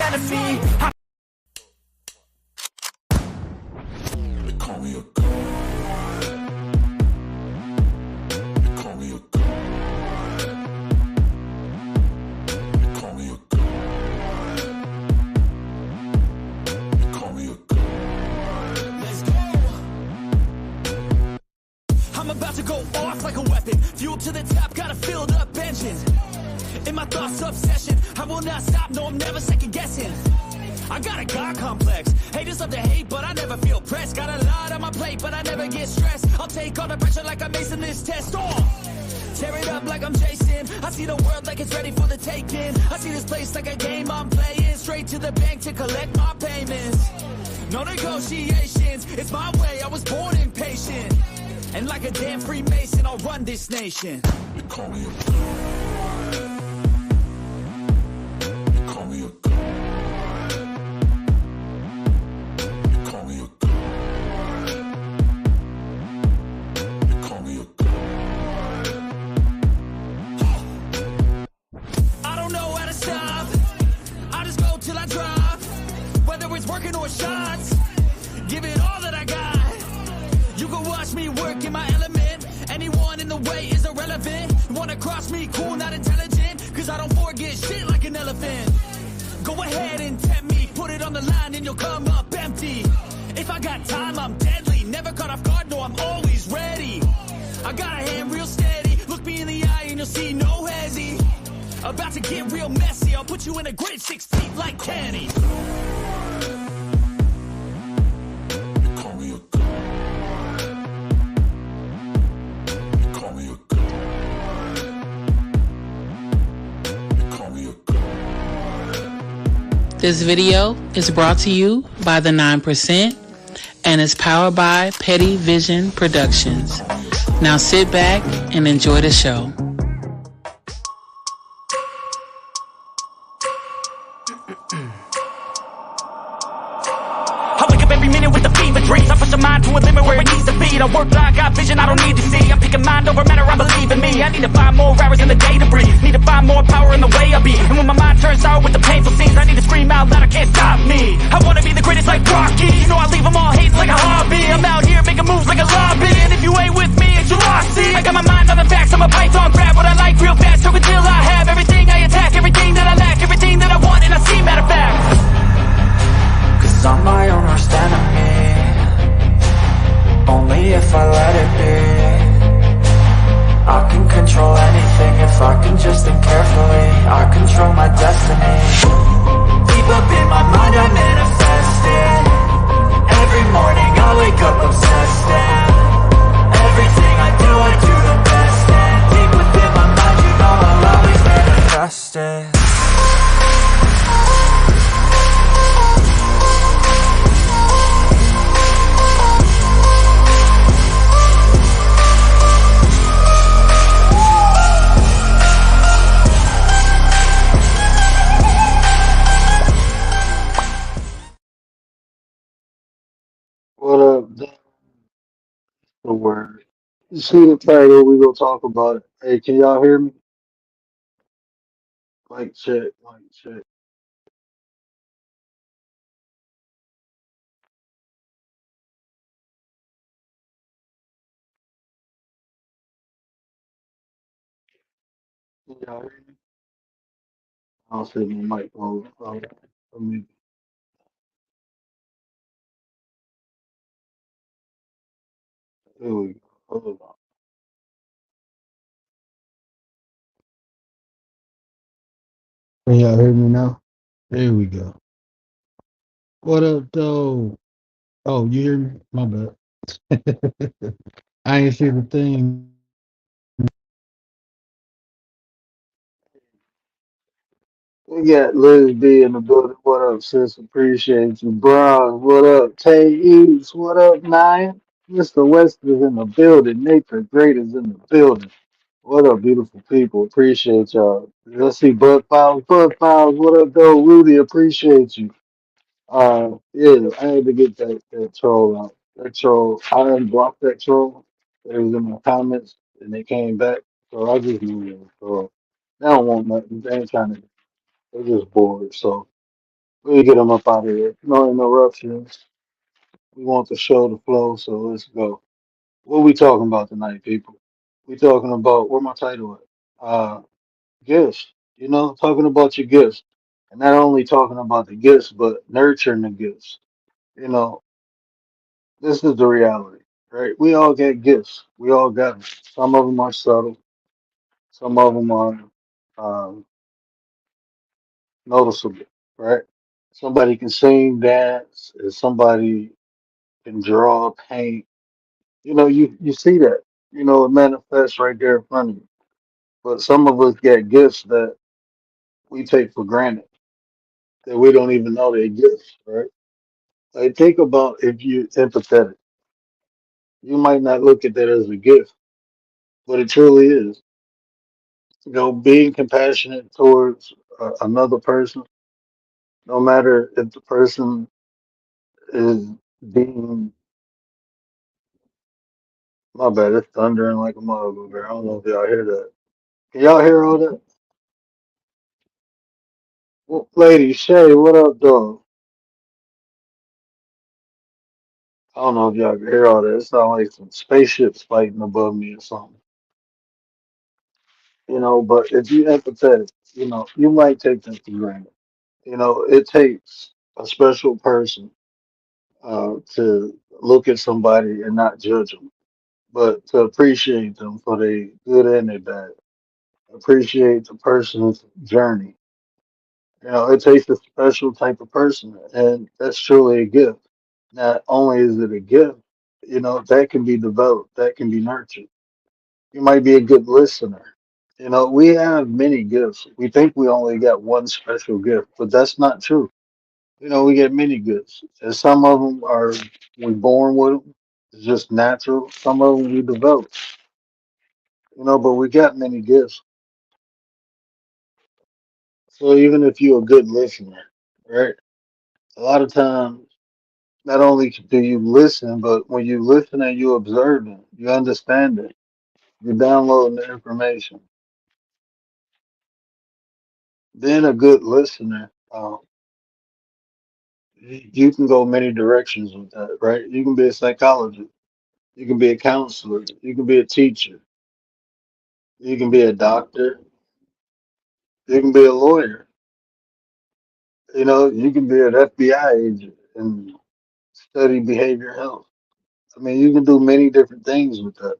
enemy. They call me a They call me a They call me a They call me a Let's go. I'm about to go off like a weapon. Fuel to the top, got a filled up engine. In my thoughts, obsession. I will not stop, no, I'm never second guessing. I got a God complex. Haters love to hate, but I never feel pressed. Got a lot on my plate, but I never get stressed. I'll take all the pressure like I'm acing this test. Tear it up like I'm Jason. I see the world like it's ready for the taking. I see this place like a game I'm playing. Straight to the bank to collect my payments. No negotiations, it's my way, I was born impatient. And like a damn Freemason, I'll run this nation. They call me a They call me a They call me a They call me a I don't know how to stop. I just go till I drop. Whether it's working or shots, give it all that I got. You can watch me work in my element. Anyone in the way is irrelevant. You wanna cross me, cool, not intelligent. Cause I don't forget shit like an elephant. Go ahead and tempt me, put it on the line and you'll come up empty. If I got time, I'm deadly. Never caught off guard, no, I'm always ready. I got a hand real steady. Look me in the eye and you'll see no hezzy. About to get real messy. I'll put you in a grave 6 feet like Kenny. They call me a They call me a They call me a This video is brought to you by the 9% and is powered by Petty Vision Productions. Now sit back and enjoy the show. I wake up every minute with the fever dreams. I push the mind to a limit where it needs to be. I work blind, got vision I don't need to see. I'm picking mind over matter, I believe in me. I need to find more hours in the day to breathe. Need to find more power in the way I be. And when my mind turns sour with the painful scenes, I need to scream out loud, I can't stop me. I wanna be the greatest like Rocky. You know I leave them all hating like a hobby. I'm out here making moves like a lobby. And if you ain't with me, it's your loss. See, I got my mind on the facts, I'm a python, grab what I like real fast. So until I have everything I attack, everything that I lack, everything that I want, and I see, matter of fact. Cause I'm my own worst enemy. Only if I let it be. I can control anything if I can just think carefully. I control my destiny. Deep up in my mind I manifest it. Every morning I wake up obsessed and everything I do the best. And deep within my mind you know I'll always manifest it. What up, that's the word. You see the title, we gonna talk about it. Hey, can y'all hear me? Like check, like check. Can y'all hear me? I don't see my mic on. Let me, here we go. Hold on. Can y'all hear me now? There we go. What up, though? Oh, you hear me? My bad. I ain't see the thing. We got Liz B in the building. What up, sis? Appreciate you. Bron, what up? Tay Eves, what up, Nine? Mr. West is in the building. Nature Great is in the building. What up, beautiful people? Appreciate y'all. Let's see, Bud Files. Bud Files, what up, though? Rudy, appreciate you. Yeah, I had to get that troll out. That troll, I unblocked that troll. It was in my comments, and they came back. So I just moved it. So they don't want nothing. They ain't trying to. They're just bored. So We get them up out of here. No interruptions. We want the show to flow, so let's go. What we talking about tonight, people? We talking about where my title at? Gifts. You know, talking about your gifts, and not only talking about the gifts, but nurturing the gifts. You know, this is the reality, right? We all get gifts. We all got them. Some of them are subtle. Some of them are um, noticeable, right? Somebody can sing, dance, and somebody can draw, paint. You know, you see that. You know, it manifests right there in front of you. But some of us get gifts that we take for granted that we don't even know they're gifts, right? Like think about if you're empathetic, you might not look at that as a gift, but it truly is. You know, being compassionate towards another person, no matter if the person is being, my bad, it's thundering like a motherfucker. I don't know if y'all hear that. Can y'all hear all that? Well, lady Shay, what up, dog? I don't know if y'all can hear all that. It sounds like some spaceships fighting above me or something. You know, but if you empathetic, you know, you might take them for granted. You know, it takes a special person to look at somebody and not judge them, but to appreciate them for their good and their bad. Appreciate the person's journey. You know, it takes a special type of person, and that's truly a gift. Not only is it a gift, you know, that can be developed, that can be nurtured. You might be a good listener. You know, we have many gifts. We think we only got one special gift, but that's not true. You know, we get many gifts, and some of them are we born with them. It's just natural. Some of them we develop. You know, but we got many gifts. So even if you're a good listener, right? A lot of times, not only do you listen, but when you listen and you observe it, you understand it, you download the information. Being a good listener, you can go many directions with that, right? You can be a psychologist, you can be a counselor, you can be a teacher, you can be a doctor, you can be a lawyer, you know, you can be an FBI agent and study behavior health. I mean, you can do many different things with that.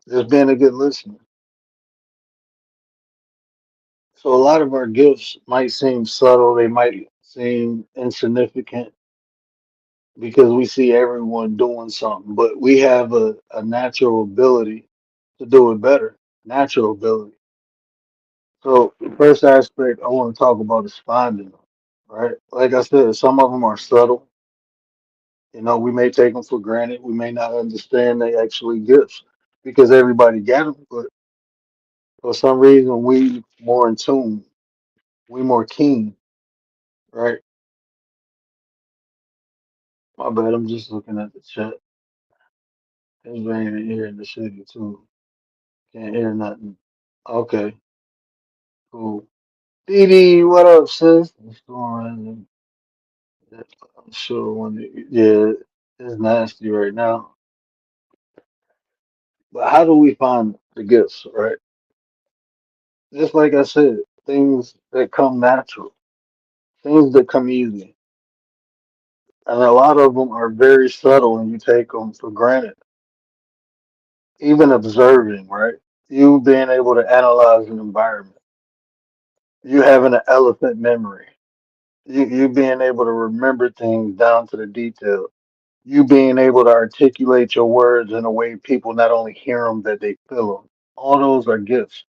Just being a good listener. So a lot of our gifts might seem subtle, they might seem insignificant because we see everyone doing something, but we have a natural ability to do it better. Natural ability. So the first aspect I want to talk about is finding them, right? Like I said, some of them are subtle. You know, we may take them for granted. We may not understand they actually gifts because everybody got them, but for some reason we more in tune, we more keen, right? My bad. I'm just looking at the chat. It's raining here in the city too. Can't hear nothing. Okay, cool. Dee Dee, what up, sis? What's going on? I'm sure yeah, it's nasty right now. But how do we find the gifts, right? Just like I said, things that come natural, things that come easy. And a lot of them are very subtle and you take them for granted. Even observing, right? You being able to analyze an environment, you having an elephant memory, you being able to remember things down to the detail, you being able to articulate your words in a way people not only hear them, that they feel them. All those are gifts.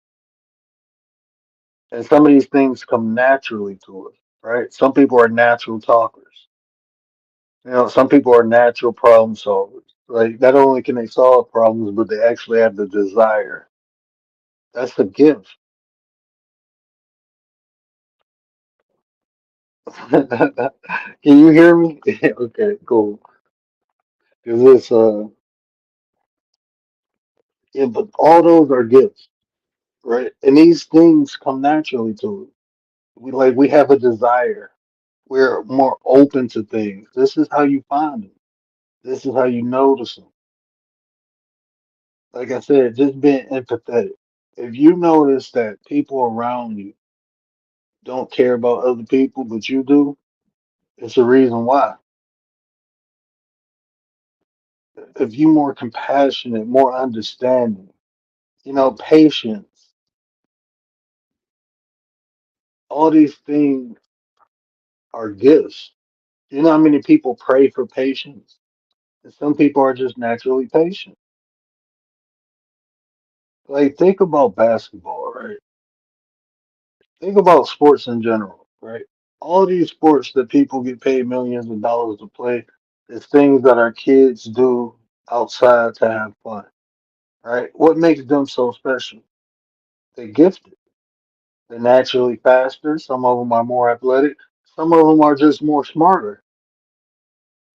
And some of these things come naturally to us, right? Some people are natural talkers. You know, some people are natural problem solvers. Like not only can they solve problems, but they actually have the desire. That's a gift. Can you hear me? Okay, cool. Because it's yeah, but all those are gifts, right? And these things come naturally to us. We have a desire. We're more open to things. This is how you find them. This is how you notice them. Like I said, just being empathetic. If you notice that people around you don't care about other people, but you do, it's a reason why. If you're more compassionate, more understanding, patience, all these things are gifts. You know how many people pray for patience? And some people are just naturally patient. Like, think about basketball, right? Think about sports in general, right? All these sports that people get paid millions of dollars to play is things that our kids do outside to have fun, right? What makes them so special? They're gifted. They're naturally faster. Some of them are more athletic. Some of them are just more smarter.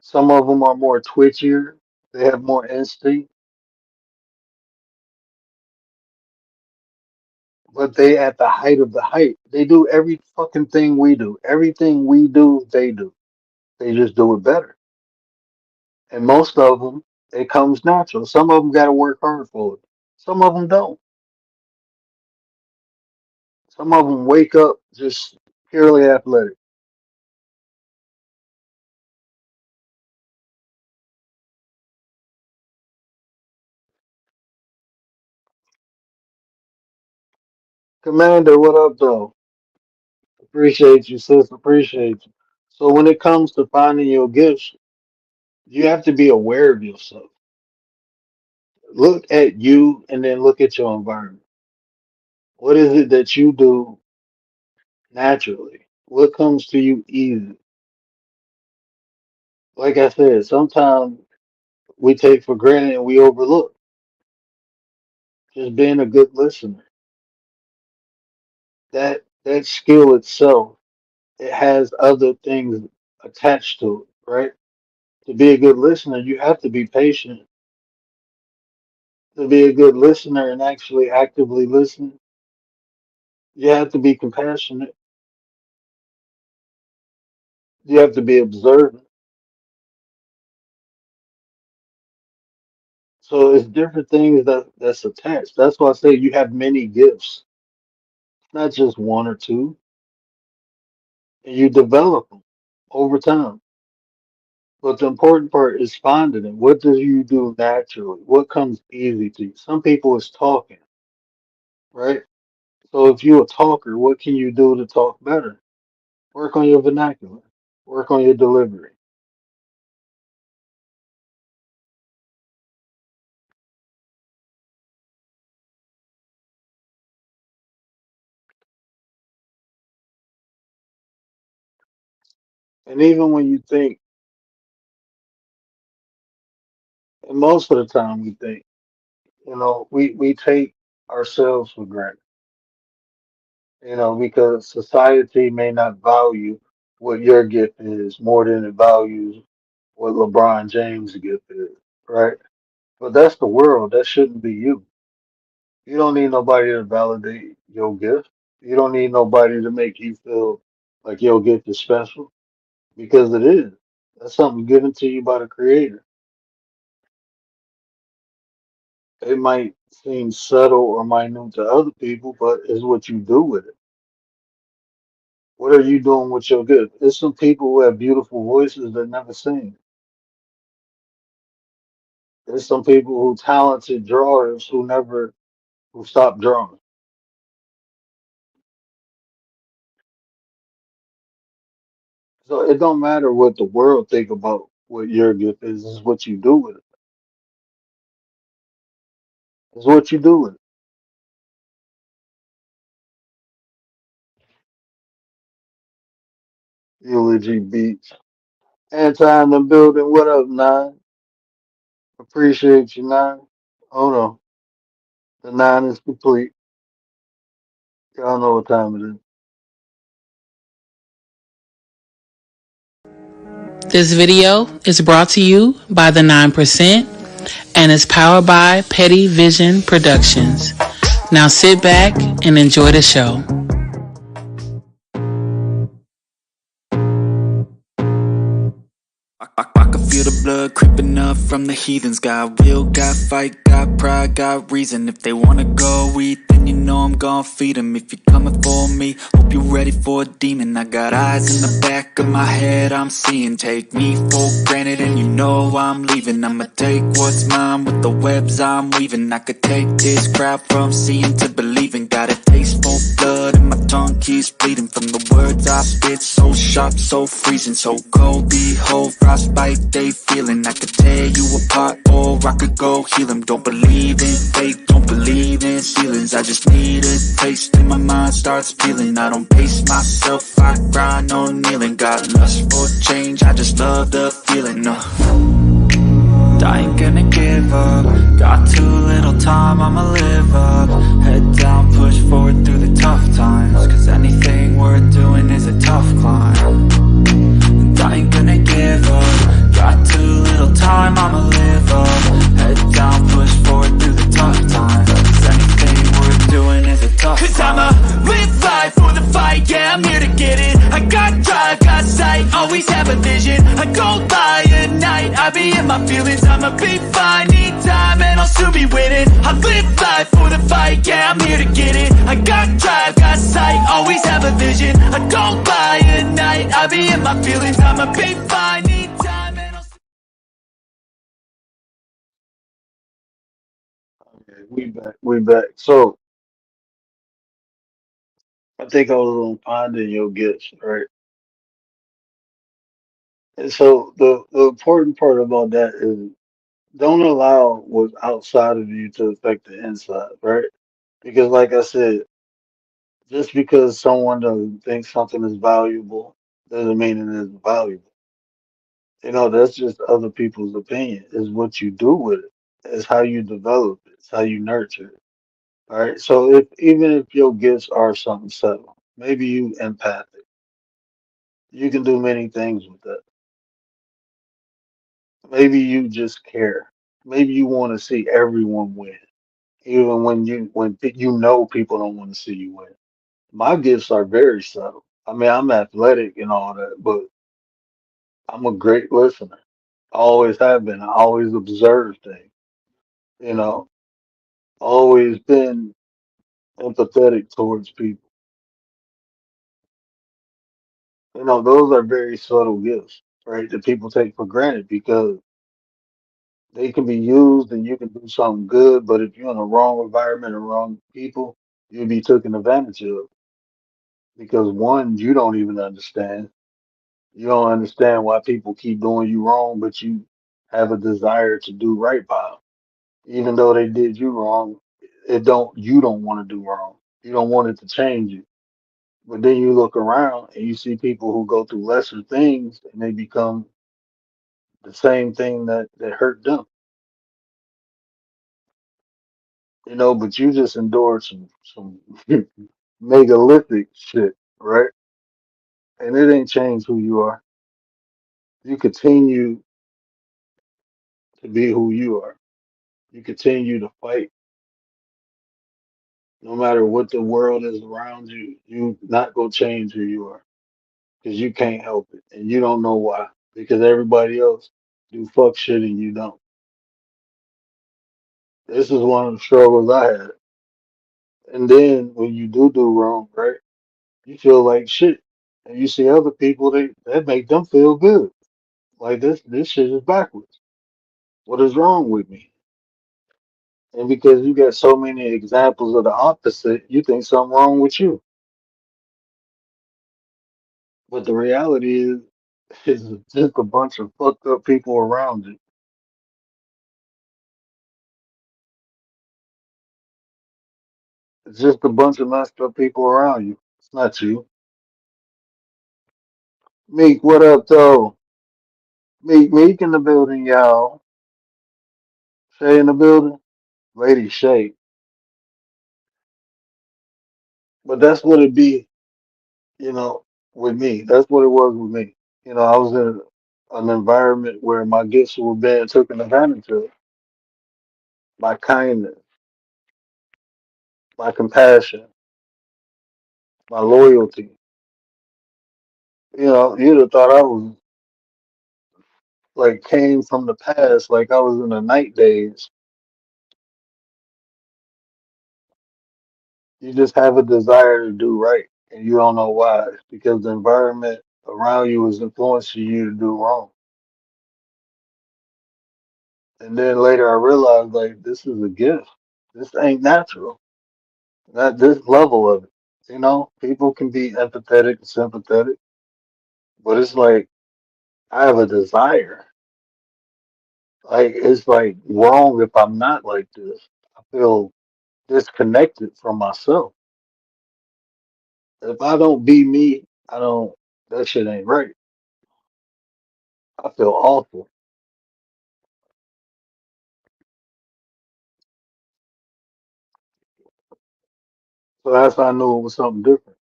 Some of them are more twitchier. They have more instinct, but they at the height of the height. They do every fucking thing we do. Everything we do, they do. They just do it better. And most of them, it comes natural. Some of them got to work hard for it. Some of them don't. Some of them wake up just purely athletic. Commander, what up, though? Appreciate you, sis. Appreciate you. So when it comes to finding your gifts, you have to be aware of yourself. Look at you and then look at your environment. What is it that you do naturally? What comes to you easy? Like I said, sometimes we take for granted and we overlook just being a good listener. That skill itself, it has other things attached to it, right? To be a good listener, you have to be patient. To be a good listener and actually actively listen, you have to be compassionate. You have to be observant. So it's different things that's attached. That's why I say you have many gifts, not just one or two, and you develop them over time. But the important part is finding it. What do you do naturally? What comes easy to you? Some people is talking, right? So if you're a talker, what can you do to talk better? Work on your vernacular. Work on your delivery. And even when you think, and most of the time we think, we take ourselves for granted, because society may not value what your gift is more than it values what LeBron James' gift is, right? But that's the world. That shouldn't be you. You don't need nobody to validate your gift. You don't need nobody to make you feel like your gift is special because it is. That's something given to you by the Creator. It might seem subtle or minute to other people, but it's what you do with it. What are you doing with your gift? There's some people who have beautiful voices that never sing. There's some people who talented drawers who stop drawing. So it don't matter what the world think about what your gift is. It's what you do with it. It's what you do with it. Eulogy beats. Anti in the building. What up, Nine? Appreciate you, Nine. Hold on. The nine is complete. Y'all know what time it is. This video is brought to you by the 9% and is powered by Petty Vision Productions. Now sit back and enjoy the show. I can feel the blood creeping up from the heathens. Got will, got fight, got pride, got reason. If they wanna go eat, then you know I'm gon' feed them. If you're coming for me, hope you're ready for a demon. I got eyes in the back of my head, I'm seeing. Take me for granted and you know I'm leaving. I'ma take what's mine with the webs I'm weaving. I could take this crowd from seeing to believing. Got a taste for blood and my tongue keeps bleeding. From the words I spit, so sharp, so freezing, so cold. Behold, frostbite they feeling. I could tear you apart or I could go heal them. Don't believe in fate, don't believe in ceilings. I just need a taste and my mind starts peeling. I don't pace myself, I grind on kneeling. Got lust for change, I just love the feeling. I ain't gonna give up. Got too little time, I'ma live up. Head down, push forward through the tough times. Cause anything worth doing is a tough climb. And I ain't gonna give up. Got too little time, I'ma live up. Head down, push forward through the tough times. Cause anything worth doing is a tough climb. Cause I'ma live life for the fight, yeah, I'm here to get it. I got drive, got sight, always have a vision. I don't lie at night, I be in my feelings. I'ma be fine, need time, and I'll soon be winning. I live life for the fight, yeah, I'm here to get it. I got drive, got sight, always have a vision. I don't lie at night, I be in my feelings. I'ma be fine, need time, and I'll Okay, we back. We back. So I think I was on finding your gifts, right? And so the important part about that is don't allow what's outside of you to affect the inside, right? Because like I said, just because someone doesn't think something is valuable doesn't mean it isn't valuable. You know, that's just other people's opinion. Is what you do with it. It's how you develop it. It's how you nurture it. All right. So if even if your gifts are something subtle, maybe you empathic, you can do many things with that. Maybe you just care. Maybe you want to see everyone win, even you know people don't want to see you win. My gifts are very subtle. I mean, I'm athletic and all that, but I'm a great listener. I always have been. I always observe things. You know, always been empathetic towards people. You know, those are very subtle gifts, right? That people take for granted because they can be used and you can do something good, but if you're in the wrong environment and wrong people, you'll be taken advantage of because one, you don't even understand. You don't understand why people keep doing you wrong, but you have a desire to do right by them. Even though they did you wrong, you don't want to do wrong. You don't want it to change you. But then you look around and you see people who go through lesser things and they become the same thing that hurt them. You know, but you just endured some megalithic shit, right? And it ain't changed who you are. You continue to be who you are. You continue to fight no matter what the world is around you. You not gonna change who you are because you can't help it, and you don't know why. Because everybody else do fuck shit and you don't. This is one of the struggles I had. And then when you do wrong, right, you feel like shit, and you see other people that make them feel good. Like this shit is backwards. What is wrong with me? And because you got so many examples of the opposite, you think something wrong with you. But the reality is, it's just a bunch of fucked up people around you. It's just a bunch of messed up people around you. It's not you. Meek, what up, though? Meek in the building, y'all. Shay in the building. Lady Shay. But that's what it be, you know, with me. That's what it was with me. You know, I was in an environment where my gifts were being taken advantage of. My kindness, my compassion, my loyalty. You know, you'd have thought I was like came from the past, like I was in the night days. You just have a desire to do right, and you don't know why. It's because the environment around you is influencing you to do wrong. And then later I realized, like, this is a gift. This ain't natural. Not this level of it. You know, people can be empathetic and sympathetic, but it's like I have a desire. Like it's like wrong if I'm not like this. I feel disconnected from myself. If I don't be me, I don't. That shit ain't right. I feel awful. So that's how I knew it was something different.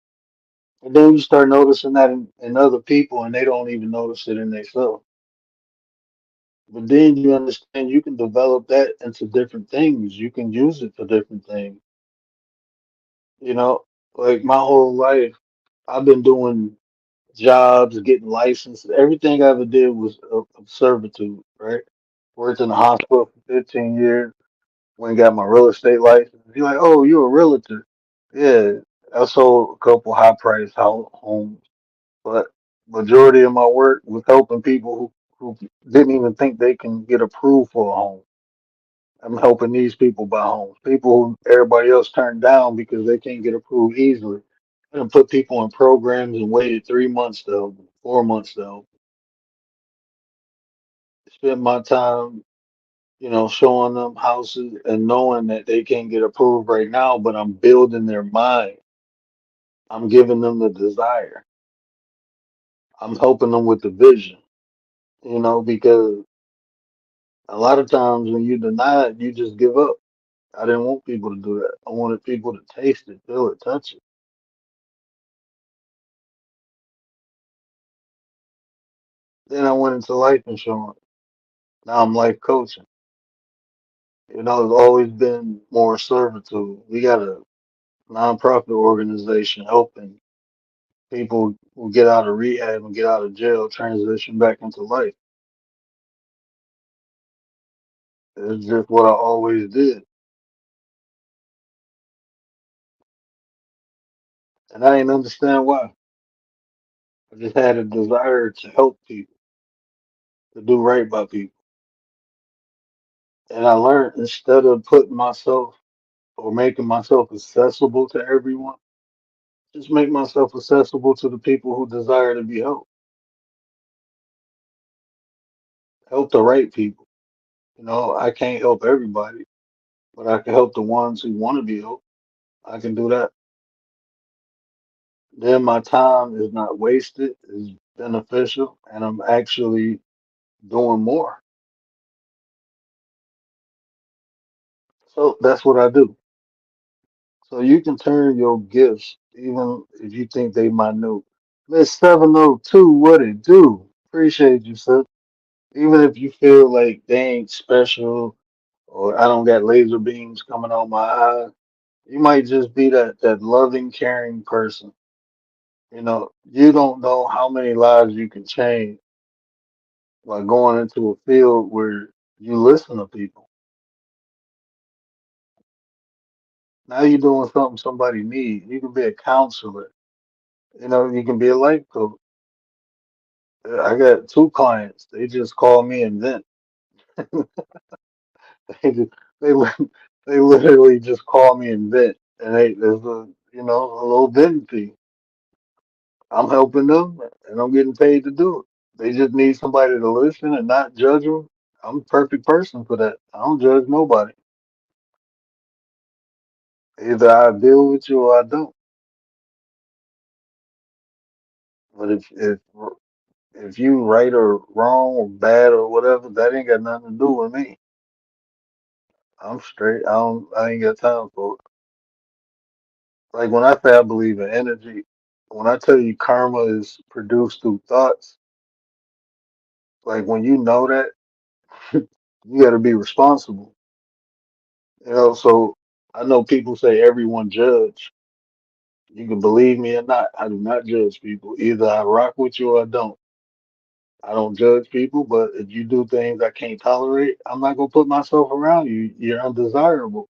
And then you start noticing that in other people, and they don't even notice it in themselves. But then you understand you can develop that into different things. You can use it for different things. You know, like my whole life, I've been doing jobs, getting licensed. Everything I ever did was of servitude, right? Worked in the hospital for 15 years. Went and got my real estate license. You're like, oh, you're a realtor. Yeah, I sold a couple high price homes, but majority of my work was helping people who didn't even think they can get approved for a home. I'm helping these people buy homes. People who everybody else turned down because they can't get approved easily. And put people in programs and waited 3 months to help them, 4 months to help them. Spend my time, showing them houses and knowing that they can't get approved right now, but I'm building their mind. I'm giving them the desire. I'm helping them with the vision, because a lot of times when you deny it, you just give up. I didn't want people to do that. I wanted people to taste it, feel it, touch it. Then I went into life insurance. Now I'm life coaching. It's always been more servitude. We got a nonprofit organization helping people who get out of rehab and get out of jail transition back into life. It's just what I always did. And I didn't understand why. I just had a desire to help people, to do right by people. And I learned instead of putting myself or making myself accessible to everyone, just make myself accessible to the people who desire to be helped. Help the right people. I can't help everybody, but I can help the ones who want to be helped. I can do that. Then my time is not wasted, is beneficial, and I'm actually doing more. So that's what I do. So you can turn your gifts, even if you think they minute. Miss 702, what it do? Appreciate you, sir. Even if you feel like they ain't special or I don't got laser beams coming out my eyes, you might just be that loving, caring person. You don't know how many lives you can change by going into a field where you listen to people. Now you're doing something somebody needs. You can be a counselor. You can be a life coach. I got two clients. They just call me and vent. They just, they li- they literally just call me and vent, and there's a little venting fee. I'm helping them, and I'm getting paid to do it. They just need somebody to listen and not judge them. I'm the perfect person for that. I don't judge nobody. Either I deal with you or I don't. But if you right or wrong or bad or whatever, that ain't got nothing to do with me. I'm straight. I ain't got time for it. Like when I say I believe in energy, when I tell you karma is produced through thoughts, like when you know that, you got to be responsible. So I know people say everyone judge. You can believe me or not. I do not judge people. Either I rock with you or I don't. I don't judge people, but if you do things I can't tolerate, I'm not gonna put myself around you. You're undesirable.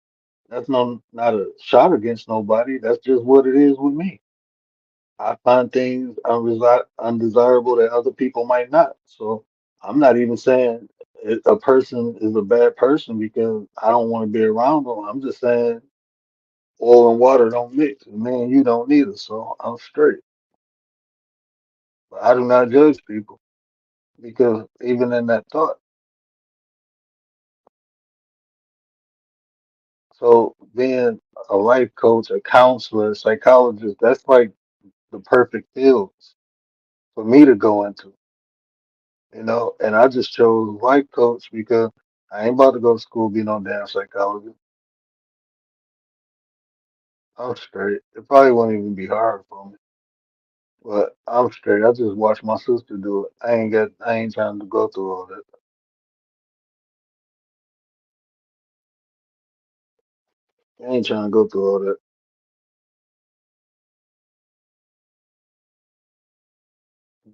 That's not a shot against nobody. That's just what it is with me. I find things undesirable that other people might not. So I'm not even saying a person is a bad person because I don't want to be around them. I'm just saying oil and water don't mix, and me and you don't neither. So I'm straight. But I do not judge people because even in that thought. So being a life coach, a counselor, a psychologist, that's like the perfect fields for me to go into, and I just chose life coach because I ain't about to go to school be no damn psychologist. I'm straight. It probably won't even be hard for me, but I'm straight. I just watched my sister do it. I ain't trying to go through all that. I ain't trying to go through all that.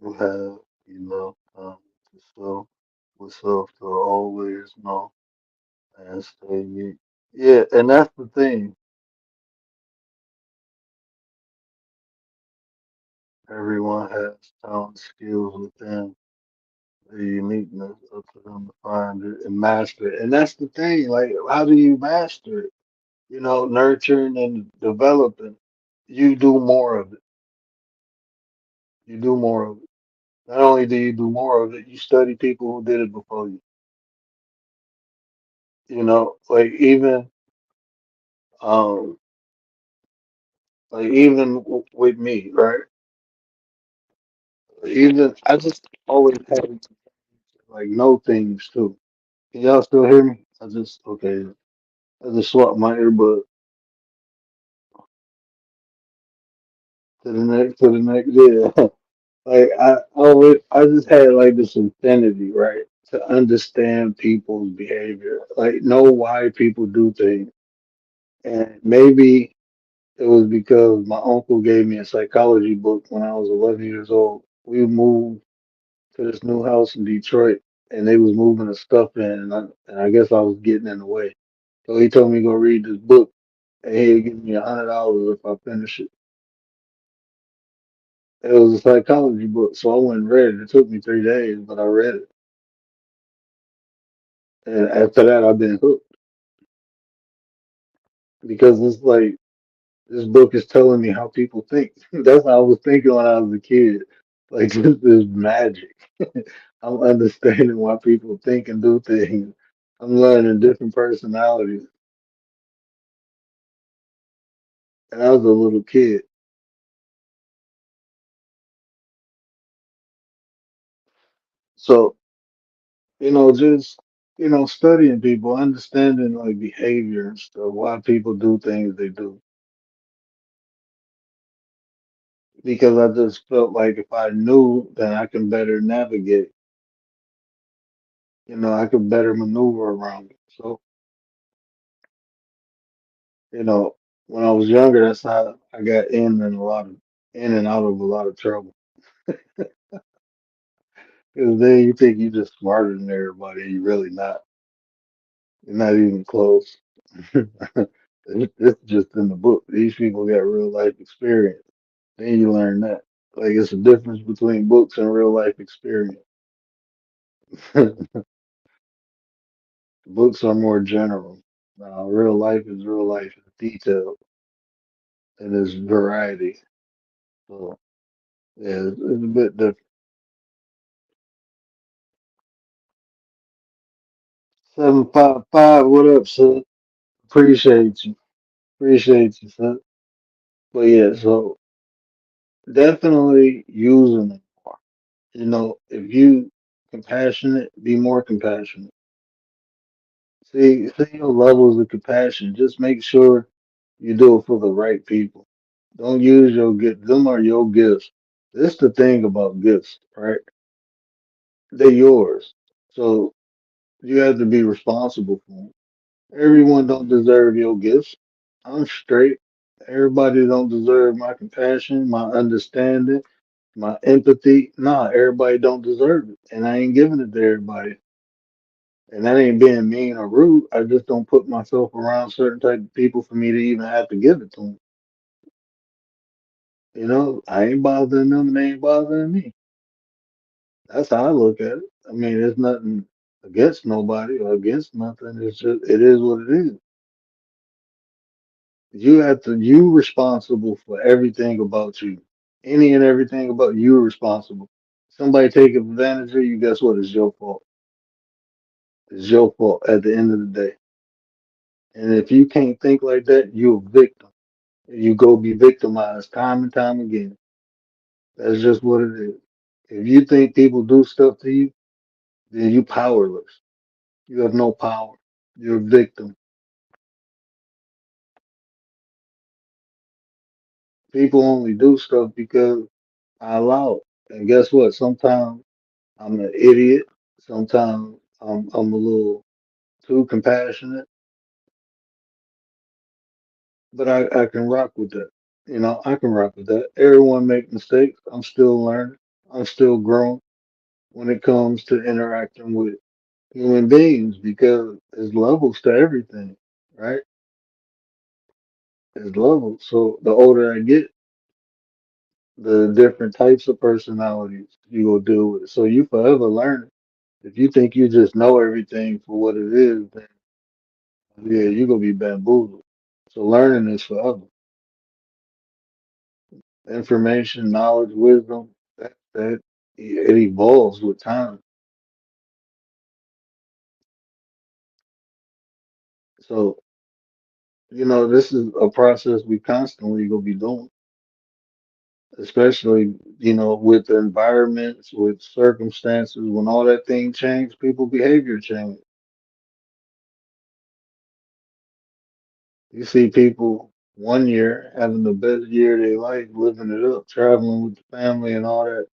You have, so with self to always know and stay. Yeah, and that's the thing. Everyone has talent, skills within the uniqueness up to them to find it and master it. And that's the thing. Like, how do you master it? Nurturing and developing. You do more of it. You do more of it. Not only do you do more of it, you study people who did it before you. Like um, with me, right? Even I just always had to like know things too. Can y'all still hear me? Okay. I just swapped my earbud to the next. Yeah. Like I just had like this infinity, right, to understand people's behavior, like know why people do things, and maybe it was because my uncle gave me a psychology book when I was 11 years old. We moved to this new house in Detroit, and they was moving the stuff in, and I guess I was getting in the way. So he told me to go read this book, and he'd give me $100 if I finish it. It was a psychology book, so I went and read it. It took me 3 days, but I read it. And after that, I've been hooked because it's like this book is telling me how people think. That's how I was thinking when I was a kid. Like this is magic. I'm understanding why people think and do things. I'm learning different personalities. And I was a little kid. So, just, studying people, understanding like behavior and stuff, why people do things they do. Because I just felt like if I knew, then I can better navigate. I could better maneuver around it. So, you know, when I was younger, that's how I got in and out of a lot of trouble. Because then you think you're just smarter than everybody, and you're really not. You're not even close. It's just in the book. These people got real life experience. Then you learn that. Like it's a difference between books and real life experience. Books are more general. Real life is real life. It's detailed and there's variety. So yeah, it's a bit different. 755, what up, son? Appreciate you. Appreciate you, son. But yeah, so definitely using them more. If you compassionate, be more compassionate. See your levels of compassion. Just make sure you do it for the right people. Don't use your gift. Them are your gifts. This the thing about gifts, right? They're yours. So you have to be responsible for them. Everyone don't deserve your gifts. I'm straight. Everybody don't deserve my compassion, my understanding. My empathy, nah, everybody don't deserve it, and I ain't giving it to everybody. And that ain't being mean or rude. I just don't put myself around certain type of people for me to even have to give it to them. You know, I ain't bothering them, and they ain't bothering me. That's how I look at it. I mean, there's nothing against nobody or against nothing. It's just it is what it is. You responsible for everything about you. Any and everything about you are responsible. Somebody take advantage of you, guess what? It's your fault. It's your fault at the end of the day. And if you can't think like that, you're a victim. You go be victimized time and time again. That's just what it is. If you think people do stuff to you, then you powerless. You have no power. You're a victim. People only do stuff because I allow it. And guess what? Sometimes I'm an idiot. Sometimes I'm a little too compassionate, but I can rock with that. You know, I can rock with that. Everyone make mistakes. I'm still learning. I'm still growing when it comes to interacting with human beings because there's levels to everything, right? There's levels. So the older I get, the different types of personalities you will deal with. So you forever learning. If you think you just know everything for what it is, then yeah, you're gonna be bamboozled. So learning is forever. Information, knowledge, wisdom, that it evolves with time. So, this is a process we constantly gonna be doing, especially, with the environments, with circumstances, when all that thing change, people behavior change. You see people 1 year having the best year of their life, living it up, traveling with the family and all that.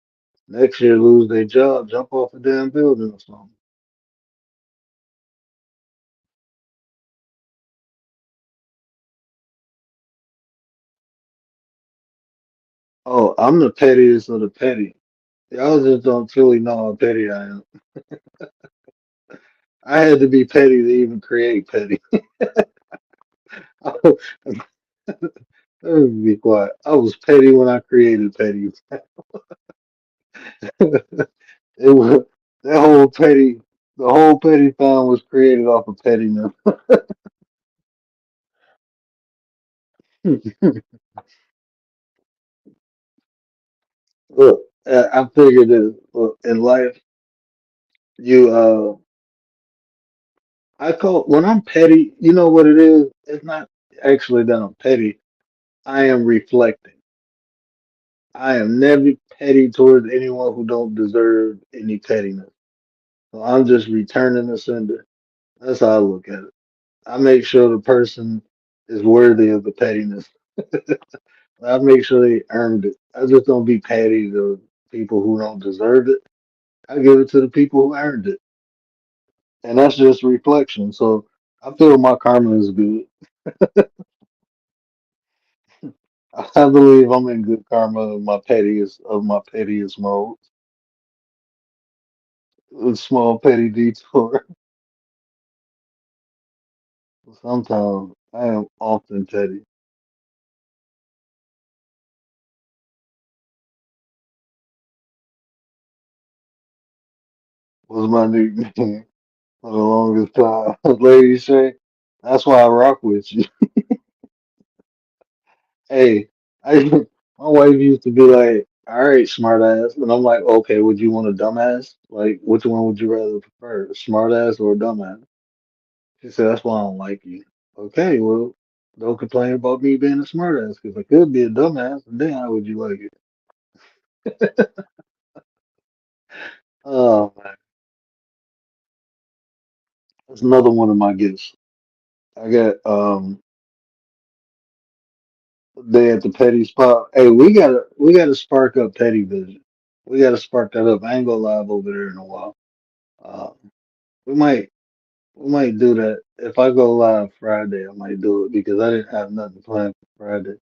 Next year lose their job, jump off a damn building or something. Oh, I'm the pettiest of the petty. Y'all just don't truly know how petty I am. I had to be petty to even create petty. Let me be quiet. I was petty when I created petty. It was that whole petty. The whole petty found was created off of pettiness. Look, I figured that look, in life, you I call when I'm petty. You know what it is? It's not actually that I'm petty. I am reflecting. I am never petty towards anyone who don't deserve any pettiness. So I'm just returning the sender. That's how I look at it. I make sure the person is worthy of the pettiness. I make sure they earned it. I just don't be petty to people who don't deserve it. I give it to the people who earned it. And that's just reflection. So I feel my karma is good. I believe I'm in good karma of my pettiest modes. A small petty detour. Sometimes I am often petty. Was my nickname for the longest time. Lady Shay. That's why I rock with you. Hey, I my wife used to be like, "All right, smart ass," and I'm like, "Okay, would you want a dumbass? Like, which one would you rather prefer, a smart ass or a dumbass?" She said, "That's why I don't like you." Okay, well, don't complain about me being a smart ass because I could be a dumbass, and then how would you like it? Oh man, that's another one of my gifts. I got they at the petty spot. Hey, we gotta spark up petty vision. We gotta spark that up. I ain't gonna live over there in a while. Uh, we might we might do that. If I go live Friday, I might do it because I didn't have nothing planned for Friday.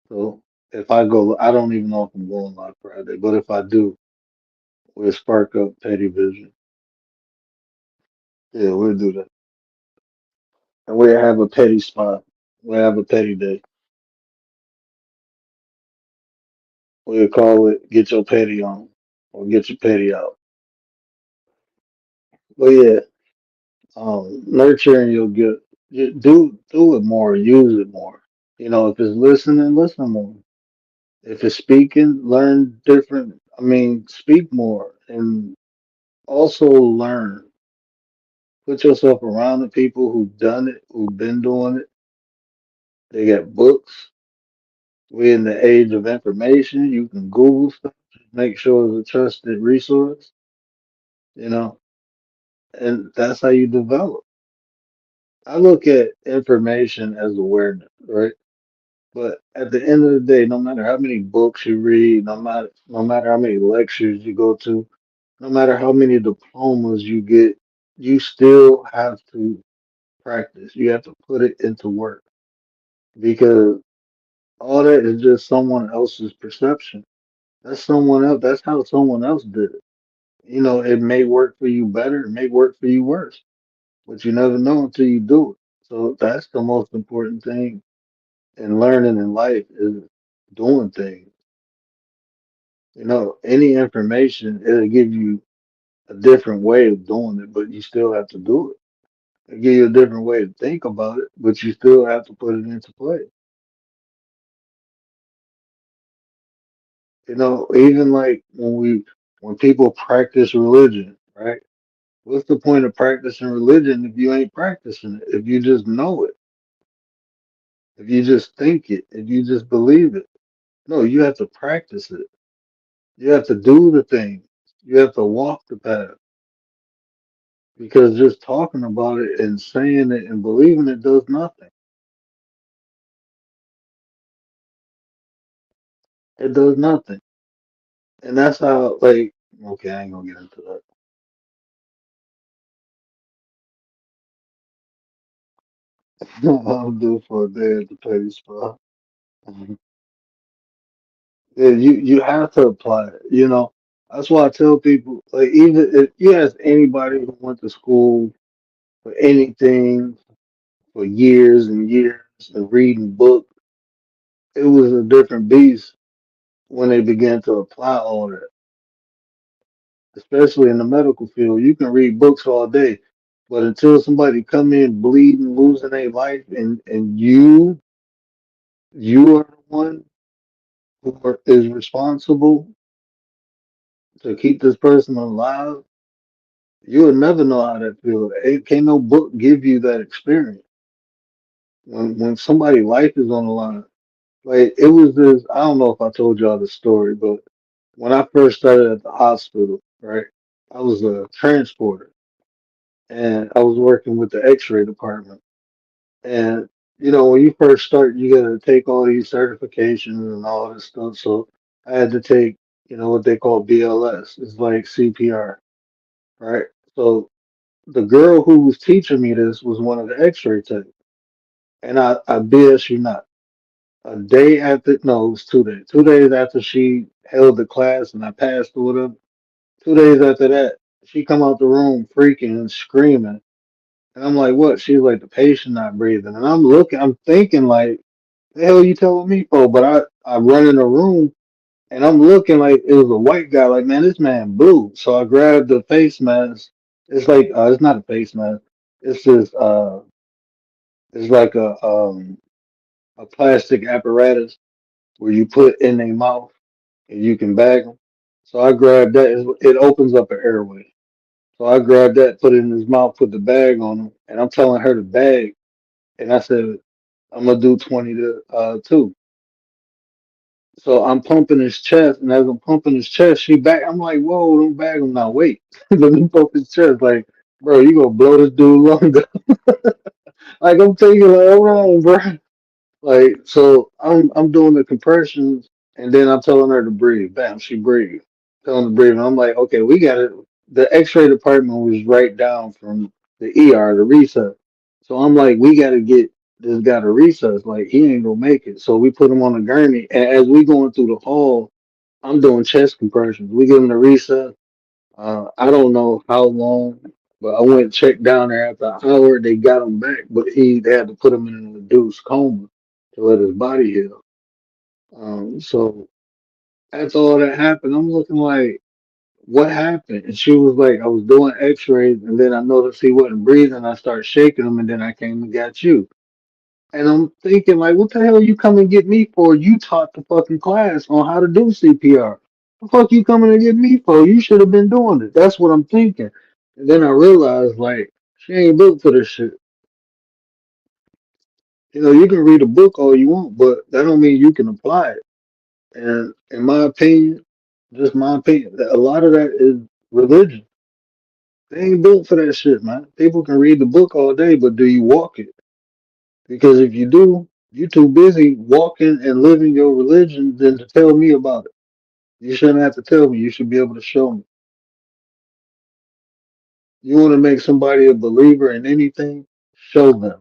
So If I go, I don't even know if I'm going live Friday, but if I do, we'll spark up Petty Vision. Yeah, we'll do that. And we'll have a petty spot. We'll have a petty day. We'll call it Get Your Petty On or Get Your Petty Out. But yeah, nurturing your gift. Do it more, use it more. If it's listening, listen more. If it's speaking, learn different. I mean, speak more and also learn. Put yourself around the people who've done it, who've been doing it. They got books. We're in the age of information. You can Google stuff, make sure it's a trusted resource, you know, and that's how you develop. I look at information as awareness, right? But at the end of the day, no matter how many books you read, no matter how many lectures you go to, no matter how many diplomas you get, you still have to practice. You have to put it into work because all that is just someone else's perception. That's someone else. That's how someone else did it. It may work for you better, it may work for you worse, but you never know until you do it. So that's the most important thing in learning in life is doing things. Any information, it'll give you a different way of doing it, but you still have to do it. It'll give you a different way to think about it, but you still have to put it into play. Even like when people practice religion, right? What's the point of practicing religion if you ain't practicing it? If you just know it, if you just think it, if you just believe it. No, you have to practice it. You have to do the thing. You have to walk the path. Because just talking about it and saying it and believing it does nothing. It does nothing. And that's how, like, okay, I ain't gonna get into that. I'll do for a day at the petty spot. Mhm. Yeah, you have to apply it. That's why I tell people, like, even if you ask anybody who went to school for anything for years and years and reading books, it was a different beast when they began to apply all that, especially in the medical field. You can read books all day, but until somebody come in bleeding, losing their life, and you are the one is responsible to keep this person alive, you'll never know how that feels. Can't no book give you that experience. When somebody's life is on the line. Like it was this, I don't know if I told y'all the story, but when I first started at the hospital, right, I was a transporter and I was working with the X-ray department. And when you first start, you gotta take all these certifications and all this stuff. So I had to take, what they call BLS. It's like CPR, right? So the girl who was teaching me this was one of the X-ray techs, and I BS you not. A day after, no, it was 2 days. 2 days after she held the class and I passed with her. 2 days after that, she come out the room freaking and screaming, and I'm like, "What?" She's like, "The patient not breathing," and I'm thinking like, "The hell you telling me for?" But I run in the room and I'm looking like it was a white guy. Like, man, this man blue. So I grabbed the face mask. It's like it's not a face mask. It's just it's like a plastic apparatus where you put in their mouth and you can bag them. So I grabbed that. It opens up an airway. So I grabbed that, put it in his mouth, put the bag on him, and I'm telling her to bag. And I said, I'm gonna do 20 to 2. So I'm pumping his chest, and as I'm pumping his chest, she back. I'm like, whoa, don't bag him now. Wait, let me pump his chest. Like, bro, you gonna blow this dude longer? Like I'm thinking, like, hold on, bro. Like, so I'm doing the compressions, and then I'm telling her to breathe. Bam, she breathed. Telling her to breathe, and I'm like, okay, we got it. The X-ray department was right down from the ER, the reset. So I'm like, we got to get just got a recess. Like he ain't gonna make it. So we put him on a gurney. And as we going through the hall, I'm doing chest compressions. We give him the recess. I don't know how long, but I went and checked down there after an hour. They got him back, but they had to put him in a reduced coma to let his body heal. So after all that happened, I'm looking like, what happened? And she was like, I was doing X-rays, and then I noticed he wasn't breathing. I started shaking him, and then I came and got you. And I'm thinking, like, what the hell you come and get me for? You taught the fucking class on how to do CPR. The fuck you coming to get me for? You should have been doing it. That's what I'm thinking. And then I realized, like, she ain't built for this shit. You know, you can read a book all you want, but that don't mean you can apply it. And in my opinion, just my opinion, a lot of that is religion. They ain't built for that shit, man. People can read the book all day, but do you walk it? Because if you do, you're too busy walking and living your religion than to tell me about it. You shouldn't have to tell me. You should be able to show me. You want to make somebody a believer in anything? Show them.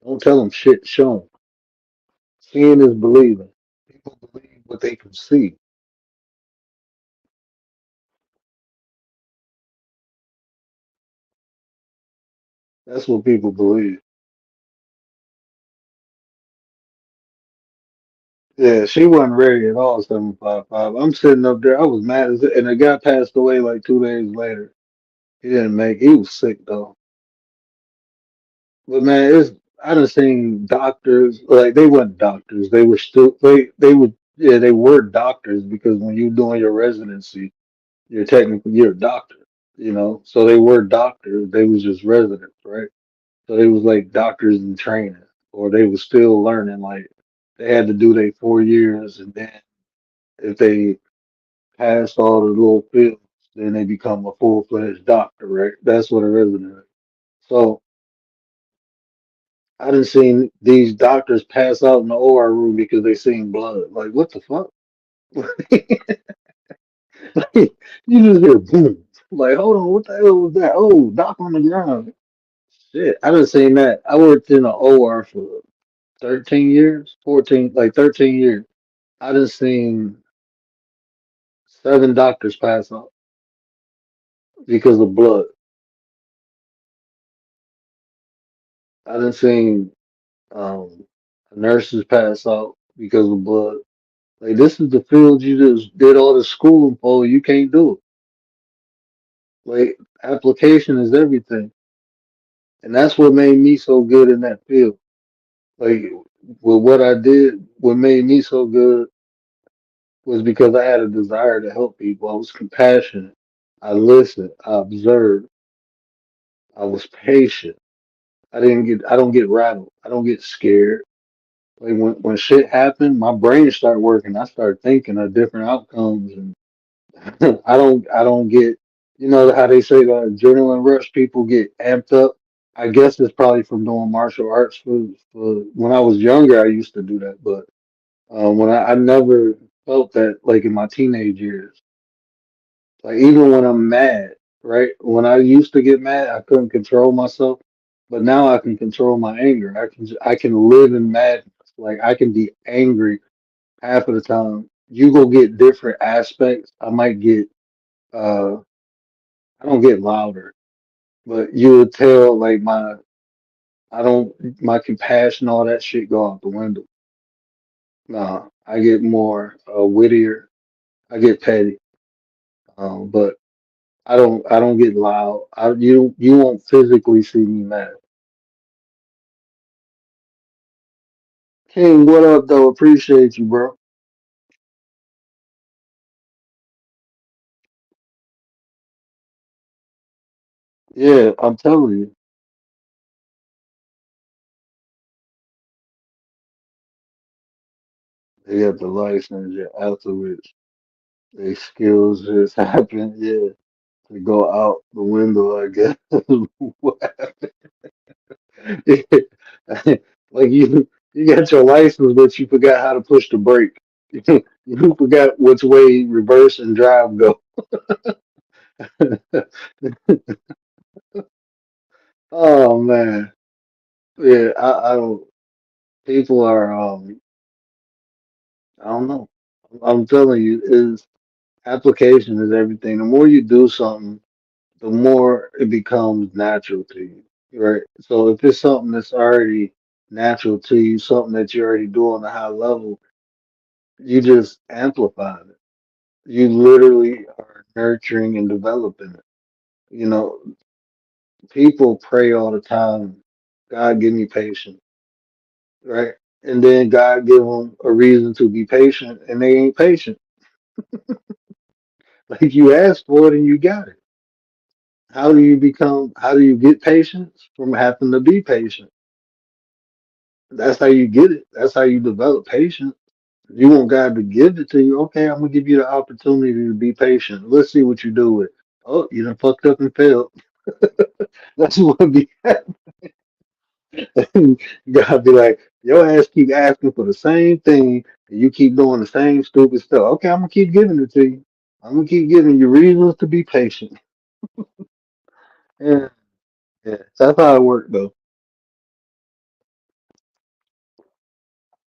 Don't tell them shit. Show them. Seeing is believing. People believe what they can see. That's what people believe. Yeah, she wasn't ready at all. 755. I'm sitting up there. I was mad as it, and the guy passed away like 2 days later. He didn't make. He was sick though. But man, it's I done seen doctors like they weren't doctors. They were still they were yeah they were doctors because when you're doing your residency, you're a doctor. You know, so they were doctors. They was just residents, right? So they was like doctors in training, or they was still learning. Like they had to do their 4 years, and then if they passed all the little fields, then they become a full fledged doctor, right? That's what a resident is. So I done seen these doctors pass out in the OR room because they seen blood. Like, what the fuck? Like, you just hear boom. Like, hold on, what the hell was that? Oh, doc on the ground. Shit, I done seen that. I worked in the OR for 13 years, 14, like 13 years. I done seen 7 doctors pass out because of blood. I done seen nurses pass out because of blood. Like, this is the field you just did all the schooling for. You can't do it. Like application is everything, and that's what made me so good in that field. Like with what I did, what made me so good was because I had a desire to help people. I was compassionate. I listened. I observed. I was patient. I don't get rattled. I don't get scared. Like when shit happened, my brain started working. I started thinking of different outcomes, and I don't get, you know how they say the adrenaline rush, people get amped up. I guess it's probably from doing martial arts for when I was younger, I used to do that, but I never felt that like in my teenage years. Like even when I'm mad, right? When I used to get mad, I couldn't control myself, but now I can control my anger. I can live in madness. Like I can be angry half of the time. You go get different aspects. I might get uh I don't get louder, but you would tell like I don't my compassion, all that shit go out the window. Nah, I get more wittier. I get petty, but I don't get loud. You won't physically see me mad. King, what up though? Appreciate you, bro. Yeah, I'm telling you, they got the license. Yeah, afterwards, they skills just happen. Yeah, to go out the window. I guess. What like you got your license, but you forgot how to push the brake. You forgot which way reverse and drive go. Oh man, yeah. I don't. People are I don't know. I'm telling you, is application is everything. The more you do something, the more it becomes natural to you. Right. So if it's something that's already natural to you, something that you already do on a high level, you just amplify it. You literally are nurturing and developing it. You know, people pray all the time, God give me patience, right? And then God give them a reason to be patient, and they ain't patient. Like you asked for it and you got it. How do you get patience? From having to be patient. That's how you get it. That's how you develop patience. You want God to give it to you. Okay, I'm gonna give you the opportunity to be patient. Let's see what you do with. Oh, you done fucked up and failed. That's what be God be like, your ass keep asking for the same thing, and you keep doing the same stupid stuff. Okay, I'm gonna keep giving it to you. I'm gonna keep giving you reasons to be patient. Yeah, yeah. That's how it works, though.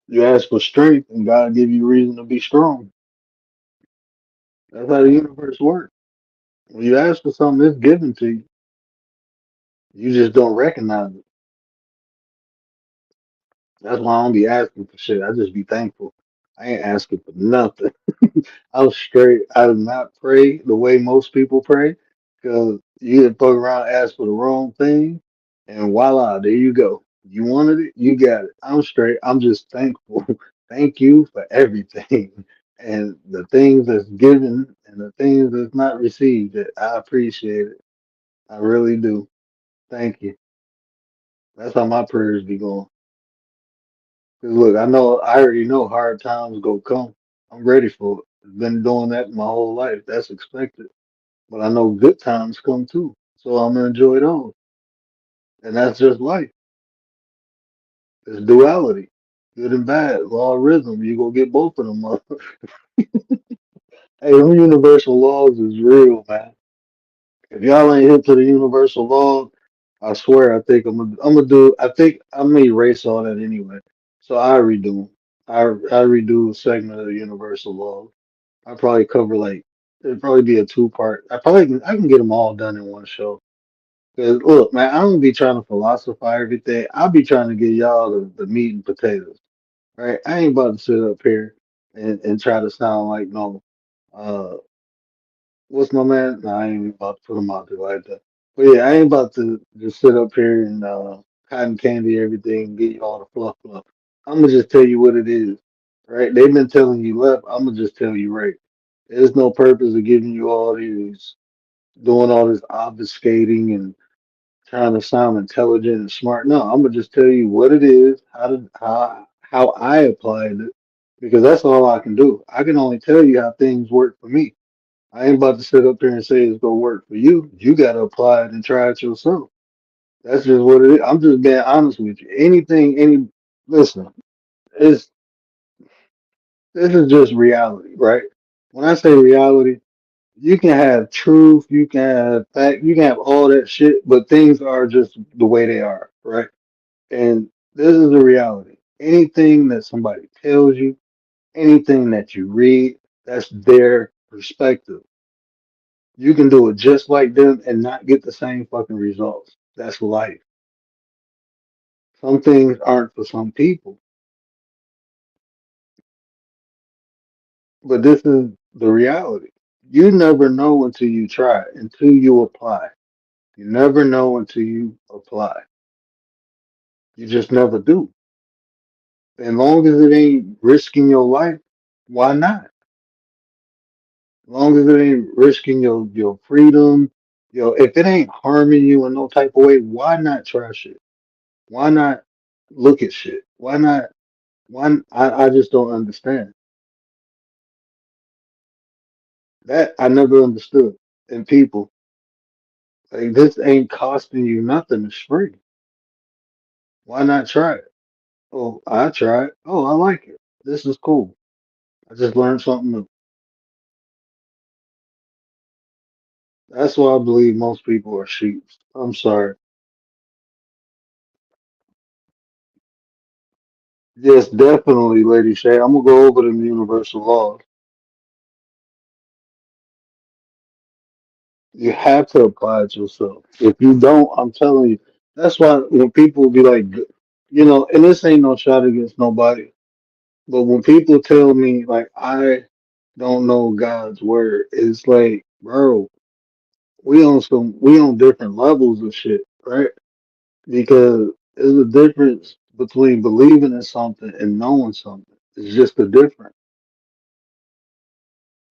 You ask for strength, and God give you reason to be strong. That's how the universe works. When you ask for something, it's given to you. You just don't recognize it. That's why I don't be asking for shit. I just be thankful. I ain't asking for nothing. I was straight. I did not pray the way most people pray because you get fuck around, ask for the wrong thing, and voila, there you go. You wanted it, you got it. I'm straight. I'm just thankful. Thank you for everything and the things that's given and the things that's not received. That I appreciate it. I really do. Thank you. That's how my prayers be going. 'Cause look, I already know hard times go come. I'm ready for it. Been doing that my whole life. That's expected. But I know good times come too. So I'm gonna enjoy those. And that's just life. It's duality. Good and bad. Law of rhythm. You gonna get both of them. Hey, them universal laws is real, man. If y'all ain't hip to the universal laws, I swear I'm gonna do I think I may erase all that anyway. So I redo 'em. I redo a segment of the universal laws. I probably cover like it'd probably be a two-part. I can get them all done in one show. Cause look, man, I don't be trying to philosophize everything. I'll be trying to get y'all the meat and potatoes, right? I ain't about to sit up here and try to sound like no, uh, what's my man? No, I ain't about to put him out there like that. But yeah, I ain't about to just sit up here and cotton candy everything and get you all the fluff. I'm gonna just tell you what it is, right? They've been telling you left. I'm gonna just tell you right. There's no purpose of giving you all these, doing all this obfuscating and trying to sound intelligent and smart. No, I'm gonna just tell you what it is, how I applied it, because that's all I can do. I can only tell you how things work for me. I ain't about to sit up there and say it's gonna work for you. You gotta apply it and try it yourself. That's just what it is. I'm just being honest with you. Listen, it's this is just reality, right? When I say reality, you can have truth, you can have fact, you can have all that shit, but things are just the way they are, right? And this is the reality. Anything that somebody tells you, anything that you read, that's their perspective. You can do it just like them and not get the same fucking results. That's life. Some things aren't for some people, but this is the reality. You never know until you try, until you apply. You never know until you apply. You just never do. As long as it ain't risking your life, why not? As long as it ain't risking your freedom, if it ain't harming you in no type of way, why not try shit? Why not look at shit? Why not? I just don't understand that. I never understood in people. Like this ain't costing you nothing. It's free. Why not try it? Oh, I tried. Oh, I like it. This is cool. I just learned something new. That's why I believe most people are sheep. I'm sorry. Yes, definitely, Lady Shay. I'm gonna go over them universal laws. You have to apply it yourself. If you don't, I'm telling you. That's why when people be like, and this ain't no shot against nobody, but when people tell me like I don't know God's word, it's like, bro, we on different levels of shit, right? Because there's a difference between believing in something and knowing something. It's just a difference.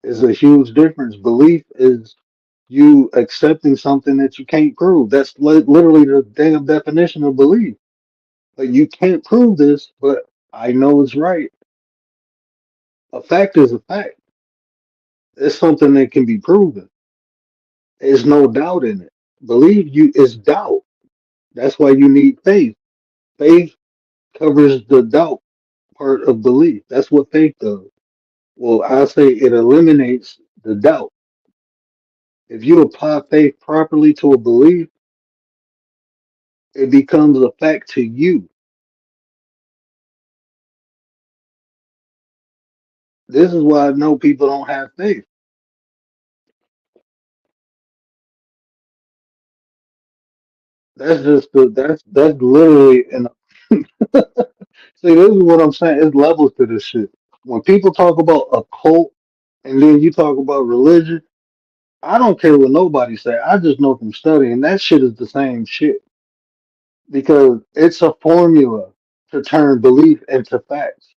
It's a huge difference. Belief is you accepting something that you can't prove. That's literally the damn definition of belief. Like you can't prove this, but I know it's right. A fact is a fact. It's something that can be proven. There's no doubt in it. Believe you is doubt. That's why you need faith. Faith covers the doubt part of belief. That's what faith does. Well, I say it eliminates the doubt. If you apply faith properly to a belief, it becomes a fact to you. This is why I know people don't have faith. That's literally and see, this is what I'm saying. It's levels to this shit. When people talk about a cult and then you talk about religion, I don't care what nobody say. I just know from studying that shit is the same shit because it's a formula to turn belief into facts.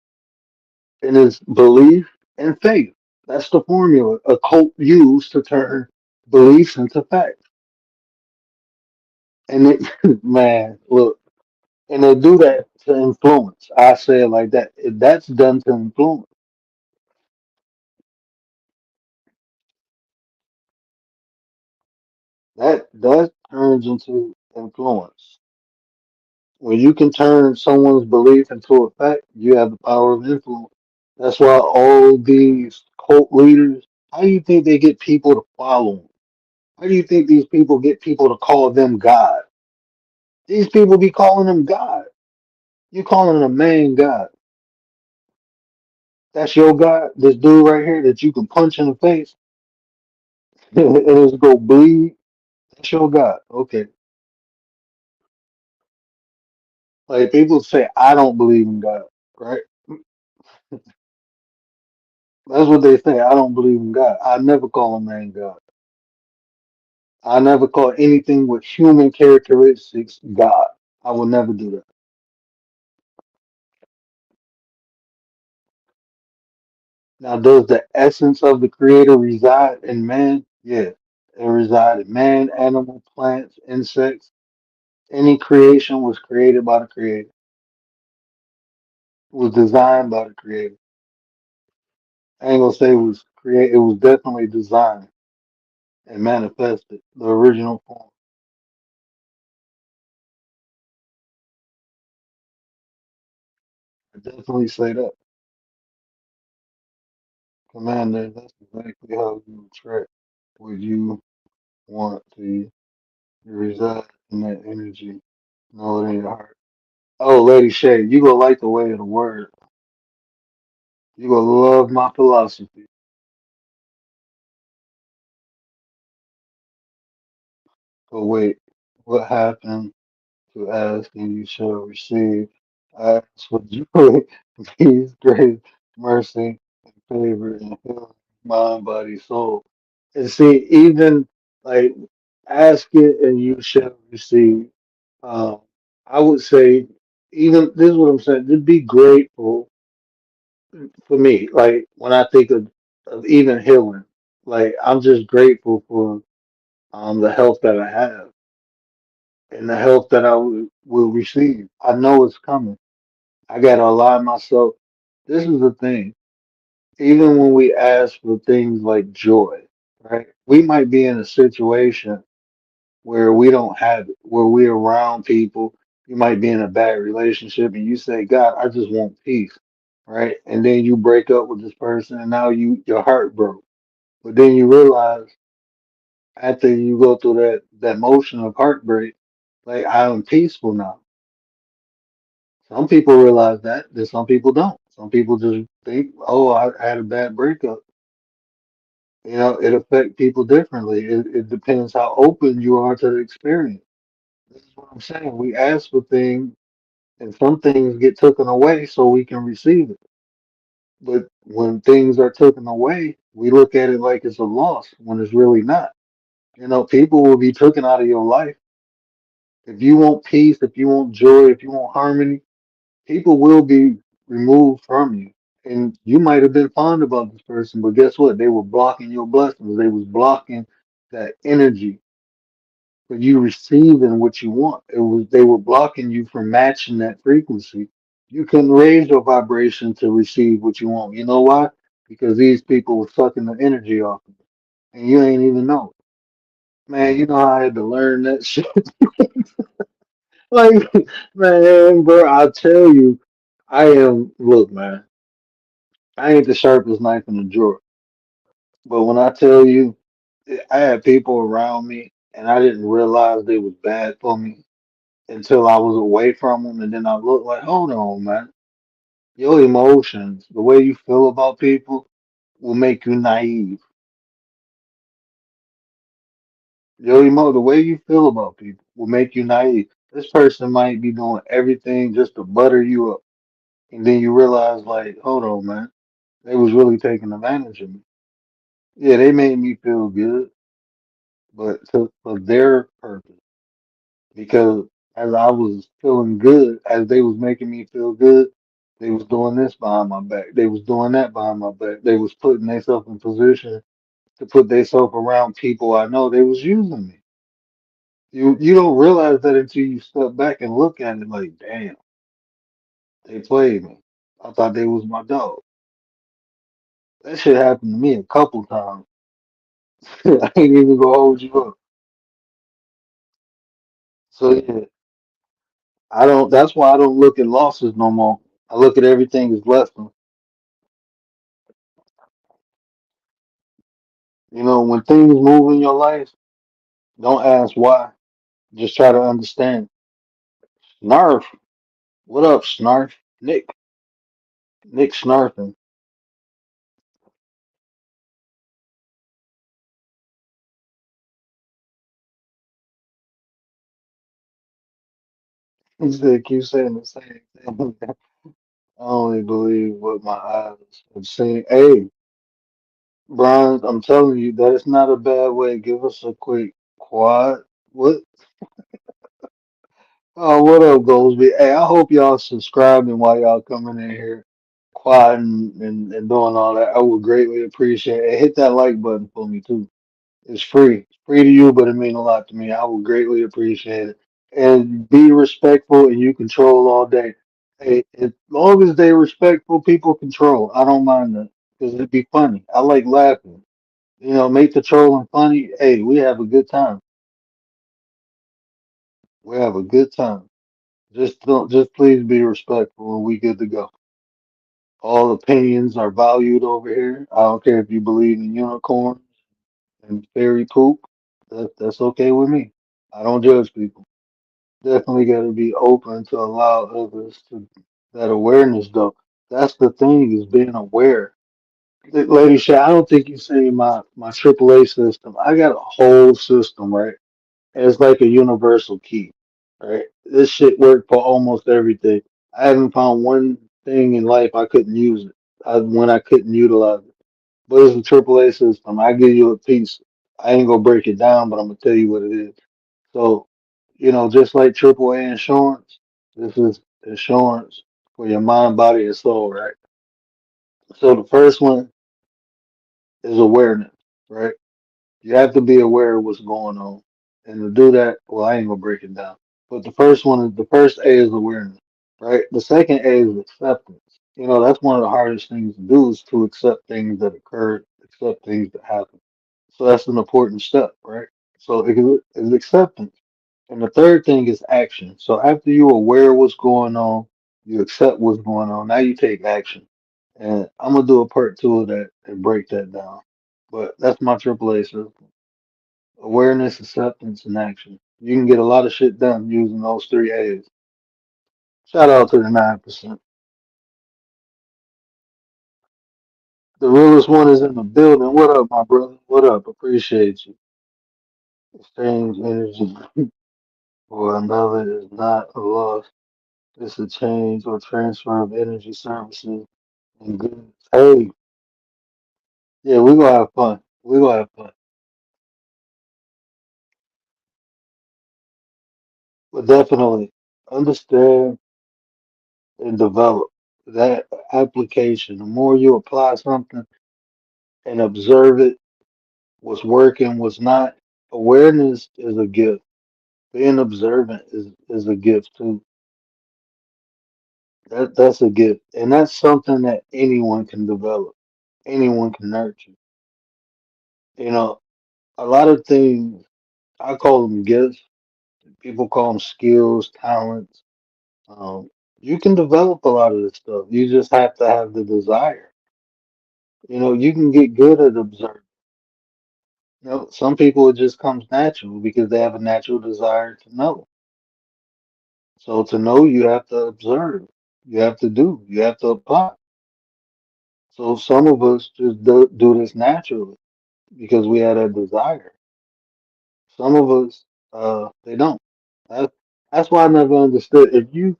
And it's belief and faith. That's the formula a cult used to turn beliefs into facts. And it, man, look, and they do that to influence. I say it like that. If that's done to influence, that turns into influence. When you can turn someone's belief into a fact, you have the power of influence. That's why all these cult leaders, how do you think they get people to follow them? How do you think these people get people to call them God? These people be calling him God. You calling a man God. That's your God. This dude right here that you can punch in the face and it's go bleed. That's your God. Okay. Like people say, I don't believe in God, right? That's what they say. I don't believe in God. I never call a man God. I never call anything with human characteristics God. I will never do that. Now, does the essence of the creator reside in man? Yeah. It reside in man, animal, plants, insects. Any creation was created by the creator, was designed by the creator. I ain't gonna say it was created, it was definitely designed and manifested, the original form. I definitely say that. Commander, that's exactly how you track what you want to reside in that energy. Know it in your heart. Oh, Lady Shay, you gonna like the way of the word. You gonna love my philosophy. But wait, what happened to ask and you shall receive? Ask for joy, peace, grace, mercy, and favor, and healing, mind, body, soul. And see, even like ask it and you shall receive. Um, I would say, even this is what I'm saying, just be grateful for me. Like when I think of even healing, like I'm just grateful for the health that I have and the health that will receive. I know it's coming. I gotta align myself. This is the thing. Even when we ask for things like joy, right? We might be in a situation where we don't have it, where we're around people. You might be in a bad relationship and you say, God, I just want peace, right? And then you break up with this person and now your heart broke. But then you realize after you go through that motion of heartbreak, like I'm peaceful now. Some people realize that, then some people don't. Some people just think, oh, I had a bad breakup. You know, it affects people differently. It depends how open you are to the experience. This is what I'm saying. We ask for things, and some things get taken away so we can receive it. But when things are taken away, we look at it like it's a loss when it's really not. You know, people will be taken out of your life. If you want peace, if you want joy, if you want harmony, people will be removed from you. And you might have been fond about this person, but guess what? They were blocking your blessings. They was blocking that energy for you receiving what you want. It was they were blocking you from matching that frequency. You couldn't raise your vibration to receive what you want. You know why? Because these people were sucking the energy off of you, and you ain't even know it. Man, you know how I had to learn that shit. Like, man, bro, I tell you, I am. Look, man, I ain't the sharpest knife in the drawer, but when I tell you, I had people around me, and I didn't realize they was bad for me until I was away from them, and then I looked like, hold on, man, your emotions, the way you feel about people, will make you naive. The way you feel about people will make you naive. This person might be doing everything just to butter you up, and then you realize, like, hold on, man, they was really taking advantage of me. Yeah, they made me feel good, but for their purpose. Because as I was feeling good, as they was making me feel good, they was doing this behind my back. They was doing that behind my back. They was putting themselves in position to put themselves around people I know they was using me. You don't realize that until you step back and look at it like, damn, they played me. I thought they was my dog. That shit happened to me a couple times. I ain't even gonna hold you up. So yeah, I don't. That's why I don't look at losses no more. I look at everything as lessons. You know, when things move in your life, don't ask why. Just try to understand. Snarf. What up, Snarf? Nick Snarfing. He said, keep saying the same thing. I only believe what my eyes have seen. Hey, Brian, I'm telling you, that is not a bad way. Give us a quick quad. What? Oh, what up, Goldsby? Hey, I hope y'all subscribing while y'all coming in here, quadding and doing all that. I would greatly appreciate it. Hit that like button for me, too. It's free. It's free to you, but it means a lot to me. I would greatly appreciate it. And be respectful and you control all day. Hey, as long as they respectful, people control. I don't mind that because it'd be funny. I like laughing. You know, make the trolling funny. Hey, we have a good time. We have a good time. Just please be respectful and we good to go. All opinions are valued over here. I don't care if you believe in unicorns and fairy poop. That's okay with me. I don't judge people. Definitely got to be open to allow others to that awareness though. That's the thing is being aware. Lady Shay, I don't think you seen my AAA system. I got a whole system, right? And it's like a universal key, right? This shit worked for almost everything. I haven't found one thing in life I couldn't use it when I couldn't utilize it. But it's a AAA system. I give you a piece. I ain't gonna break it down, but I'm gonna tell you what it is. So, you know, just like AAA insurance, this is insurance for your mind, body, and soul, right? So the first one is awareness, right? You have to be aware of what's going on. And to do that, well, I ain't gonna break it down. But the first A is awareness, right? The second A is acceptance. You know, that's one of the hardest things to do is to accept things that occur, accept things that happen. So that's an important step, right? So it is acceptance. And the third thing is action. So after you're aware of what's going on, you accept what's going on. Now you take action. And I'm gonna do a part two of that and break that down. But that's my AAA system. Awareness, acceptance, and action. You can get a lot of shit done using those three A's. Shout out to the 9%. The realest one is in the building. What up, my brother? What up? Appreciate you. Exchange energy for another is not a loss. It's a change or transfer of energy services and goods. Hey, yeah, we're gonna have fun. We're gonna have fun. But definitely understand and develop that application. The more you apply something and observe it, what's working, what's not, awareness is a gift. Being observant is a gift too. That's a gift. And that's something that anyone can develop. Anyone can nurture. You know, a lot of things I call them gifts. People call them skills, talents. Um, you can develop a lot of this stuff. You just have to have the desire. You know, you can get good at observing. You know, some people it just comes natural because they have a natural desire to know. So to know, you have to observe. You have to do. You have to apply. So some of us just do this naturally because we had a desire. Some of us, they don't. That, that's why I never understood. If you,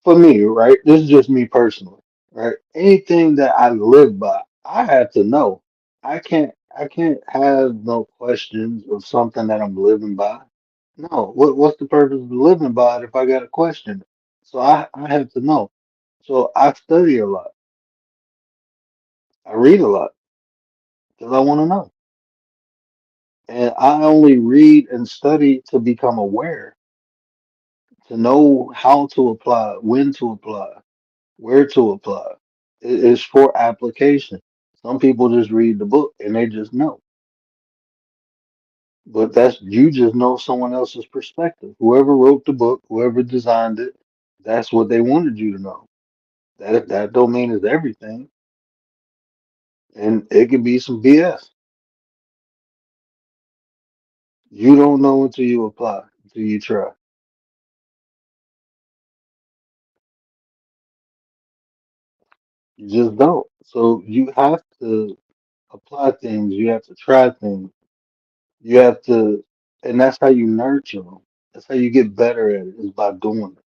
for me, right? This is just me personally, right? Anything that I live by, I have to know. I can't have no questions of something that I'm living by. No, what's the purpose of living by it if I got a question? So I have to know. So I study a lot. I read a lot because I want to know. And I only read and study to become aware, to know how to apply, when to apply, where to apply. It is for application. Some people just read the book and they just know. But that's you just know someone else's perspective. Whoever wrote the book, whoever designed it, that's what they wanted you to know. That don't mean it's everything. And it could be some BS. You don't know until you apply, until you try. You just don't. So you have to apply things. You have to try things. You have to, and that's how you nurture them. That's how you get better at it is by doing it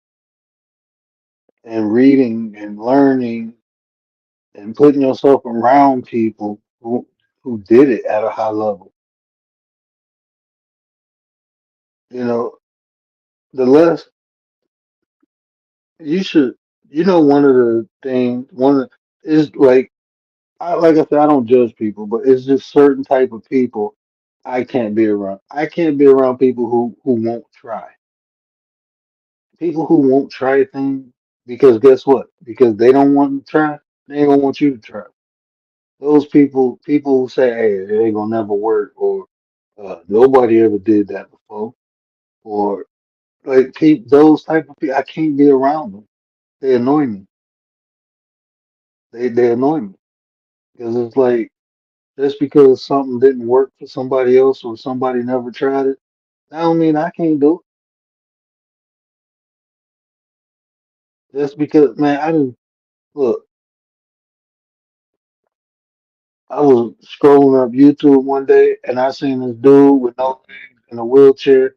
and reading and learning and putting yourself around people who did it at a high level. You know, the less you should, one of the things, is like, like I said, I don't judge people, but it's just certain type of people I can't be around. I can't be around people who won't try. People who won't try things because guess what? Because they don't want to try, they ain't gonna want you to try. Those people who say, "Hey, it ain't gonna never work," or "Nobody ever did that before," or like those type of people, I can't be around them. They annoy me. They annoy me because it's like just because something didn't work for somebody else or somebody never tried it, that don't mean I can't do it. Just because, man, I didn't look. I was scrolling up YouTube one day and I seen this dude with no legs in a wheelchair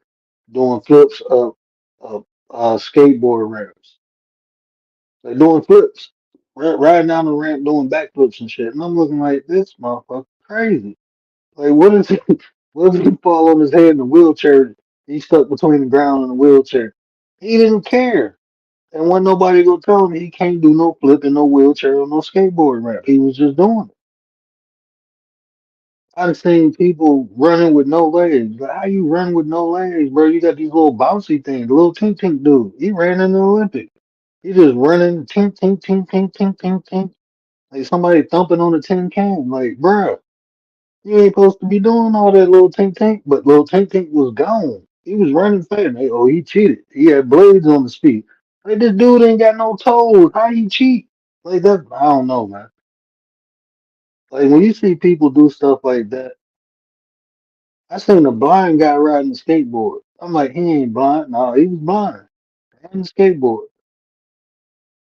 doing flips of skateboard ramps. Like doing flips, riding down the ramp doing backflips and shit. And I'm looking like this motherfucker crazy. Like what if he, what if he fall on his head in the wheelchair? He's stuck between the ground and the wheelchair. He didn't care. And when nobody go tell him he can't do no flip in no wheelchair or no skateboard ramp. He was just doing it. I've seen people running with no legs. Like, how you run with no legs, bro? You got these little bouncy things. The little tink tink dude. He ran in the Olympic. He just running tink tink tink tink tink tink tink. Like somebody thumping on a tin can. Like, bruh, you ain't supposed to be doing all that little tink tink. But little tink tink was gone. He was running fast. Like, oh, he cheated. He had blades on his feet. Like this dude ain't got no toes. How he cheat? Like that, I don't know, man. Like when you see people do stuff like that. I seen a blind guy riding a skateboard. I'm like, he ain't blind. No, he was blind. And a skateboard.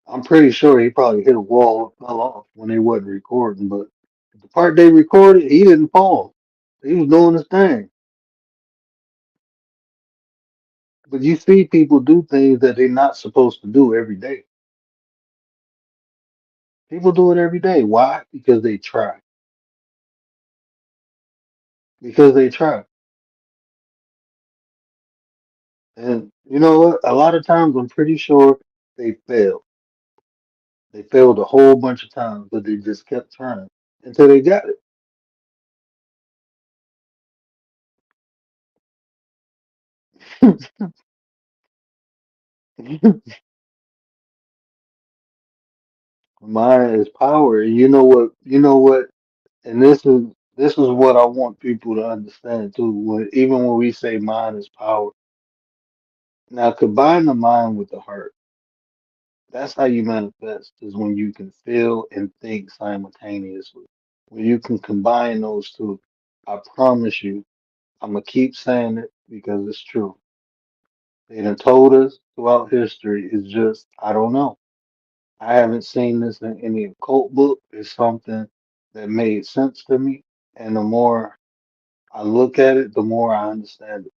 I'm pretty sure he probably hit a wall and fell off when they wasn't recording, but the part they recorded, he didn't fall. He was doing his thing. But you see people do things that they're not supposed to do every day. People do it every day. Why? Because they try. Because they try. And you know what? A lot of times I'm pretty sure they fail. They failed a whole bunch of times, but they just kept trying until they got it. Mind is power. And you know what? You know what? And this is what I want people to understand too. Even when we say mind is power, now combine the mind with the heart. That's how you manifest. Is when you can feel and think simultaneously. When you can combine those two, I promise you, I'm gonna keep saying it because it's true. They done told us throughout history. It's just I don't know. I haven't seen this in any occult book. It's something that made sense to me, and the more I look at it, the more I understand it.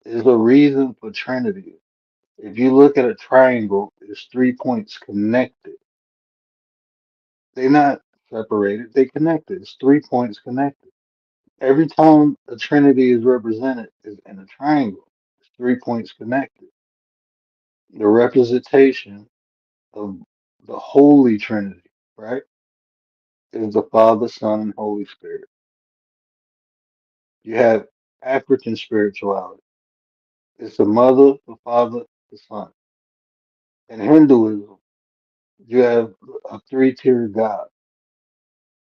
There's a reason for Trinity. If you look at a triangle, there's 3 points connected. They're not separated, they connected. It's 3 points connected. Every time a Trinity is represented is in a triangle. It's 3 points connected. The representation of the Holy Trinity, right, is the Father, Son, and Holy Spirit. You have African spirituality. It's the Mother, the Father, the Son. In Hinduism, you have a three-tiered God.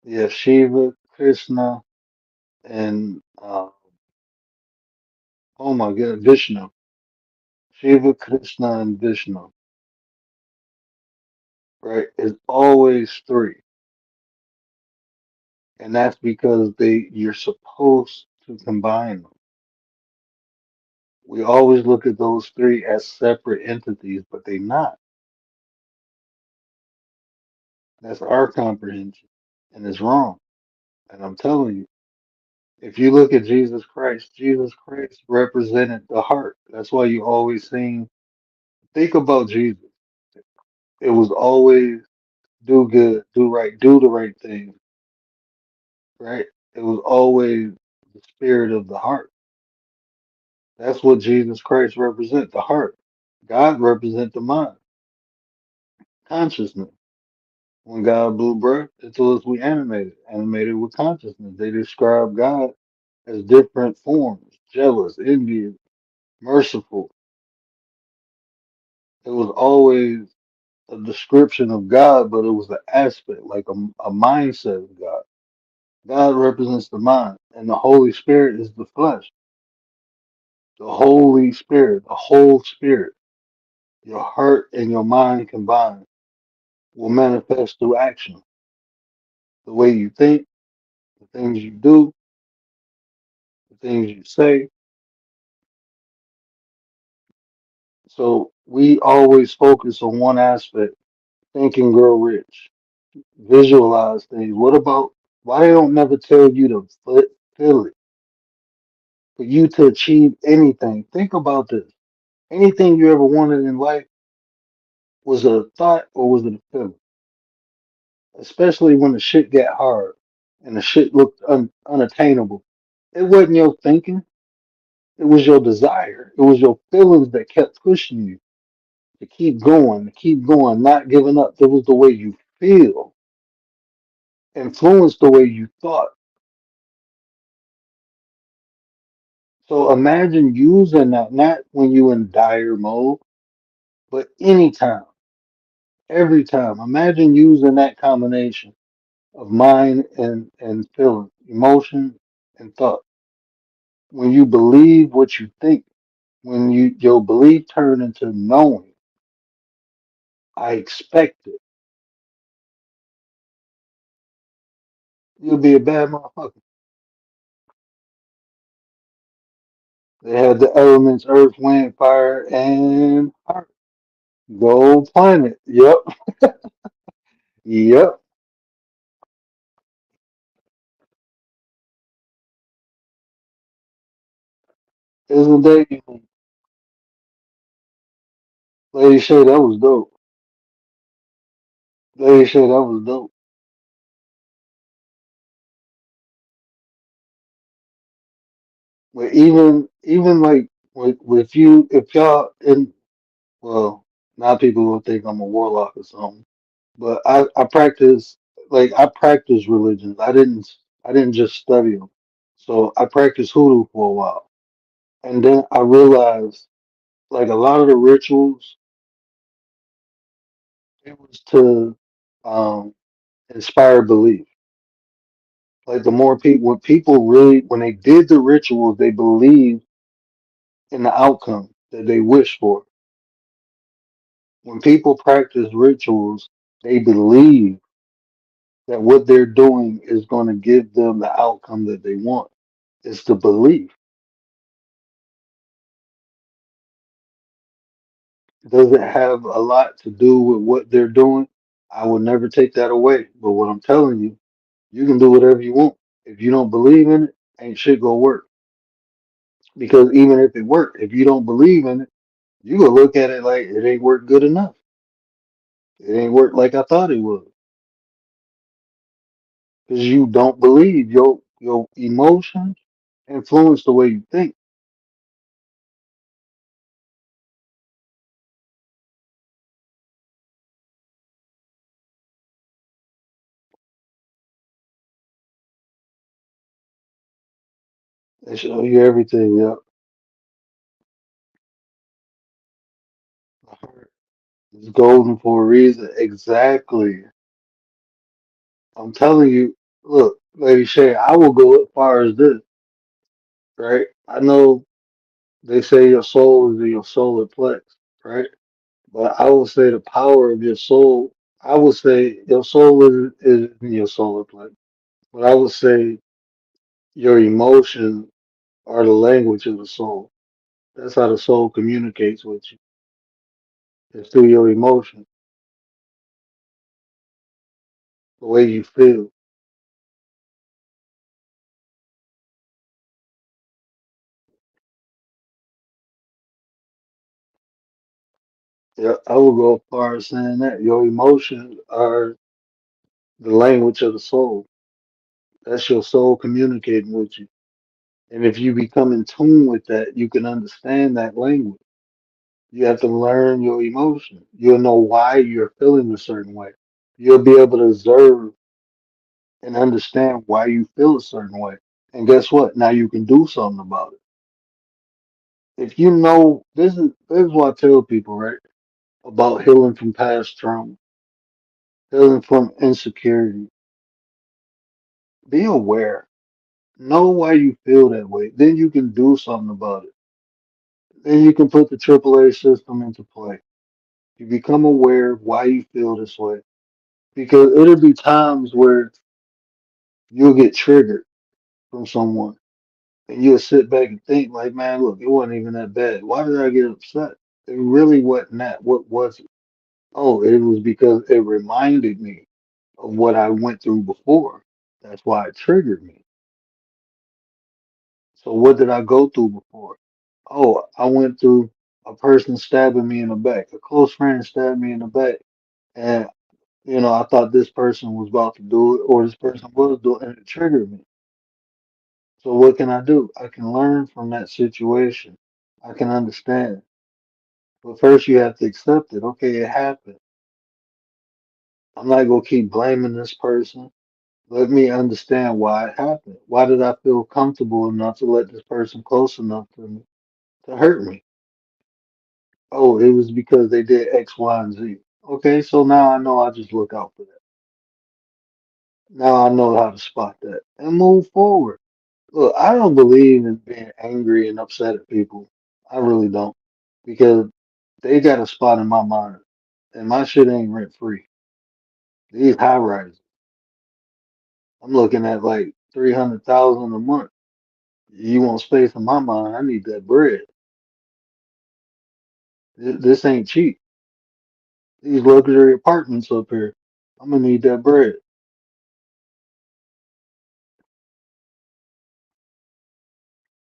You have Shiva, Krishna, and oh my God, Vishnu. Shiva, Krishna, and Vishnu. Right? It's always three, and that's because you're supposed to combine them. We always look at those three as separate entities, but they're not. That's our comprehension, and it's wrong. And I'm telling you, if you look at Jesus Christ represented the heart. That's why you always think about Jesus. It was always do good, do right, do the right thing, right? It was always the spirit of the heart. That's what Jesus Christ represent, the heart. God represent the mind, consciousness. When God blew breath into us, we animated with consciousness. They describe God as different forms, jealous, envious, merciful. It was always a description of God, but it was an aspect, like a mindset of God. God represents the mind, and the Holy Spirit is the flesh. The Holy Spirit, the whole spirit, your heart and your mind combined will manifest through action. The way you think, the things you do, the things you say. So we always focus on one aspect, think and grow rich, visualize things. What about why they don't never tell you to feel it? For you to achieve anything, think about this. Anything you ever wanted in life, was it a thought or was it a feeling? Especially when the shit got hard and the shit looked unattainable. It wasn't your thinking, it was your desire. It was your feelings that kept pushing you to keep going, not giving up. It was the way you feel, influenced the way you thought. So imagine using that, not when you in dire mode, but anytime, every time. Imagine using that combination of mind and feeling, emotion and thought. When you believe what you think, when your belief turn into knowing, I expect it, you'll be a bad motherfucker. They had the elements earth, wind, fire, and heart. Gold planet. Yep. Yep. Isn't that Lady Shay, that was dope. Lady Shay, that was dope. But even like with you, if y'all in, well, now people will think I'm a warlock or something. But I practice, like I practice religions. I didn't just study them. So I practiced hoodoo for a while, and then I realized like a lot of the rituals, it was to um, inspire belief. Like the more people, when people really, when they did the rituals, they believed in the outcome that they wished for. When people practice rituals, they believe that what they're doing is going to give them the outcome that they want. It's the belief. Does it have a lot to do with what they're doing? I will never take that away. But what I'm telling you, you can do whatever you want. If you don't believe in it, ain't shit gonna work. Because even if it worked, if you don't believe in it, you gonna look at it like it ain't worked good enough. It ain't worked like I thought it would. Because you don't believe your emotions influence the way you think. They show you everything. Yep. It's golden for a reason. Exactly. I'm telling you, look, Lady Shay, I will go as far as this, right? I know they say your soul is in your solar plex, right? But I will say the power of your soul, I would say your soul is in your solar plex. But I would say your emotions are the language of the soul. That's how the soul communicates with you. It's through your emotions, the way you feel. Yeah, I will go as far as saying that your emotions are the language of the soul. That's your soul communicating with you. And if you become in tune with that, you can understand that language. You have to learn your emotion. You'll know why you're feeling a certain way. You'll be able to observe and understand why you feel a certain way. And guess what? Now you can do something about it. If you know, this is what I tell people, right? About healing from past trauma, healing from insecurity. Be aware. Know why you feel that way. Then you can do something about it. Then you can put the AAA system into play. You become aware of why you feel this way. Because it'll be times where you'll get triggered from someone and you'll sit back and think like, man, look, it wasn't even that bad. Why did I get upset? It really wasn't that. What was it? Oh, it was because it reminded me of what I went through before. That's why it triggered me. So what did I go through before? Oh, I went through a person stabbing me in the back. A close friend stabbed me in the back. And, I thought this person was about to do it or this person was doing it and it triggered me. So what can I do? I can learn from that situation. I can understand. But first you have to accept it. Okay, it happened. I'm not gonna keep blaming this person. Let me understand why it happened. Why did I feel comfortable enough to let this person close enough to me to hurt me? Oh, it was because they did X, Y, and Z. Okay, so now I know I just look out for that. Now I know how to spot that and move forward. Look, I don't believe in being angry and upset at people. I really don't. Because they got a spot in my mind. And my shit ain't rent free. These high rises, I'm looking at like 300,000 a month. You want space in my mind, I need that bread. This ain't cheap. These luxury apartments up here. I'm gonna need that bread.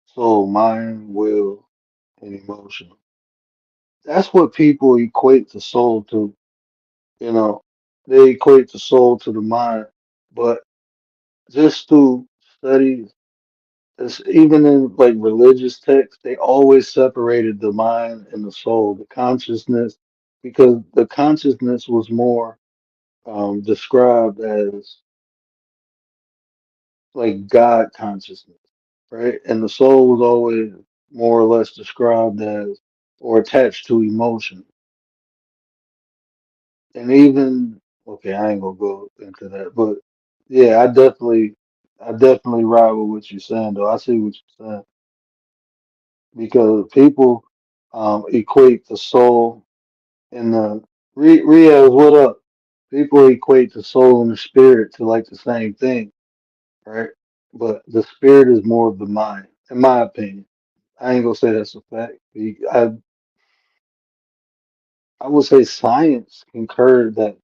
Soul, mind, will, and emotion. That's what people equate the soul to. You know, they equate the soul to the mind, but just through studies, even in like religious texts, they always separated the mind and the soul, the consciousness, because the consciousness was more described as like God consciousness, right? And the soul was always more or less described as or attached to emotion. And even okay, I ain't gonna go into that, but yeah, I definitely ride with what you're saying though. I see what you're saying because people equate the soul and the Riaz, what up? People equate the soul and the spirit to like the same thing, right? But the spirit is more of the mind, in my opinion. I ain't gonna say that's a fact. I would say science concurred that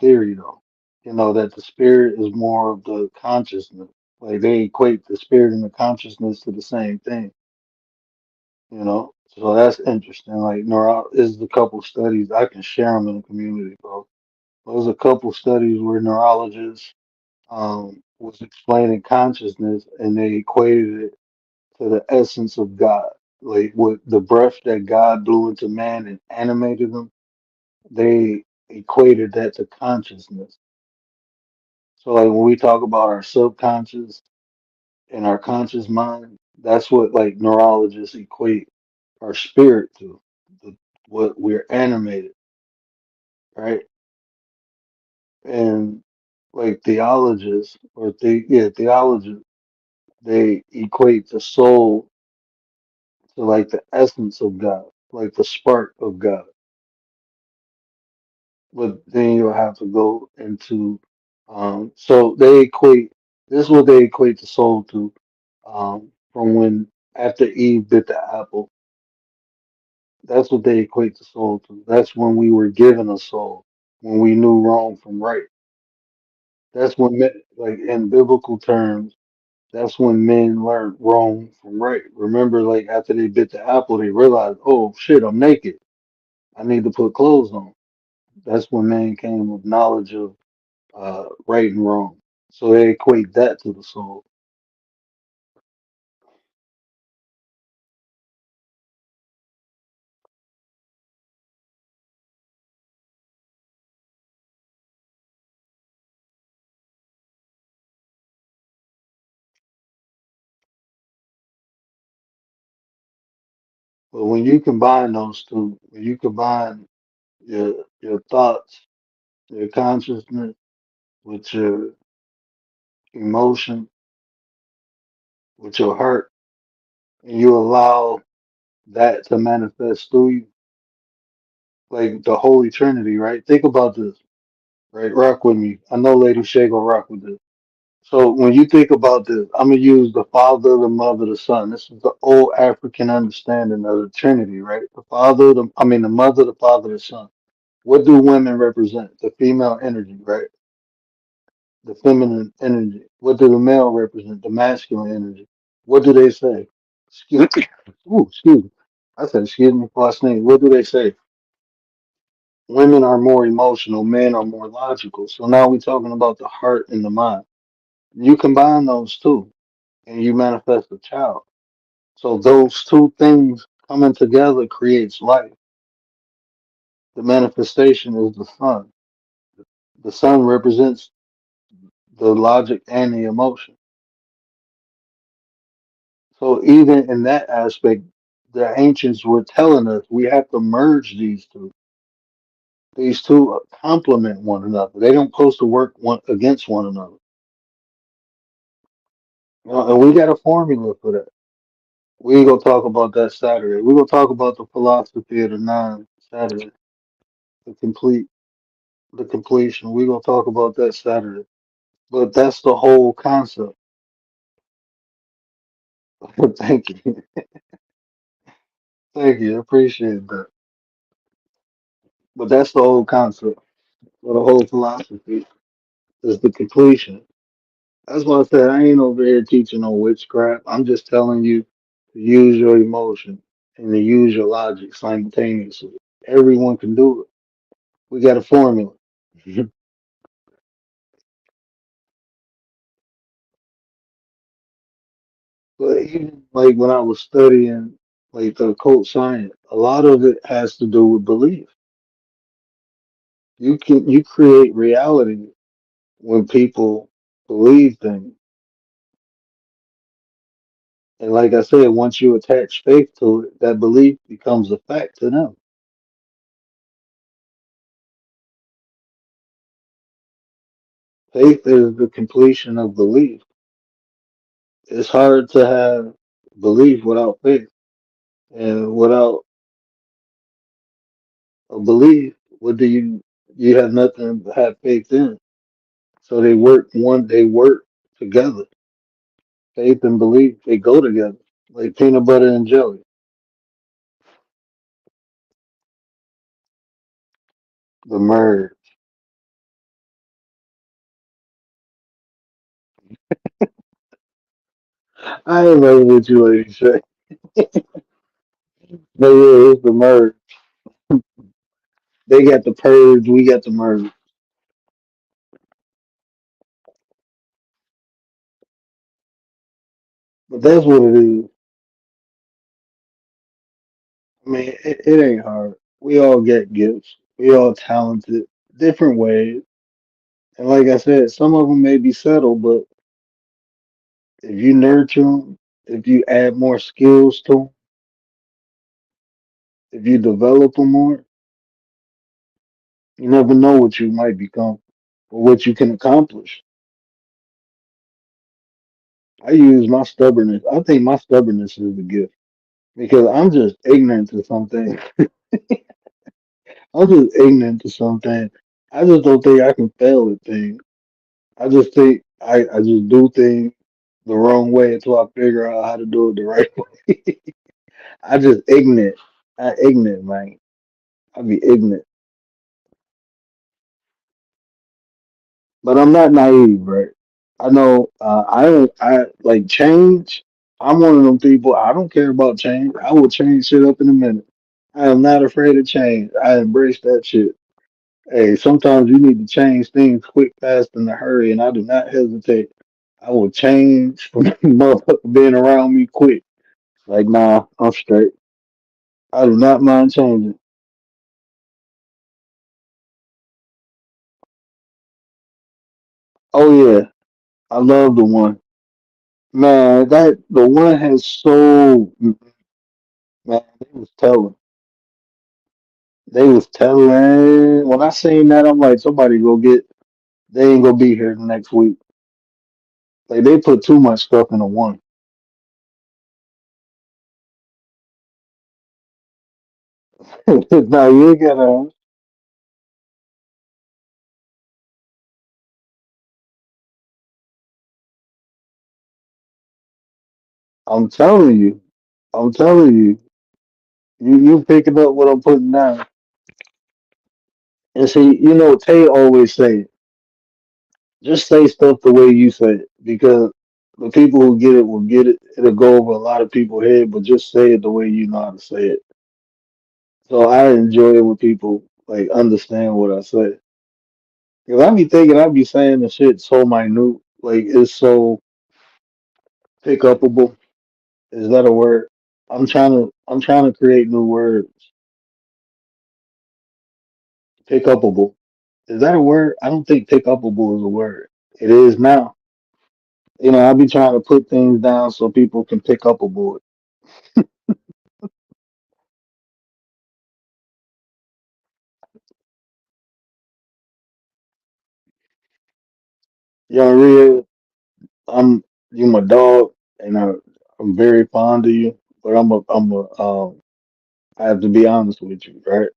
theory though. You know, that the spirit is more of the consciousness. Like they equate the spirit and the consciousness to the same thing, you know. So that's interesting. Like neuro is a couple studies I can share them in the community, bro. There's a couple studies where neurologists was explaining consciousness and they equated it to the essence of God. Like with the breath that God blew into man and animated them, they equated that to consciousness. So like when we talk about our subconscious and our conscious mind, that's what like neurologists equate our spirit to, the, what we're animated, right? And like theologists or theologists, they equate the soul to like the essence of God, like the spark of God. But then you'll have to go into so they equate this is what they equate the soul to from when after Eve bit the apple. That's what they equate the soul to. That's when we were given a soul, when we knew wrong from right. That's when like in biblical terms, that's when men learned wrong from right. Remember, like after they bit the apple, they realized, oh shit, I'm naked. I need to put clothes on. That's when man came with knowledge of right and wrong. So they equate that to the soul. But when you combine those two, when you combine your thoughts, your consciousness with your emotion, with your heart, and you allow that to manifest through you, like the Holy Trinity, right? Think about this, right? Rock with me. I know Lady Shay gonna rock with this. So when you think about this, I'm gonna use the Father, the Mother, the Son. This is the old African understanding of the Trinity, right? The Mother, the Father, the Son. What do women represent? The female energy, right? The feminine energy. What do the male represent? The masculine energy. What do they say? Excuse me. Ooh, excuse me. I said, excuse me before I sneeze. What do they say? Women are more emotional, men are more logical. So now we're talking about the heart and the mind. You combine those two and you manifest a child. So those two things coming together creates life. The manifestation is the sun. The sun represents the logic and the emotion. So even in that aspect, the ancients were telling us we have to merge these two. These two complement one another. They don't supposed to work one against one another. You know, and we got a formula for that. We gonna talk about that Saturday. We're gonna talk about the philosophy of the nine Saturday, the complete the completion. We're gonna talk about that Saturday. But that's the whole concept. Thank you. Thank you. I appreciate that. But that's the whole concept or the whole philosophy is the completion. That's why I said I ain't over here teaching no witchcraft. I'm just telling you to use your emotion and to use your logic simultaneously. Everyone can do it. We got a formula. But even like when I was studying like the occult science, a lot of it has to do with belief. You create reality when people believe things. And like I said, once you attach faith to it, that belief becomes a fact to them. Faith is the completion of belief. It's hard to have belief without faith. And without a belief, what do you have nothing to have faith in. So they work together. Faith and belief, they go together. Like peanut butter and jelly. The merge. I ain't know what you lady say. But yeah, it's the merge. They got the purge, we got the merge. But that's what it is. I mean, it ain't hard. We all get gifts. We all talented, different ways. And like I said, some of them may be subtle, but if you nurture them, if you add more skills to them, if you develop them more, you never know what you might become or what you can accomplish. I use my stubbornness. I think my stubbornness is a gift because I'm just ignorant to something. I'm just ignorant to something. I just don't think I can fail at things. I just think I just do things the wrong way until I figure out how to do it the right way. I just ignorant. I ignorant, man. I be ignorant. But I'm not naive, right? I know I don't I like change. I'm one of them people. I don't care about change. I will change shit up in a minute. I am not afraid of change. I embrace that shit. Hey, sometimes you need to change things quick, fast, in a hurry, and I do not hesitate. I will change from motherfucker being around me quick. Like, nah, I'm straight. I do not mind changing. Oh yeah, I love the one. Man, that the one has so man, they was telling. They was telling. When I seen that, I'm like, somebody go get. They ain't gonna be here next week. Like they put too much stuff in the one. Now you gotta. I'm telling you. I'm telling you. You picking up what I'm putting down. And see, Tay always say, just say stuff the way you say it because the people who get it will get it. It'll go over a lot of people's head, but just say it the way you know how to say it. So I enjoy it when people like understand what I say. Cause I be thinking I be saying the shit so minute, like it's so pick upable. Is that a word? I'm trying to create new words. Pick upable. Is that a word? I don't think pick upable is a word. It is now. I be trying to put things down so people can pick up a board. Young Ria, I'm you my dog, and I'm very fond of you. But I have to be honest with you, right?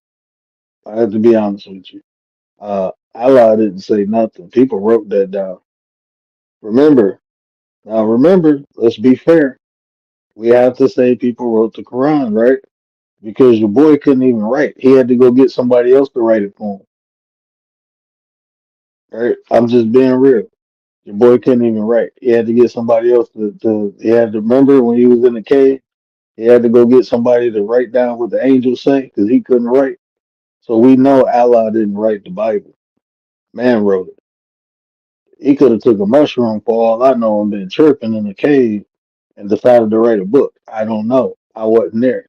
I have to be honest with you. Allah didn't say nothing. People wrote that down. Remember, remember. Let's be fair. We have to say people wrote the Quran, right? because your boy couldn't even write. He had to go get somebody else to write it for him. Right? I'm just being real. Your boy couldn't even write. He had to get somebody else to he had to remember when he was in the cave. He had to go get somebody to write down what the angels say because he couldn't write. So we know Allah didn't write the Bible. Man wrote it. He could have took a mushroom for all I know and been chirping in the cave and decided to write a book. I don't know. I wasn't there.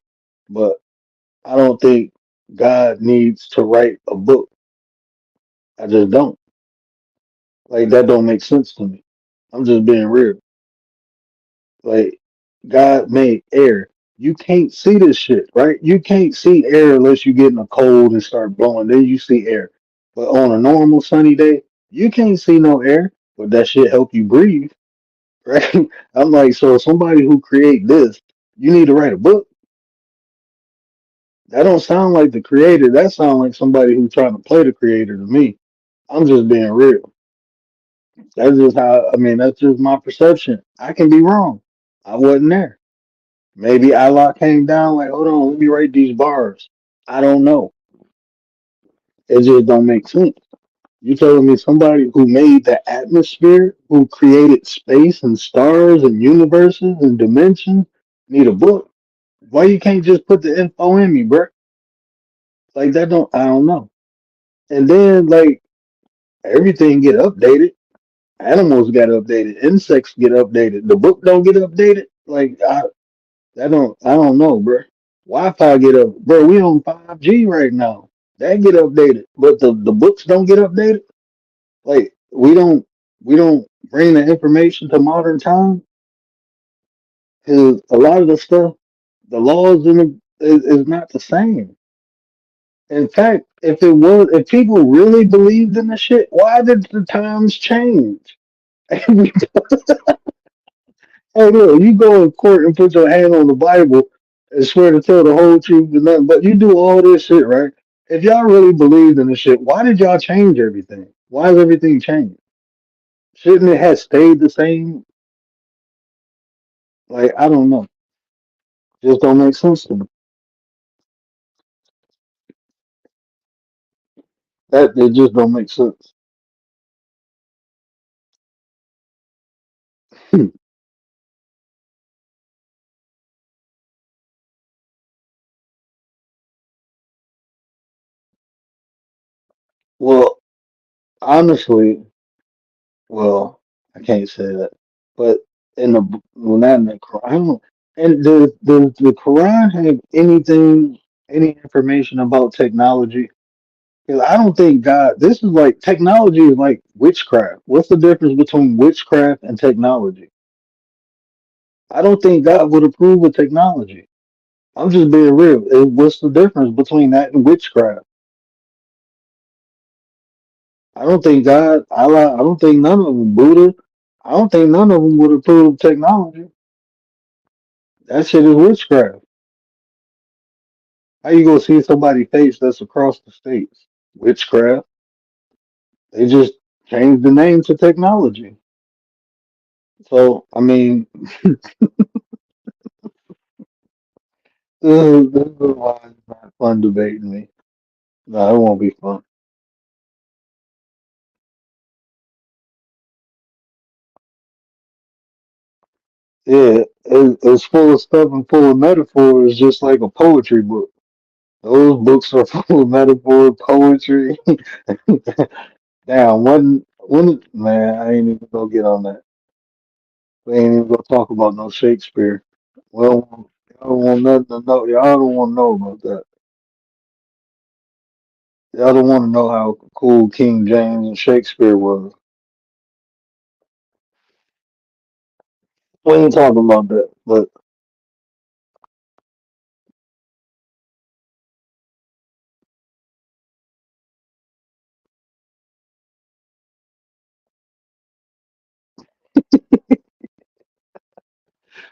But I don't think God needs to write a book. I just don't. Like that don't make sense to me. I'm just being real. Like God made air. You can't see this shit, right? You can't see air unless you get in a cold and start blowing. Then you see air. But on a normal sunny day, you can't see no air. But that shit help you breathe, right? I'm like, so somebody who create this, you need to write a book. That don't sound like the creator. That sounds like somebody who's trying to play the creator to me. I'm just being real. That's just how. I mean, that's just my perception. I can be wrong. I wasn't there. Maybe Allah came down like, hold on, let me write these bars. I don't know. It just don't make sense. You telling me somebody who made the atmosphere, who created space and stars and universes and dimensions, need a book? Why you can't just put the info in me, bro? Like that don't I don't know. And then like everything get updated. Animals get updated. Insects get updated. The book don't get updated. I don't know, bro. Wi-Fi get up, bro. We on 5G right now. That get updated, but the books don't get updated. Like we don't bring the information to modern time because a lot of the stuff, the laws in it is not the same. In fact, if people really believed in the shit, why did the times change? Hey, look, you go in court and put your hand on the Bible and swear to tell the whole truth and nothing, but you do all this shit, right? If y'all really believed in the shit, why did y'all change everything? Why has everything changed? Shouldn't it have stayed the same? Like, I don't know. Just don't make sense to me. That it just don't make sense. Well, honestly, well, I can't say that, but well, not in the Quran. And does the Quran have any information about technology? Because I don't think God, this is like technology is like witchcraft. What's the difference between witchcraft and technology? I don't think God would approve of technology. I'm just being real. What's the difference between that and witchcraft? I don't think God, Allah, I don't think none of them, Buddha, I don't think none of them would approve technology. That shit is witchcraft. How you gonna see somebody's face that's across the states? Witchcraft. They just changed the name to technology. So, I mean, this is why it's not fun debating me. No, it won't be fun. Yeah, it's full of stuff and full of metaphors, just like a poetry book. Those books are full of metaphor, poetry. Damn, man, I ain't even gonna get on that. We ain't even gonna talk about no Shakespeare. Well, y'all don't want nothing to know. Y'all don't want to know about that. Y'all don't want to know how cool King James and Shakespeare was. We ain't talking about that. But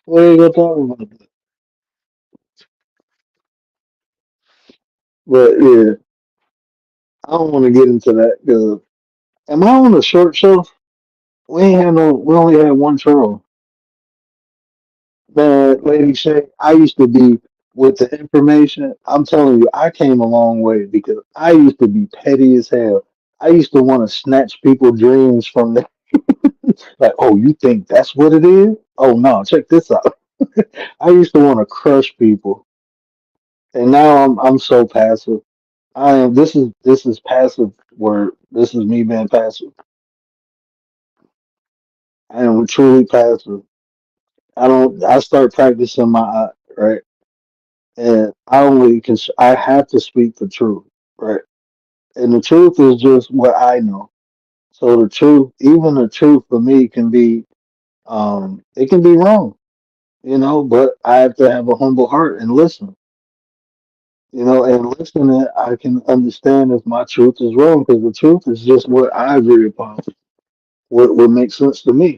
we ain't gonna talk about that. But yeah, I don't want to get into that because am I on a short shelf? We ain't had no. We only had one troll. Man, Lady Shay, I used to be. with the information. I'm telling you, I came a long way because I used to be petty as hell. I used to want to snatch people's dreams from them. Like, oh, you think that's what it is? Oh no, check this out. I used to want to crush people, and now I'm so passive. I am. This is passive. Word. This is me being passive. I am truly passive. I don't. I start practicing my art, right, and I only can. I have to speak the truth, right, and the truth is just what I know. So the truth, even the truth for me, can be, it can be wrong, but I have to have a humble heart and listen, and listening, I can understand if my truth is wrong because the truth is just what I agree upon, what makes sense to me.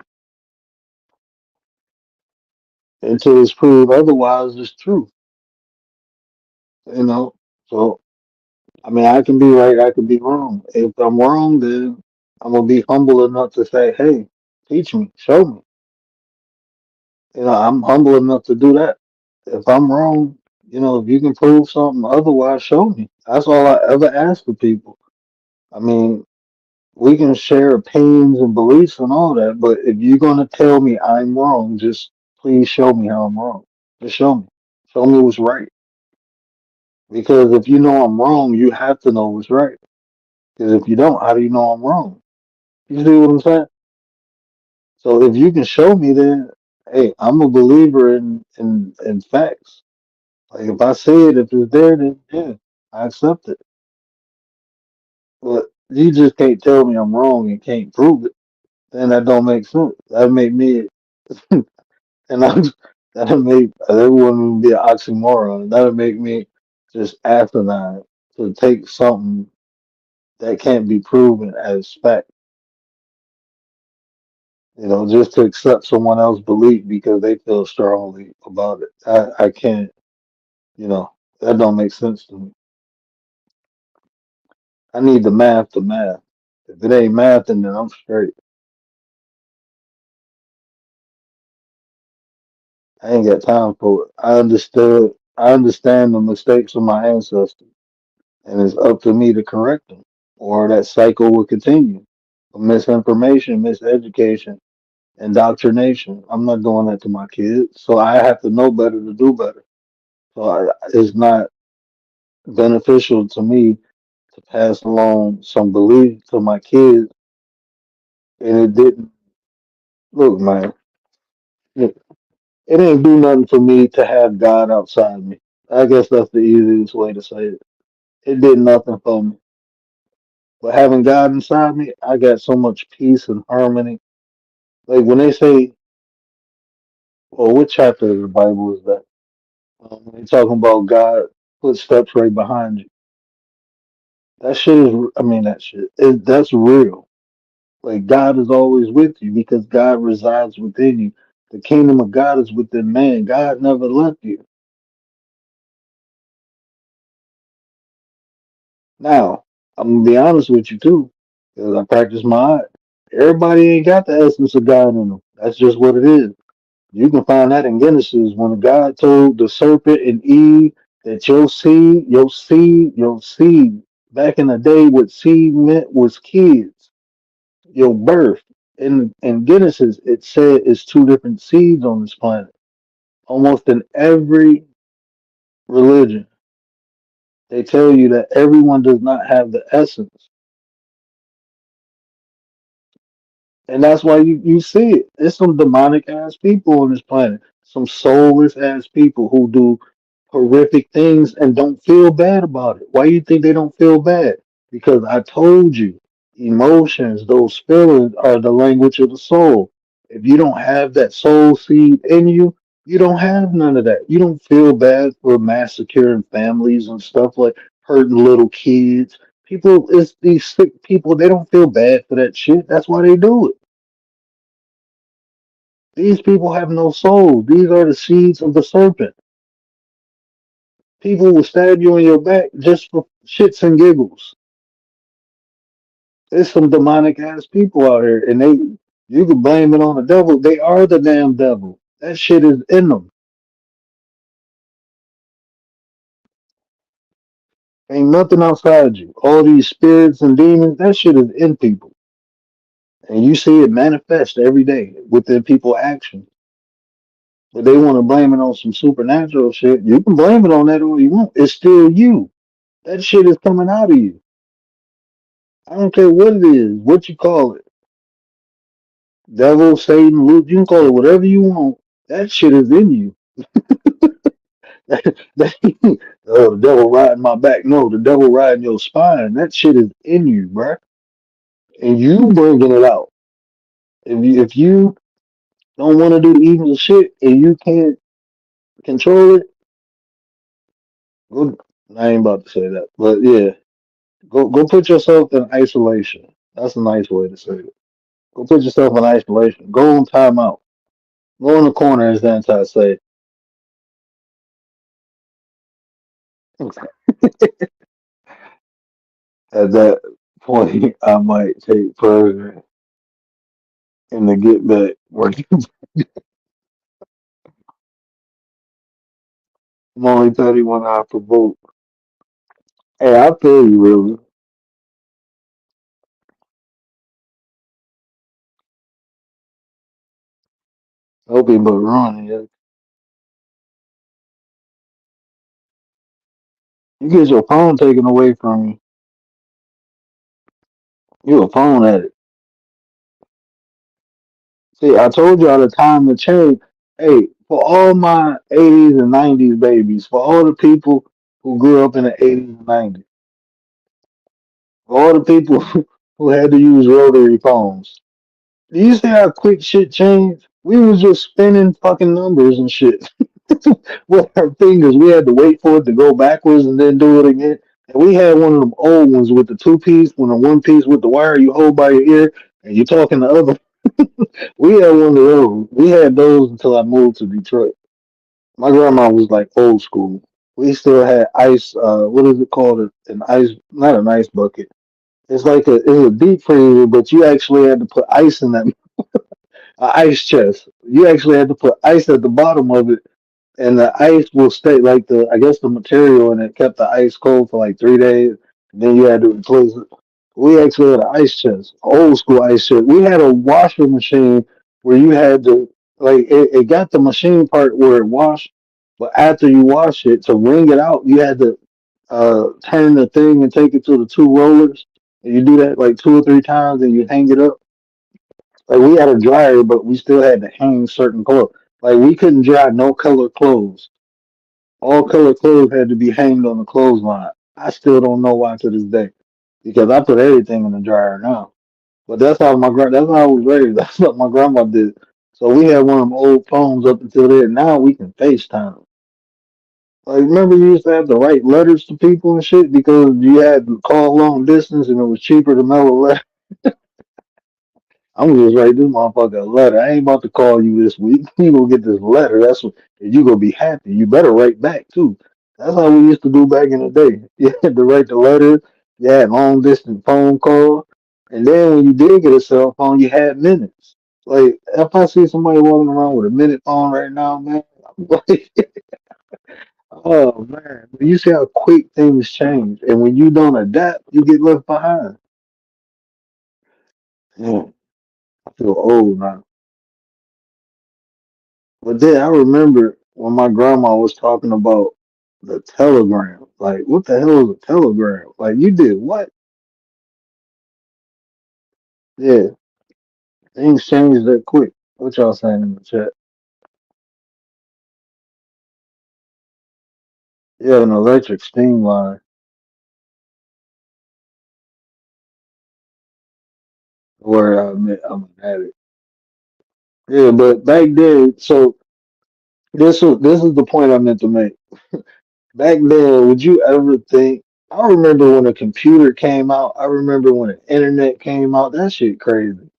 Until it's proved otherwise, it's true, you know. So I mean, I can be right, I can be wrong. If I'm wrong, then I'm gonna be humble enough to say, "Hey, teach me, show me." I'm humble enough to do that. If I'm wrong, if you can prove something otherwise, show me. That's all I ever ask for people. I mean, we can share opinions and beliefs and all that, but if you're gonna tell me I'm wrong, just please show me how I'm wrong. Just show me. Show me what's right. Because if you know I'm wrong, you have to know what's right. Because if you don't, how do you know I'm wrong? You see what I'm saying? So if you can show me, then hey, I'm a believer in facts. Like if I see it, if it's there, then yeah, I accept it. But you just can't tell me I'm wrong and can't prove it. Then that don't make sense. That make me, and I'm that'll make that wouldn't be an oxymoron. That'll make me just asinine to take something that can't be proven as fact. Just to accept someone else's belief because they feel strongly about it. I can't, you know, that don't make sense to me. I need the math to math. If it ain't math, then I'm straight. I ain't got time for it. I understand the mistakes of my ancestors, and it's up to me to correct them, or that cycle will continue. Misinformation, miseducation, indoctrination. I'm not doing that to my kids, so I have to know better to do better. So it's not beneficial to me to pass along some belief to my kids, and it didn't. Look, man, it ain't do nothing for me to have God outside me. I guess that's the easiest way to say it. It did nothing for me. But having God inside me, I got so much peace and harmony. Like when they say, well, what chapter of the Bible is that? When they talking about God footsteps right behind you. That shit is, I mean, that's real. Like God is always with you because God resides within you. The kingdom of God is within man. God never left you. Now, I'm gonna be honest with you too, because I practice my art. Everybody ain't got the essence of God in them. That's just what it is. You can find that in Genesis when God told the serpent and Eve that your seed, back in the day, what seed meant was kids, your birth. In Genesis, it said it's two different seeds on this planet. Almost in every religion, they tell you that everyone does not have the essence. And that's why you see it. There's some demonic ass people on this planet, some soulless ass people who do horrific things and don't feel bad about it. Why you think they don't feel bad? Because I told you, emotions, those feelings are the language of the soul. If you don't have that soul seed in you, you don't have none of that. You don't feel bad for massacring families and stuff like hurting little kids. People, it's these sick people, they don't feel bad for that shit. That's why they do it. These people have no soul. These are the seeds of the serpent. People will stab you in your back just for shits and giggles. There's some demonic ass people out here, and you can blame it on the devil. They are the damn devil. That shit is in them. Ain't nothing outside you. All these spirits and demons, that shit is in people. And you see it manifest every day within people's actions. But they want to blame it on some supernatural shit. You can blame it on that all you want. It's still you. That shit is coming out of you. I don't care what it is, what you call it. Devil, Satan, Luke, you can call it whatever you want. That shit is in you. Oh, the devil riding my back. No, the devil riding your spine. That shit is in you, bruh. And you bringing it out. If you don't want to do evil shit and you can't control it, go, I ain't about to say that, but yeah, go put yourself in isolation. That's a nice way to say it. Go put yourself in isolation. Go on timeout. Go in the corner, as the anti say. At that point, I might take further and to get back working. I'm only 31 hours per vote. Hey, I feel you, really. Hoping but running. Yeah. You get your phone taken away from you. You a phone addict. See, I told y'all the time to change. Hey, for all my 80s and 90s babies, for all the people who grew up in the 80s and 90s, for all the people who had to use rotary phones, do you see how quick shit changed? We was just spinning fucking numbers and shit with our fingers. We had to wait for it to go backwards and then do it again. And we had one of them old ones with the two piece, when the one piece with the wire you hold by your ear and you're talking the other. We had one of those. We had those until I moved to Detroit. My grandma was like old school. We still had ice. What is it called? An ice, not an ice bucket. It's a deep freezer, but you actually had to put ice in that ice chest. You actually had to put ice at the bottom of it, and the ice will stay like the. I guess the material and it kept the ice cold for like 3 days. And then you had to replace it. We actually had an ice chest, old school ice chest. We had a washer machine where you had to it got the machine part where it washed, but after you wash it to wring it out, you had to turn the thing and take it to the two rollers. And you do that like 2 or 3 times, and you hang it up. Like we had a dryer, but we still had to hang certain clothes. Like we couldn't dry no color clothes. All color clothes had to be hanged on the clothesline. I still don't know why to this day, because I put everything in the dryer now. But that's how I was raised. That's what my grandma did. So we had one of them old phones up until then. Now we can FaceTime. Like remember you used to have to write letters to people and shit because you had to call long distance and it was cheaper to mail a letter. I'm gonna just write this motherfucker a letter. I ain't about to call you this week. You gonna get this letter. That's what and you gonna be happy. You better write back too. That's how we used to do back in the day. You had to write the letters. You had long distance phone calls, and then when you did get a cell phone, you had minutes. Like if I see somebody walking around with a minute phone right now, man, I'm like, oh man, you see how quick things change, and when you don't adapt, you get left behind. Yeah, I feel old now. But then I remember when my grandma was talking about the telegram. Like, what the hell is a telegram? Like, you did what? Yeah, things changed that quick. What y'all saying in the chat? Yeah, an electric steam line where I'm an addict. Yeah, but back then, so this is the point I meant to make. Back then, would you ever think? I remember when a computer came out. I remember when the internet came out. That shit crazy.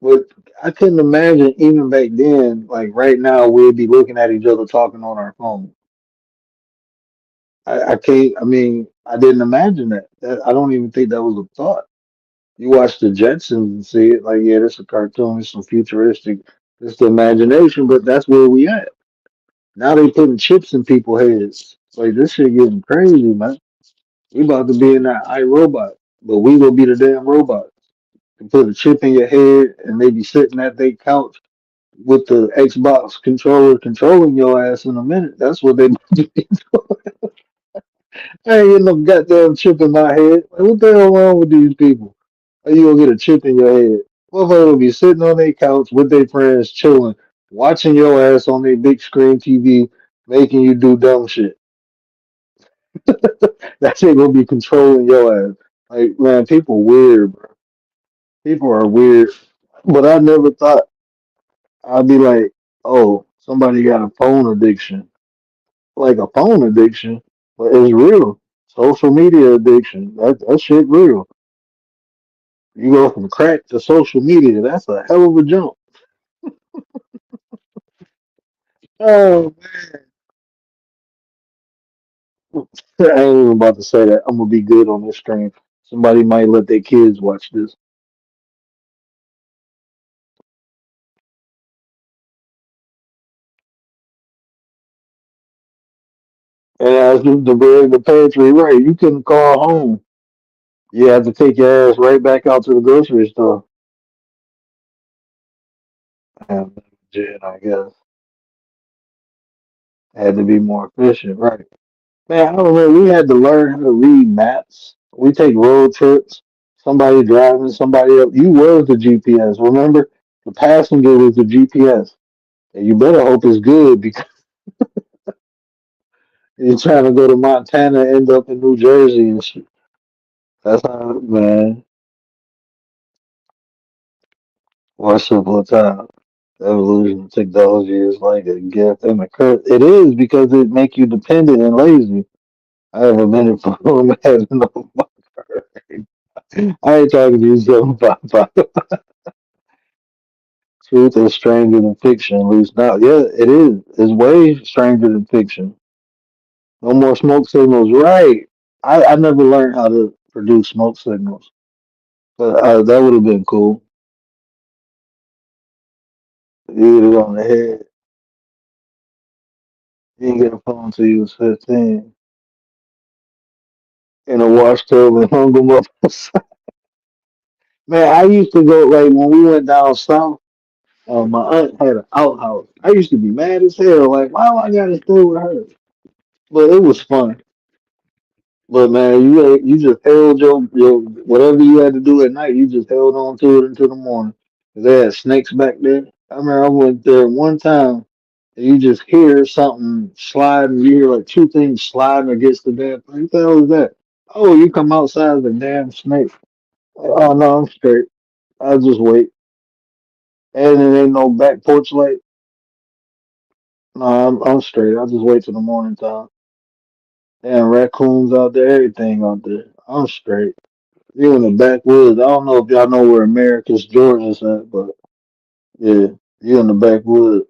But I couldn't imagine even back then, like right now, we'd be looking at each other talking on our phone. I can't. I mean, I didn't imagine that. I don't even think that was a thought. You watch the Jetsons and see it like, yeah, this is a cartoon. It's some futuristic. It's the imagination, but that's where we at. Now they putting chips in people's heads. Like this shit getting crazy, man. We about to be in that iRobot, but we will be the damn robot. You put a chip in your head, and they be sitting at their couch with the Xbox controller controlling your ass in a minute. That's what they do. I ain't getting no goddamn chip in my head. Like, what the hell wrong with these people? How you gonna get a chip in your head? Motherfucker will be sitting on their couch with their friends, chilling, watching your ass on their big screen TV, making you do dumb shit. That shit gonna be controlling your ass. Like, man, people weird, bro. People are weird. But I never thought I'd be like, oh, somebody got a phone addiction. Like a phone addiction, but it's real. Social media addiction. That shit real. You go from crack to social media. That's a hell of a jump. Oh, I ain't even about to say that. I'm gonna be good on this stream. Somebody might let their kids watch this. And as the bread in the pantry, right? You couldn't call home. You have to take your ass right back out to the grocery store. And legit, I guess had to be more efficient, right? Man, I remember we had to learn how to read maps. We take road trips. Somebody driving, somebody else. You was the GPS. Remember, the passenger was the GPS, and you better hope it's good because you're trying to go to Montana, and end up in New Jersey and shit. That's how, man. What simple time. The evolution of technology is like a gift and a curse. It is because it make you dependent and lazy. I haven't been in for having no. I ain't talking to you, so truth is stranger than fiction, at least now. Yeah, it is. It's way stranger than fiction. No more smoke signals. Right. I never learned how to produce smoke signals, but that would have been cool. You hit it on the head. You didn't get a phone until you was 15 in a wash tub and hung them up. Man, I used to go, like, when we went down south, my aunt had an outhouse. I used to be mad as hell. Like, why do I got to stay with her? But it was fun. But man, you just held your whatever you had to do at night. You just held on to it until the morning. 'Cause they had snakes back there. I remember I went there one time, and you just hear something sliding. You hear like two things sliding against the damn thing. What the hell is that? Oh, you come outside the damn snake. Oh no, I'm straight. I'll just wait. And it ain't no back porch light. No, I'm straight. I'll just wait till the morning time. Damn raccoons out there, everything out there. I'm straight. You in the backwoods. I don't know if y'all know where Americus, Georgia's at, but yeah, you in the backwoods.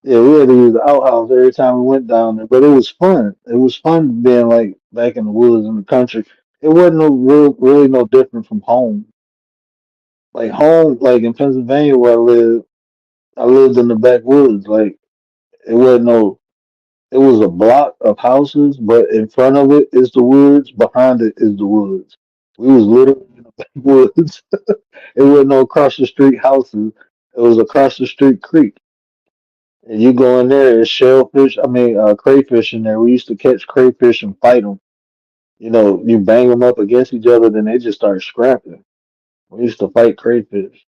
Yeah, we had to use the outhouse every time we went down there, but it was fun. It was fun being like back in the woods in the country. It wasn't really no different from home. Like home, like in Pennsylvania where I lived in the backwoods. Like it wasn't no. It was a block of houses, but in front of it is the woods. Behind it is the woods. We was literally in the backwoods. It wasn't no across the street houses. It was across the street creek. And you go in there, it's shellfish. I mean, crayfish in there. We used to catch crayfish and fight them. You know, you bang them up against each other, then they just start scrapping. We used to fight crayfish.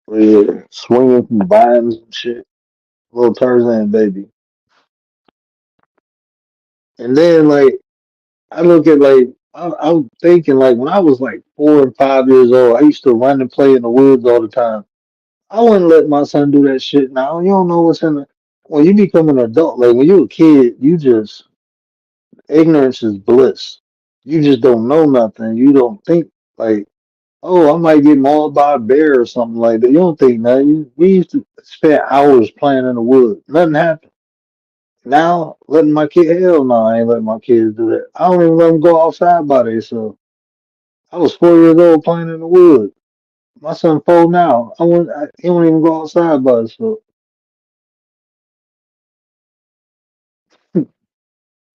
We were swinging from vines and shit. Little Tarzan baby. And then, like, I look at, like, I'm thinking, like, when I was like 4 and 5 years old, I used to run and play in the woods all the time. I wouldn't let my son do that shit now. You don't know what's in the when you become an adult, like when you're a kid, you just ignorance is bliss. You just don't know nothing. You don't think like, oh, I might get mauled by a bear or something like that. You don't think that. We used to spend hours playing in the woods. Nothing happened. Now, letting my kid, hell no, I ain't letting my kids do that. I don't even let them go outside by themselves. I was 4 years old playing in the woods. My son 4 now. He won't even go outside by himself.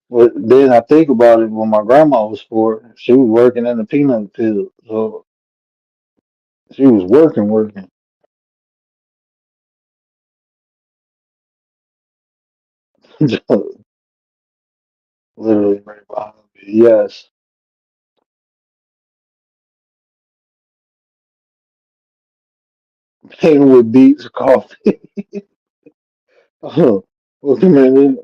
But then I think about it when my grandma was 4, she was working in the peanut field. So she was working. Literally right behind me. Yes. Painting with beets, coffee. Oh, well, come in.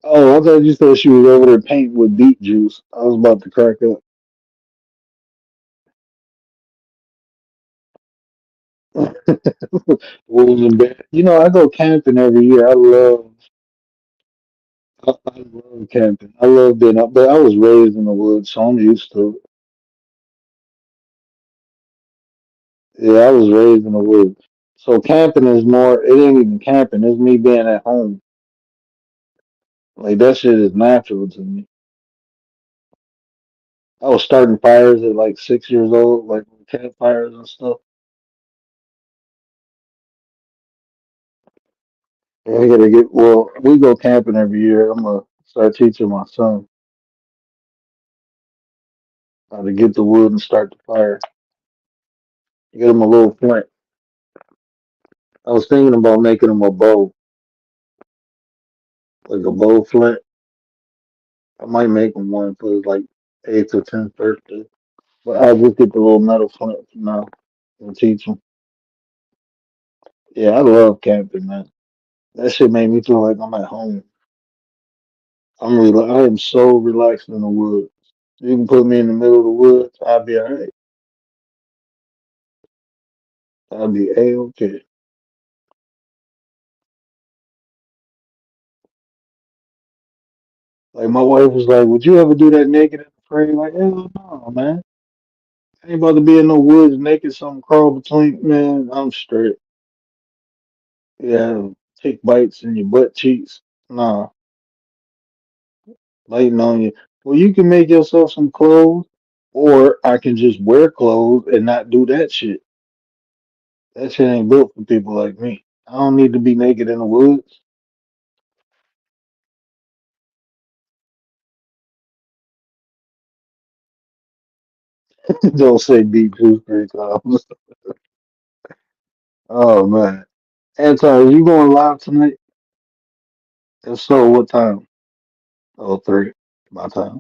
Oh, I thought you said she was over there painting with beet juice. I was about to crack up. Wolves and bears. You know, I go camping every year. I love camping. I love being up, but I was raised in the woods, so I'm used to it. Yeah, I was raised in the woods. So camping is more, it ain't even camping, it's me being at home. Like that shit is natural to me. I was starting fires at like 6 years old, like campfires and stuff. And I gotta get, well, we go camping every year. I'm gonna start teaching my son how to get the wood and start the fire. Get him a little flint. I was thinking about making him a bow, like a bow flint. I might make him one for his like 8th or 10th birthday. But I'll just get the little metal flint for now and teach him. Yeah, I love camping, man. That shit made me feel like I'm at home. I am so relaxed in the woods. You can put me in the middle of the woods, I'll be alright. I'll be a-okay. Like my wife was like, "Would you ever do that naked and afraid?" Like, hell no, man. I ain't about to be in no woods naked, something crawl between. Man, I'm straight. Yeah, take bites in your butt cheeks. Nah, biting on you. Well, you can make yourself some clothes, or I can just wear clothes and not do that shit. That shit ain't built for people like me. I don't need to be naked in the woods. Don't say deep two, 3 times. Oh man. Anton, are you going live tonight? If so, what time? Oh, 3. My time.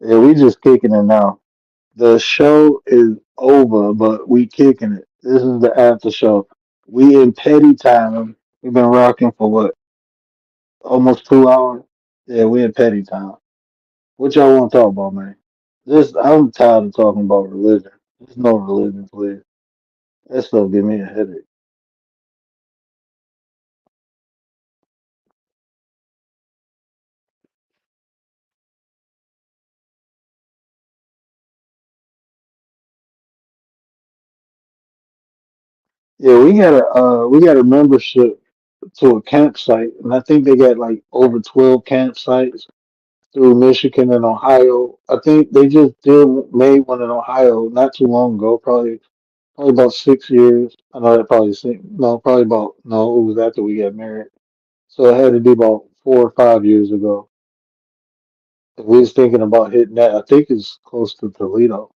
Yeah, we just kicking it now. The show is over, but we kicking it. This is the after show. We in petty time. We've been rocking for what? Almost 2 hours? Yeah, we in petty time. What y'all want to talk about, man? This I'm tired of talking about religion. There's no religion, please. That stuff give me a headache. Yeah, we got a membership to a campsite, and I think they got like over 12 campsites through Michigan and Ohio. I think they just did made one in Ohio not too long ago, probably about 6 years. I know that probably no, probably about no, it was after we got married, so it had to be about 4 or 5 years ago. If we was thinking about hitting that, I think it's close to Toledo.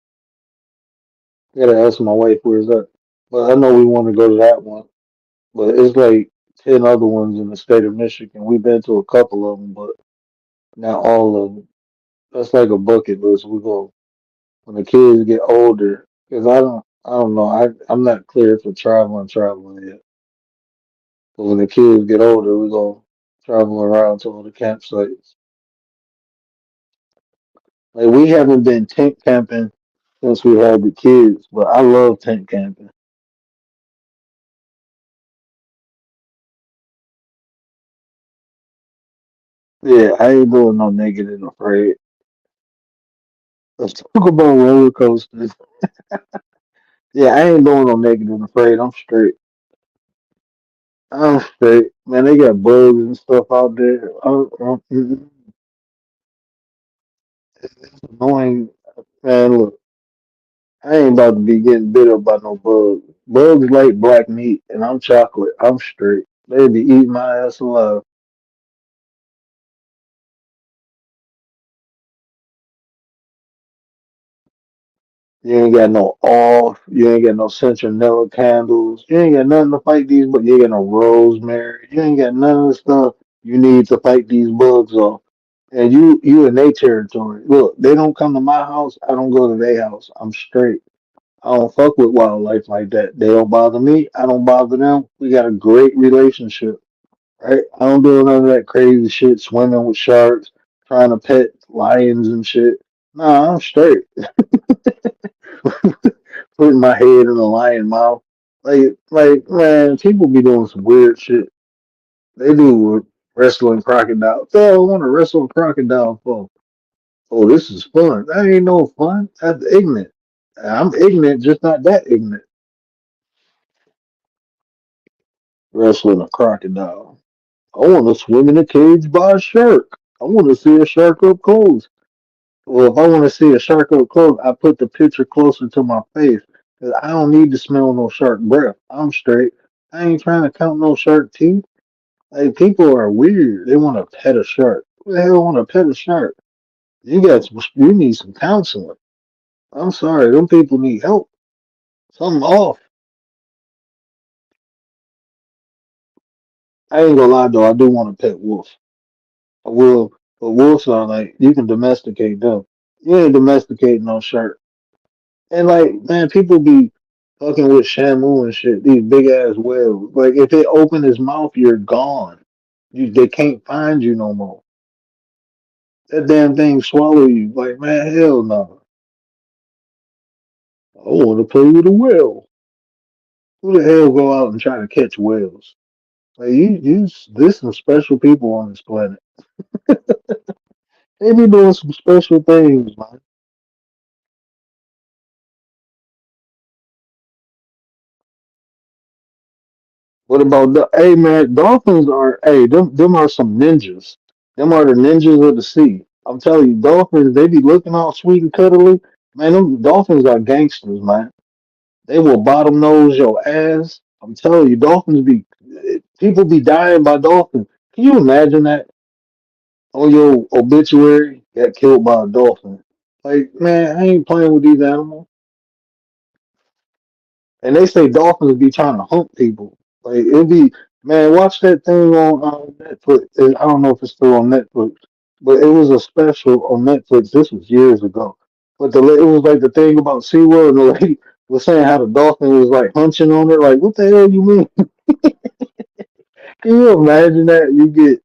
I gotta ask my wife where's that, but I know we want to go to that one. But it's like 10 other ones in the state of Michigan. We've been to a couple of them, but not all of them. That's like a bucket list. We go when the kids get older, because I don't know. I'm not clear for traveling yet. But when the kids get older, we go travel around to all the campsites. Like we haven't been tent camping since we had the kids, but I love tent camping. Yeah, I ain't doing no naked and afraid. Let's talk about roller coasters. Yeah, I ain't doing no naked and afraid. I'm straight. I'm straight. Man, they got bugs and stuff out there. Mm-mm. Knowing, man, look, I ain't about to be getting bit up by no bugs. Bugs like black meat, and I'm chocolate. I'm straight. They be eating my ass alive. You ain't got no off. You ain't got no citronella candles. You ain't got nothing to fight these, but you ain't got no rosemary. You ain't got none of the stuff you need to fight these bugs off. And you in their territory. Look, they don't come to my house. I don't go to their house. I'm straight. I don't fuck with wildlife like that. They don't bother me. I don't bother them. We got a great relationship, right? I don't do none of that crazy shit, swimming with sharks, trying to pet lions and shit. Nah, I'm straight. Putting my head in a lion mouth. Man, people be doing some weird shit. They do with wrestling crocodile. So I want to wrestle a crocodile for. Oh, this is fun. That ain't no fun. That's ignorant. I'm ignorant, just not that ignorant. Wrestling a crocodile. I want to swim in a cage by a shark. I want to see a shark up close. Well, if I want to see a shark up close, I put the picture closer to my face. 'Cause I don't need to smell no shark breath. I'm straight. I ain't trying to count no shark teeth. Like, people are weird. They want to pet a shark. Who the hell want to pet a shark? You need some counseling. I'm sorry, them people need help. Something off. I ain't gonna lie though, I do want to pet wolf. I will, but wolves are like you can domesticate them. You ain't domesticating no shark. And like, man, people be fucking with Shamu and shit. These big ass whales. Like, if they open his mouth, you're gone. They can't find you no more. That damn thing swallow you. Like, man, hell no. I want to play with a whale. Who the hell go out and try to catch whales? Like, there's some special people on this planet. They be doing some special things, man. What about the? Hey, man, dolphins are. Hey, them are some ninjas. Them are the ninjas of the sea. I'm telling you, dolphins. They be looking all sweet and cuddly. Man, them dolphins are gangsters, man. They will bottom nose your ass. I'm telling you, dolphins be. People be dying by dolphins. Can you imagine that on your obituary? Got killed by a dolphin. Like, man, I ain't playing with these animals. And they say dolphins be trying to hump people. Like it be man, watch that thing on Netflix. I don't know if it's still on Netflix, but it was a special on Netflix. This was years ago. But it was like the thing about SeaWorld, and the lady was saying how the dolphin was like hunching on her. Like, what the hell you mean? Can you imagine that? You get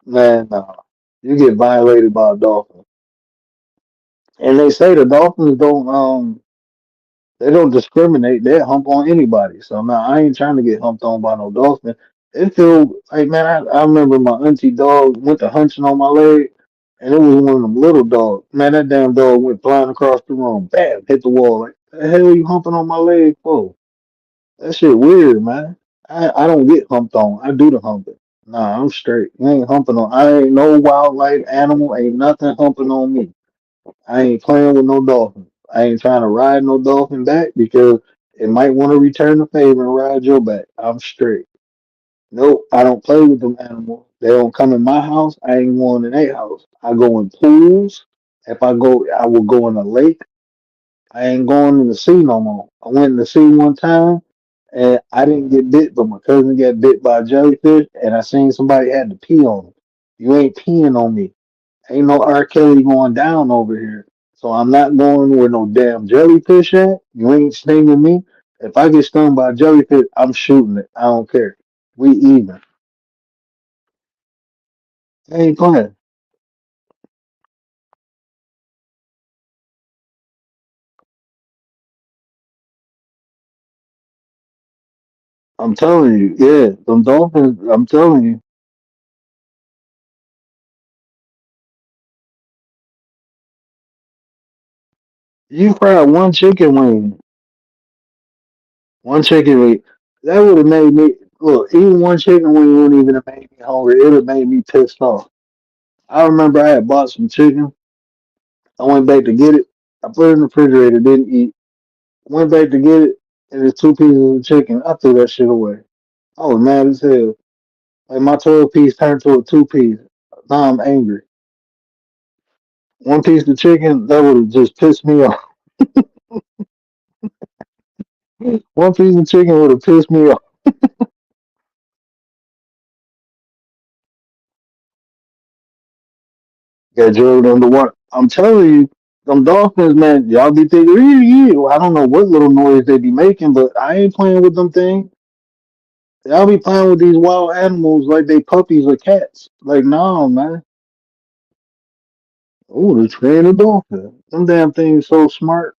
man, nah, you get violated by a dolphin. And they say the dolphins don't discriminate. They hump on anybody. So now I ain't trying to get humped on by no dolphin. It feel like man, I remember my auntie dog went to hunching on my leg, and it was one of them little dogs. Man, that damn dog went flying across the room, bam, hit the wall. Like the hell you humping on my leg for? That shit weird, man. I don't get humped on. I do the humping. Nah, I'm straight. You ain't humping on. I ain't no wildlife animal. Ain't nothing humping on me. I ain't playing with no dolphin. I ain't trying to ride no dolphin back because it might want to return the favor and ride your back. I'm straight. Nope, I don't play with them animals. They don't come in my house. I ain't going in their house. I go in pools. If I go, I will go in a lake. I ain't going in the sea no more. I went in the sea one time and I didn't get bit, but my cousin got bit by a jellyfish and I seen somebody had to pee on him. You ain't peeing on me. Ain't no R. Kelly going down over here. So I'm not going where no damn jellyfish at. You ain't stinging me. If I get stung by a jellyfish, I'm shooting it. I don't care. We even. I ain't playing. I'm telling you, yeah, them dolphins, I'm telling you, you fry one chicken wing, that would have made me, look, even one chicken wing wouldn't even have made me hungry. It would have made me pissed off. I remember I had bought some chicken I went back to get it. I put it in the refrigerator, didn't eat. Went back to get it, and there's two pieces of chicken. I threw that shit away. I was mad as hell. Like my 12 piece turned to a two piece. Now I'm angry. One piece of chicken, that would have just pissed me off. One piece of chicken would have pissed me off. Got drilled under one. I'm telling you, them dolphins, man, y'all be thinking, I don't know what little noise they be making, but I ain't playing with them things. Y'all be playing with these wild animals like they puppies or cats. Like, no, man. Oh, the train a dolphin. Them damn things so smart.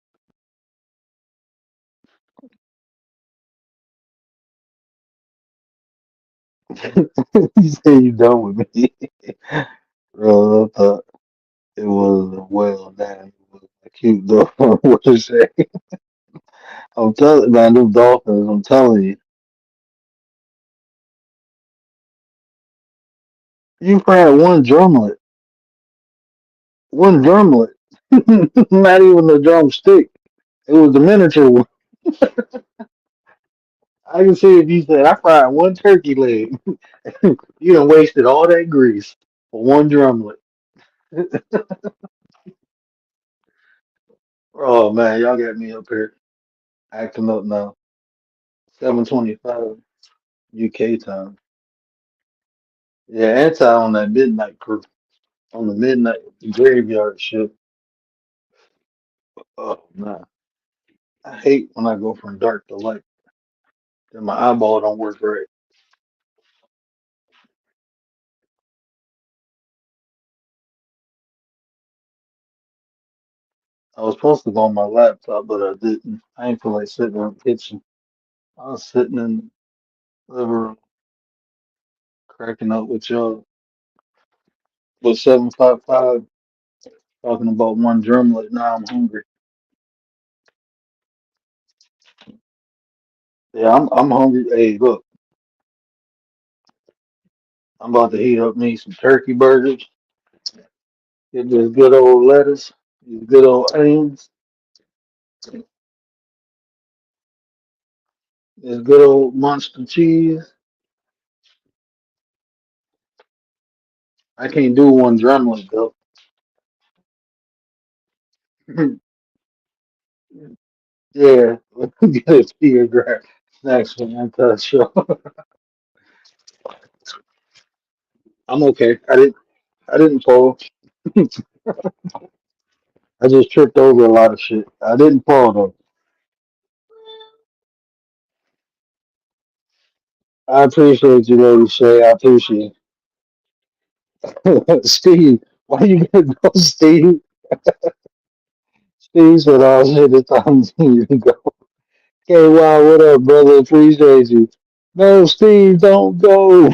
You say you done with me. Bro, I thought it was a whale, damn. It was a cute dolphin. What you say? I'm telling man, them dolphins, I'm telling you. You had one drumlet. One drumlet. Not even a drumstick. It was the miniature one. I can see if you said I fried one turkey leg. You done wasted all that grease for one drumlet. Oh man, y'all got me up here acting up now. 7:25 UK time. Yeah, anti on that midnight crew. On the midnight graveyard ship. Oh man. I hate when I go from dark to light. Then my eyeball don't work right. I was supposed to go on my laptop, but I didn't. I ain't feel like sitting in the kitchen. I was sitting in the living room cracking up with y'all. But 755 talking about one drumlet. Now I'm hungry. Yeah, I'm hungry. Hey, look, I'm about to heat up me some turkey burgers. Get this good old lettuce, these good old onions, this good old monster cheese. I can't do one drumlet though. Yeah, get a Peter Grab. Next one, anti show. I'm okay. I didn't fall. I just tripped over a lot of shit. I didn't fall though. I appreciate you, Lady Shay. I appreciate it. Steve, why you gonna go, Steve? Steve said, "Oh shit, it's time you to go." Okay, wow, what up, brother? Appreciate you. No, Steve, don't go.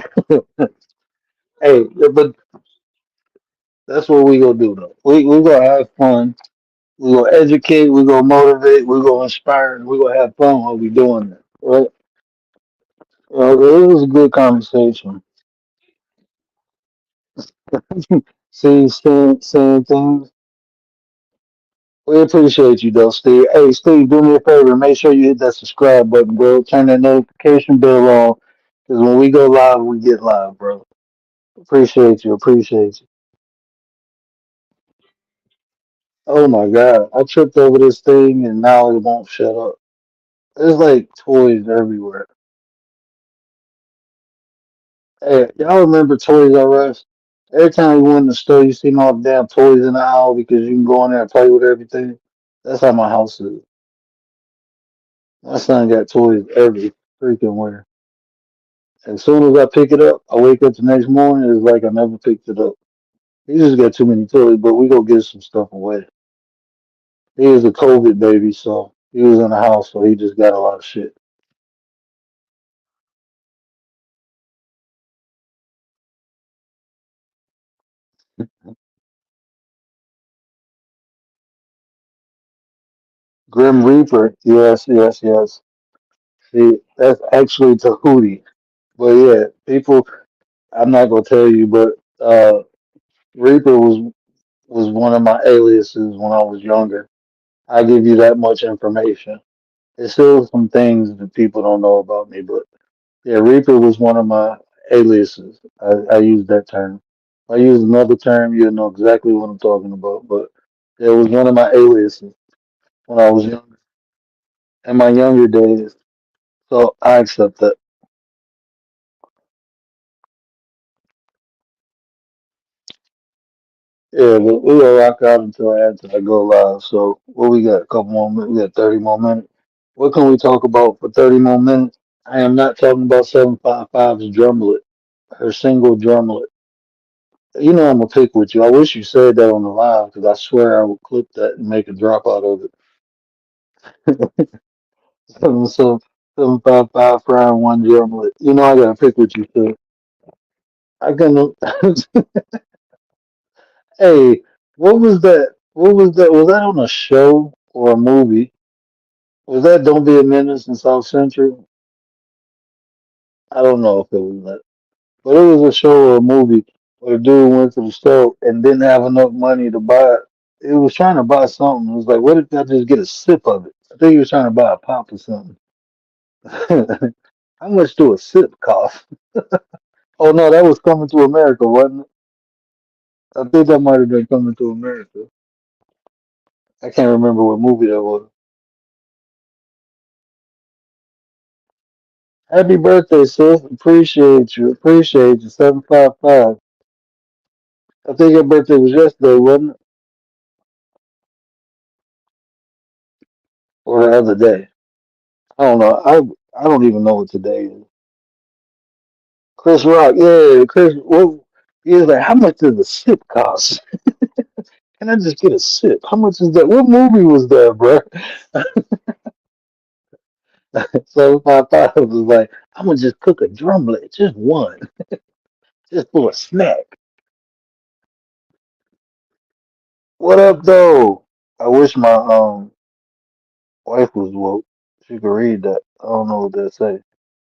Hey, but that's what we gonna do though. We gonna have fun. We gonna educate. We gonna motivate. We gonna inspire. And we gonna have fun while we doing that. Right? It was a good conversation. See, saying things. We appreciate you though, Steve. Hey, Steve, do me a favor. Make sure you hit that subscribe button, bro. Turn that notification bell on, because when we go live, we get live, bro. Appreciate you. Appreciate you. Oh my God, I tripped over this thing and now it won't shut up. There's like toys everywhere. Hey, y'all remember Toys R Us? Every time you went in the store, you seen all the damn toys in the aisle because you can go in there and play with everything. That's how my house is. My son got toys every freaking where. As soon as I pick it up, I wake up the next morning. It's like I never picked it up. He just got too many toys, but we go get some stuff away. He was a COVID baby, so he was in the house, so he just got a lot of shit. Grim Reaper, yes, yes, yes. See, that's actually Tahuti. But yeah, people, I'm not gonna tell you, but Reaper was was one of my aliases when I was younger. I give you that much information. There's still some things that people don't know about me, but yeah, Reaper was one of my aliases. I use that term. If I use another term, you'll know exactly what I'm talking about. But it was one of my aliases when I was younger, in my younger days. So I accept that. Yeah, but we gonna rock out until after I go live. So what we got? A couple more minutes. We got 30 more minutes. What can we talk about for 30 more minutes? I am not talking about 755's drumlet, her single drumlet. You know I'm gonna pick with you. I wish you said that on the live because I swear I would clip that and make a drop out of it. So 755 frying one drumlet. You know I gotta pick with you too. I can. Hey, what was that? What was that? Was that on a show or a movie? Was that Don't Be a Menace in South Central? I don't know if it was that, but it was a show or a movie where the dude went to the store and didn't have enough money to buy. It was trying to buy something. It was like, what if I just get a sip of it? I think he was trying to buy a pop or something. How much do a sip cost? Oh no, that was Coming to America, wasn't it? I think that might have been Coming to America. I can't remember what movie that was. Happy birthday, sis. Appreciate you. Appreciate you. 755. I think your birthday was yesterday, wasn't it? Or the other day. I don't know. I don't even know what today is. Chris Rock, yeah, Chris. What? He was like, how much does a sip cost? Can I just get a sip? How much is that? What movie was that, bro? 755 was like, I'm gonna just cook a drumlet, just one, just for a snack. What up, though? I wish my wife was woke. She could read that. I don't know what that say.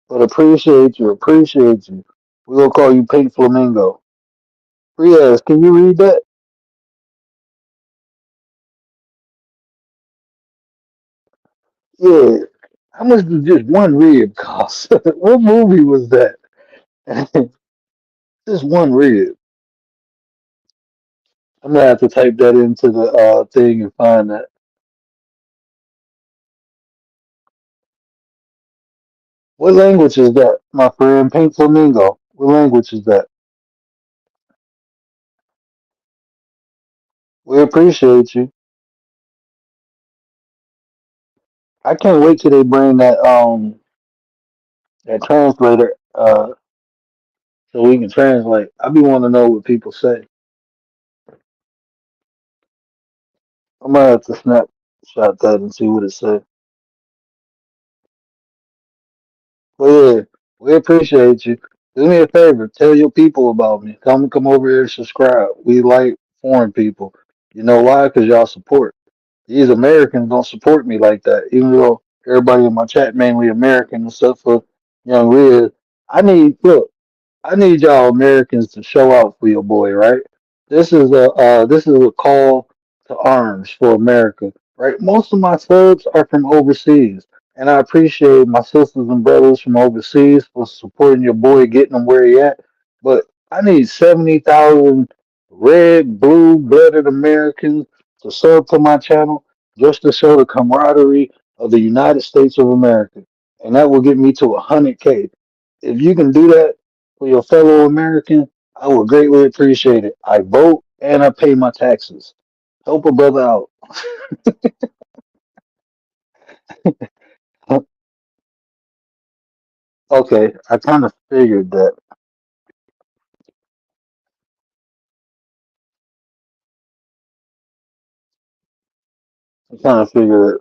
But appreciate you, appreciate you. We gonna call you Pink Flamingo. Riaz, can you read that? Yeah. How much does just one rib cost? What movie was that? Just one rib. I'm gonna have to type that into the thing and find that. What language is that, my friend? Pink Flamingo. What language is that? We appreciate you. I can't wait till they bring that translator so we can translate. I be wanting to know what people say. I'm gonna have to snapshot that and see what it says. Well, yeah, we appreciate you. Do me a favor, tell your people about me. Come over here and subscribe. We like foreign people. You know why? Because y'all support. These Americans don't support me like that. Even though everybody in my chat mainly American except for young Riz. Look. I need y'all Americans to show out for your boy, right? This is a call to arms for America, right? Most of my subs are from overseas, and I appreciate my sisters and brothers from overseas for supporting your boy, getting him where he at. But I need 70,000 red, blue blooded Americans to sub to my channel just to show the camaraderie of the United States of America, and that will get me to 100K. If you can do that for your fellow American, I would greatly appreciate it. I vote and I pay my taxes. Help a brother out. Okay, I kind of figured that. I kind of figured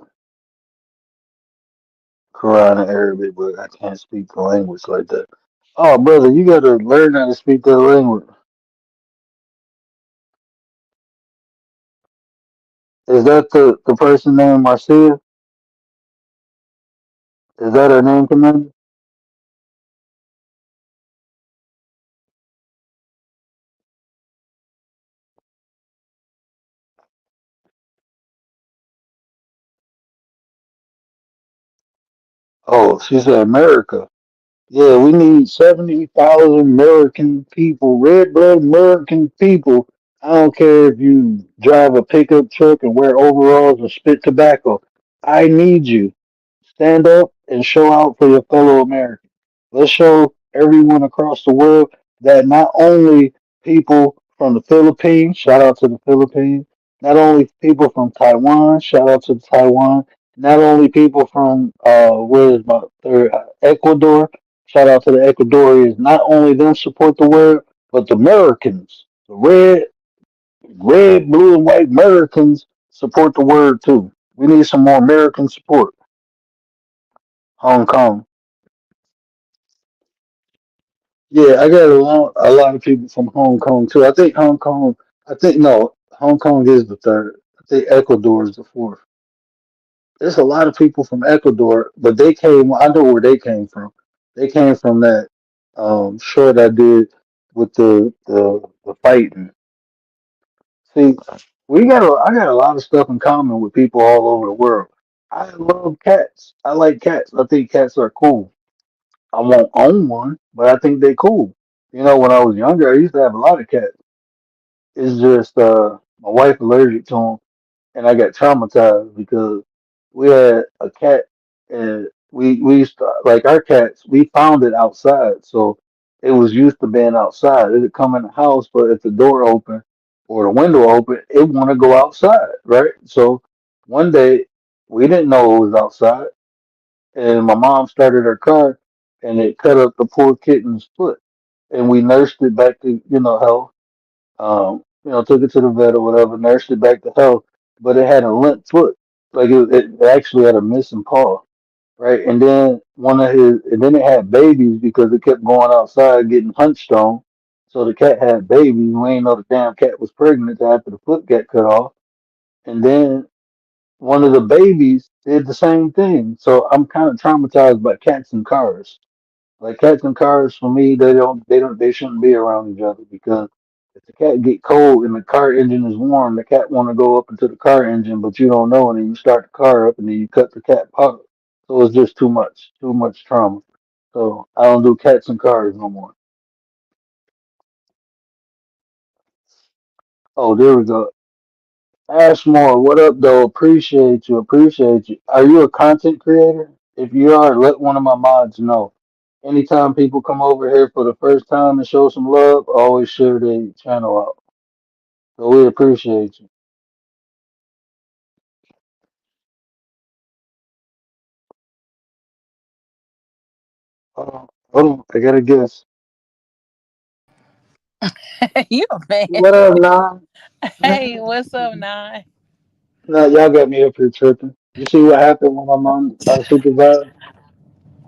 Quran and Arabic, but I can't speak the language like that. Oh, brother, you got to learn how to speak that language. Is that the person named Marcia? Is that her name, Commander? Oh, she said America. Yeah, we need 70,000 American people, red blood American people. I don't care if you drive a pickup truck and wear overalls or spit tobacco. I need you. Stand up and show out for your fellow Americans. Let's show everyone across the world that not only people from the Philippines, shout out to the Philippines, not only people from Taiwan, shout out to Taiwan, not only people from where is my third Ecuador, shout out to the Ecuadorians, not only them support the world, but the Americans, the red, blue, and white Americans support the word too. We need some more American support. Hong Kong. Yeah, I got a lot of people from Hong Kong too. I think Hong Kong. I think no, Hong Kong is the third. I think Ecuador is the fourth. There's a lot of people from Ecuador, but they came. I know where they came from. They came from that short I did with the fighting. See, I got a lot of stuff in common with people all over the world. I love cats. I like cats. I think cats are cool. I won't own one, but I think they cool. You know, when I was younger, I used to have a lot of cats. It's just my wife allergic to them, and I got traumatized because we had a cat, and we used to like our cats. We found it outside, so it was used to being outside. It would come in the house, but if the door open or the window open, it want to go outside, right? So one day we didn't know it was outside, and my mom started her car, and it cut up the poor kitten's foot, and we nursed it back to health. Took it to the vet or whatever, nursed it back to health, but it had a limp foot. Like it actually had a missing paw, right? And then it had babies because it kept going outside getting hunched on. So the cat had babies. We ain't know the damn cat was pregnant after the foot got cut off. And then one of the babies did the same thing. So I'm kind of traumatized by cats and cars. Like cats and cars for me, they shouldn't be around each other because if the cat get cold and the car engine is warm, the cat want to go up into the car engine, but you don't know, and then you start the car up and then you cut the cat part. So it's just too much trauma. So I don't do cats and cars no more. Oh, there we go. Ashmore, what up, though? Appreciate you. Appreciate you. Are you a content creator? If you are, let one of my mods know. Anytime people come over here for the first time and show some love, always share their channel out. So we appreciate you. Hold on, I got to guess. You a man. What up, Nah? Hey, what's up, Nine? Nah, y'all got me up here tripping. You see what happened when I'm unsupervised?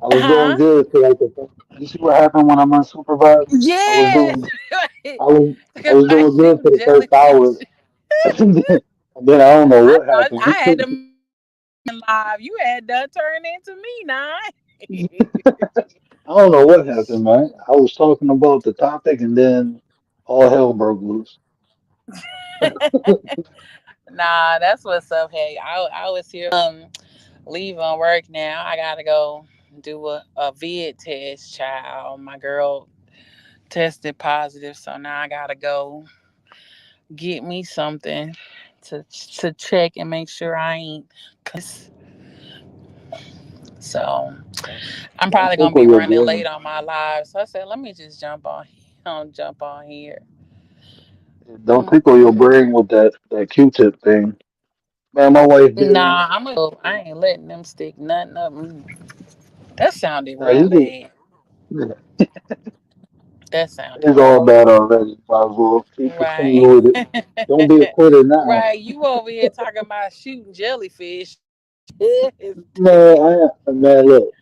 I was doing Huh? good for like the. You see what happened when I'm unsupervised? I was Yes. doing. I was. I Talking was about doing good for shooting the first hour. jellyfish. And then I don't know I what thought happened. I had them live. You had done turned into me, Nine. I don't know what happened, man. I was talking about the topic, and then all hell broke loose. Nah, that's what's up. Hey, I was here leaving work now. I gotta go do a vid test, child. My girl tested positive, so now I gotta go get me something to check and make sure I ain't. So I'm Don't probably gonna tickle be your running late brain. on my live. So I said, let me just jump on here. Don't tickle your Mm-mm. brain with that Q-tip thing. Man, my wife did one. Nah, I ain't letting them stick nothing up. That sounded Now real you can. bad. Yeah, That sounded it's all real bad already. Might as well keep right. continue with it. Don't be a quitter now. Right. You over here talking about shooting jellyfish. Man, look.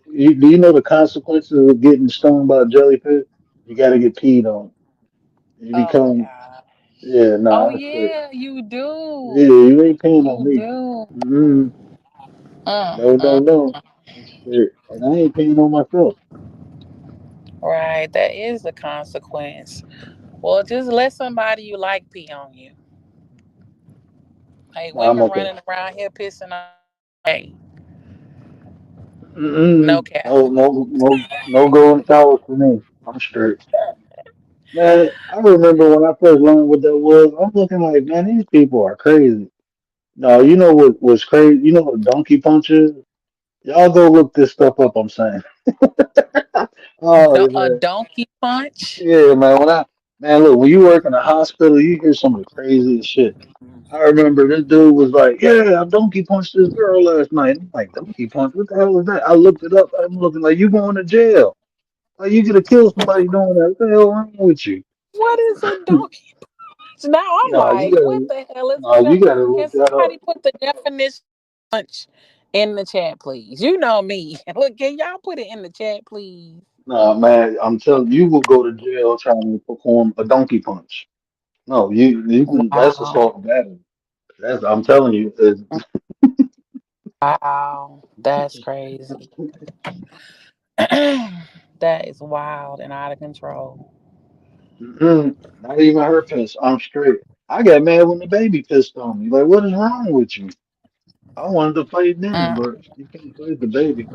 Do you know the consequences of getting stung by a jellyfish? You got to get peed on. You Oh my become, god. yeah, Oh nah, I quit. yeah, you Yeah, do. you ain't peeing on You me. do. Mm-mm. No, no, Mm. no. Shit. And I ain't peeing on myself. Right. That is the consequence. Well, just let somebody you like pee on you. Like Nah, I'm women okay. running around here pissing on. Hey, No Mm-mm. cap. No going showers for me. I'm straight. Man, I remember when I first learned what that was. I'm looking like, man, these people are crazy. No, you know what was crazy? You know what a donkey punch is? Y'all go look this stuff up. I'm saying. Oh A man, donkey punch? yeah, man. Man, look, when you work in a hospital, you hear some of the craziest shit. I remember this dude was like, "Yeah, I donkey punched this girl last night." I'm like, "Donkey punch? What the hell is that?" I looked it up. I'm looking like you going to jail. Like you could have killed somebody doing that. What the hell wrong with you? What is a donkey punch? Now I'm No, like, what the hell is a you donkey? gotta Can look that up. somebody put the definition of punch in the chat, please? You know me. Look, can y'all put it in the chat, please? No, man, I'm telling you, you will go to jail trying to perform a donkey punch. No, you can. That's Wow. assault and battery. That's I'm telling you. Wow. That's crazy. That is wild and out of control. Not even her piss. I'm straight. I got mad when the baby pissed on me. Like, what is wrong with you? I wanted to play then, Mm. but you can't play the baby.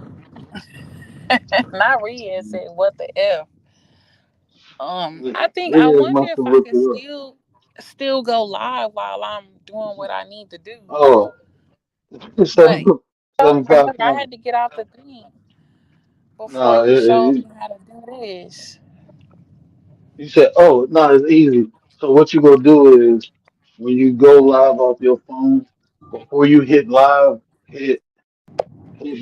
Not Rhea said, what the F? I Reyes wonder must if have I looked could it up. still go live while I'm doing what I need to do. Oh, But seven, remember, I 755. had to get out the thing before No, you showed me how to do this. you said, oh, no, it's easy. So what you gonna do is when you go live off your phone, before you hit live, hit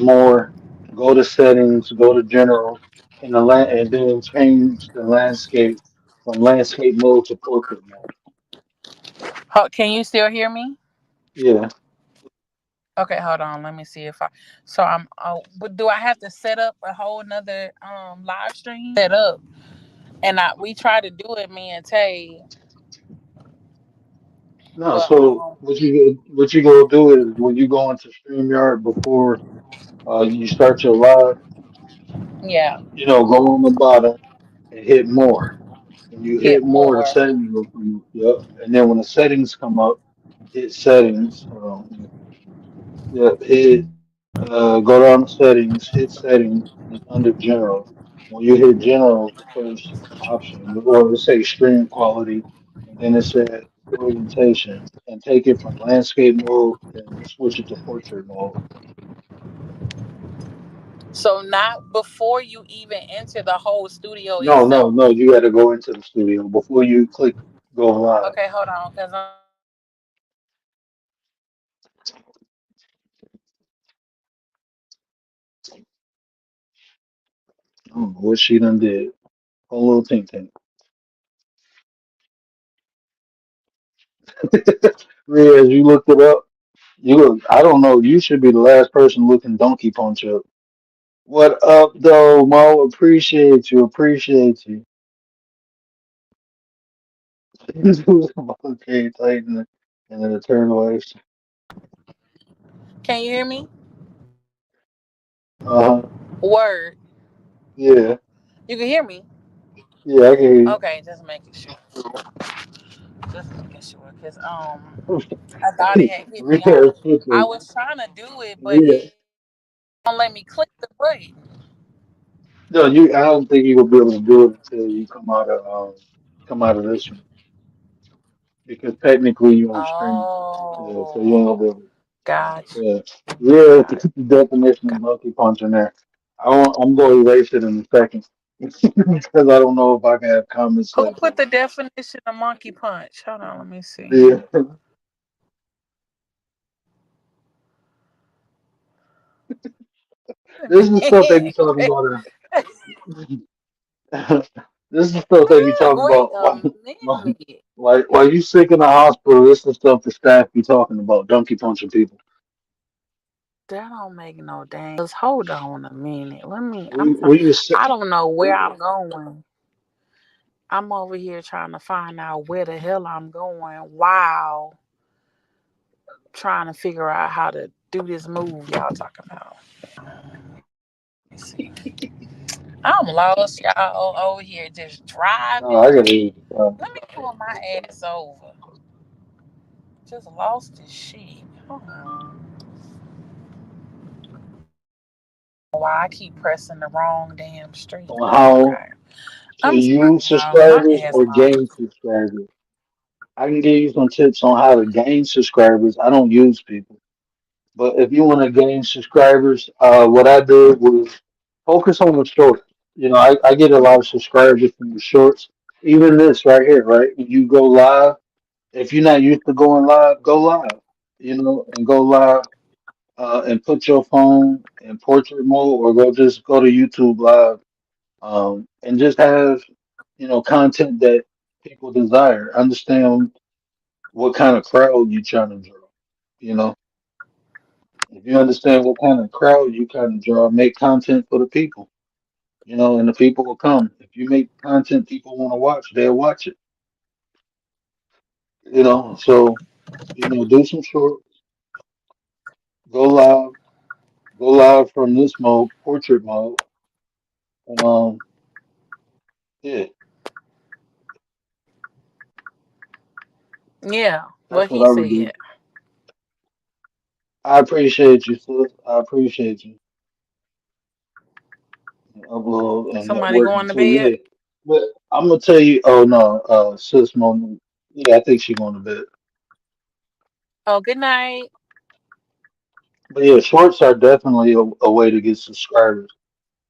more, go to settings, go to general, and then change the landscape from landscape mode to portrait mode. Can you still hear me? Yeah. Okay, hold on. Let me see if I. So I'm. Oh, but do I have to set up a whole another live stream? Set up, and we tried to do it, me and Tay, No, but so what you gonna do is when you go into StreamYard before you start your live, yeah, go on the bottom and hit more. When you hit hit more, the more. settings will come up. Yep. And then when the settings come up, hit settings. Yep. Go down to settings, hit settings, and under general. When you hit general, the first option, or let's say stream quality, and then it says orientation, and take it from landscape mode and switch it to portrait mode. So not before you even enter the whole studio No, no, itself. no. You got to go into the studio before you click go live. Okay, hold on, because I'm. I don't know what she done did. Whole little thing thing. Riaz, you looked it up. You look. I don't know. You should be the last person looking Donkey Punch up. What up, though, Mo? Appreciate you. Appreciate you. Okay, Titan and then the turn away. Can you hear me? Uh-huh. Word. Yeah. You can hear me. Yeah, I can hear you. Okay, just making sure. Just making sure, cause I thought it had hit me Riaz out. I quickly. was trying to do it, but Riaz. it don't let me click the button. No, I don't think you will be able to do it until you come out of this one because technically you're on stream. Yeah, so you ain't gonna Oh, be able. gotcha, Yeah, yeah. gotcha, The definition of gotcha. monkey punch in there. I'm going to erase it in a second because I don't know if I can have comments Who like put that. the definition of monkey punch? Hold on, let me see. Yeah, this is the stuff they be talking wait, about. This is the stuff they be talking wait about. a While, minute. while you sick in the hospital, this is the stuff the staff be talking about. Donkey punching people. That don't make no dang. Just hold on a minute. Let me. We was I don't know where I'm going. I'm over here trying to find out where the hell I'm going while trying to figure out how to do this move y'all talking about. Let's see. I'm lost, y'all, over here just no, I driving. gotta use the phone. Let me pull my ass over. Just lost this shit. Hold on. Why I keep pressing the wrong damn street. on how Okay. to I'm use sorry, y'all. My subscribers or asthma. gain subscribers. I can give you some tips on how to gain subscribers. I don't use people. But if you want to gain subscribers, what I did was focus on the shorts. I get a lot of subscribers from the shorts. Even this right here, right? When you go live, if you're not used to going live, go live. And go live and put your phone in portrait mode, or go to YouTube live and just have content that people desire. Understand what kind of crowd you trying to draw. You know, if you understand what kind of crowd you kind of draw, make content for the people. And the people will come. If you make content people want to watch, they'll watch it. So do some short, go live, go live from this mode, portrait mode, and yeah, Yeah, that's what what he I would do. said. I appreciate you, sis. I appreciate you. Upload and Somebody networking going to too. bed? Yeah, but I'm gonna tell you. Oh no, sis, moment. Yeah, I think she going to bed. Oh, good night. But yeah, shorts are definitely a way to get subscribers.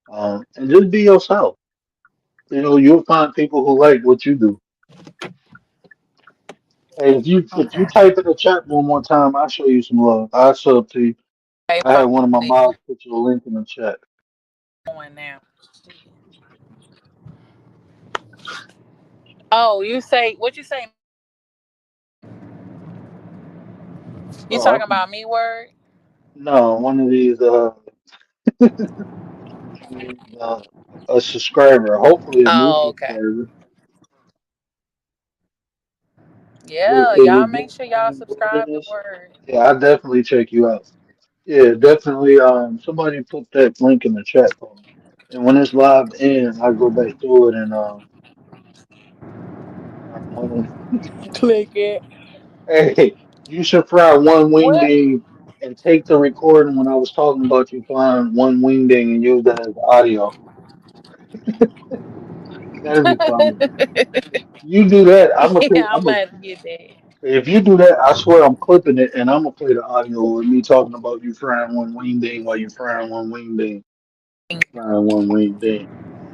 And just be yourself. You'll find people who like what you do. Hey, if you Okay. type in the chat one more time, I'll show you some love. I'll show up to you. Hey, I had one of my Polly, moms put you a link in the chat. going now. Oh, you say what you say? You Oh, talking okay. about me word? No, one of these uh a subscriber, hopefully a new Oh, okay. subscriber. Yeah, Is y'all it make just sure y'all I'm bored in subscribe to this? word. Yeah, I definitely check you out. Yeah, definitely. Somebody put that link in the chat for me. And when it's live in, I go back through it and find one. Click it. Hey, you should fry one What? wingding and take the recording when I was talking about you frying one wingding and use that as audio. That'd be funny. You do that, I'm gonna Yeah, take. I'm gonna have to get that. If you do that, I swear I'm clipping it and I'm gonna play the audio with me talking about you frying one wingding while you frying one wingding, frying one wingding.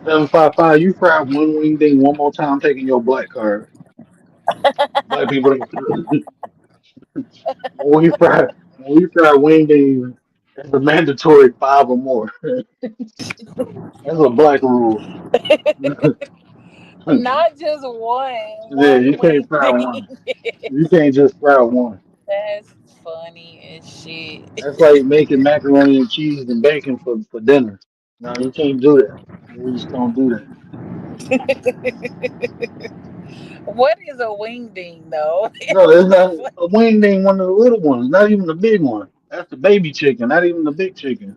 755, you fry one wingding one more time, taking your black card. Black people don't. When we fry wingding, it's a mandatory five or more. That's a black rule. Yeah, Not just one you can't wing fry thing. one. You can't just fry one. That's funny as shit. That's like making macaroni and cheese and bacon for dinner. No, you can't do that. You just don't do that. What is a wing ding though? No, there's not a wing ain't one of the little ones, not even the big one. That's the baby chicken, not even the big chicken.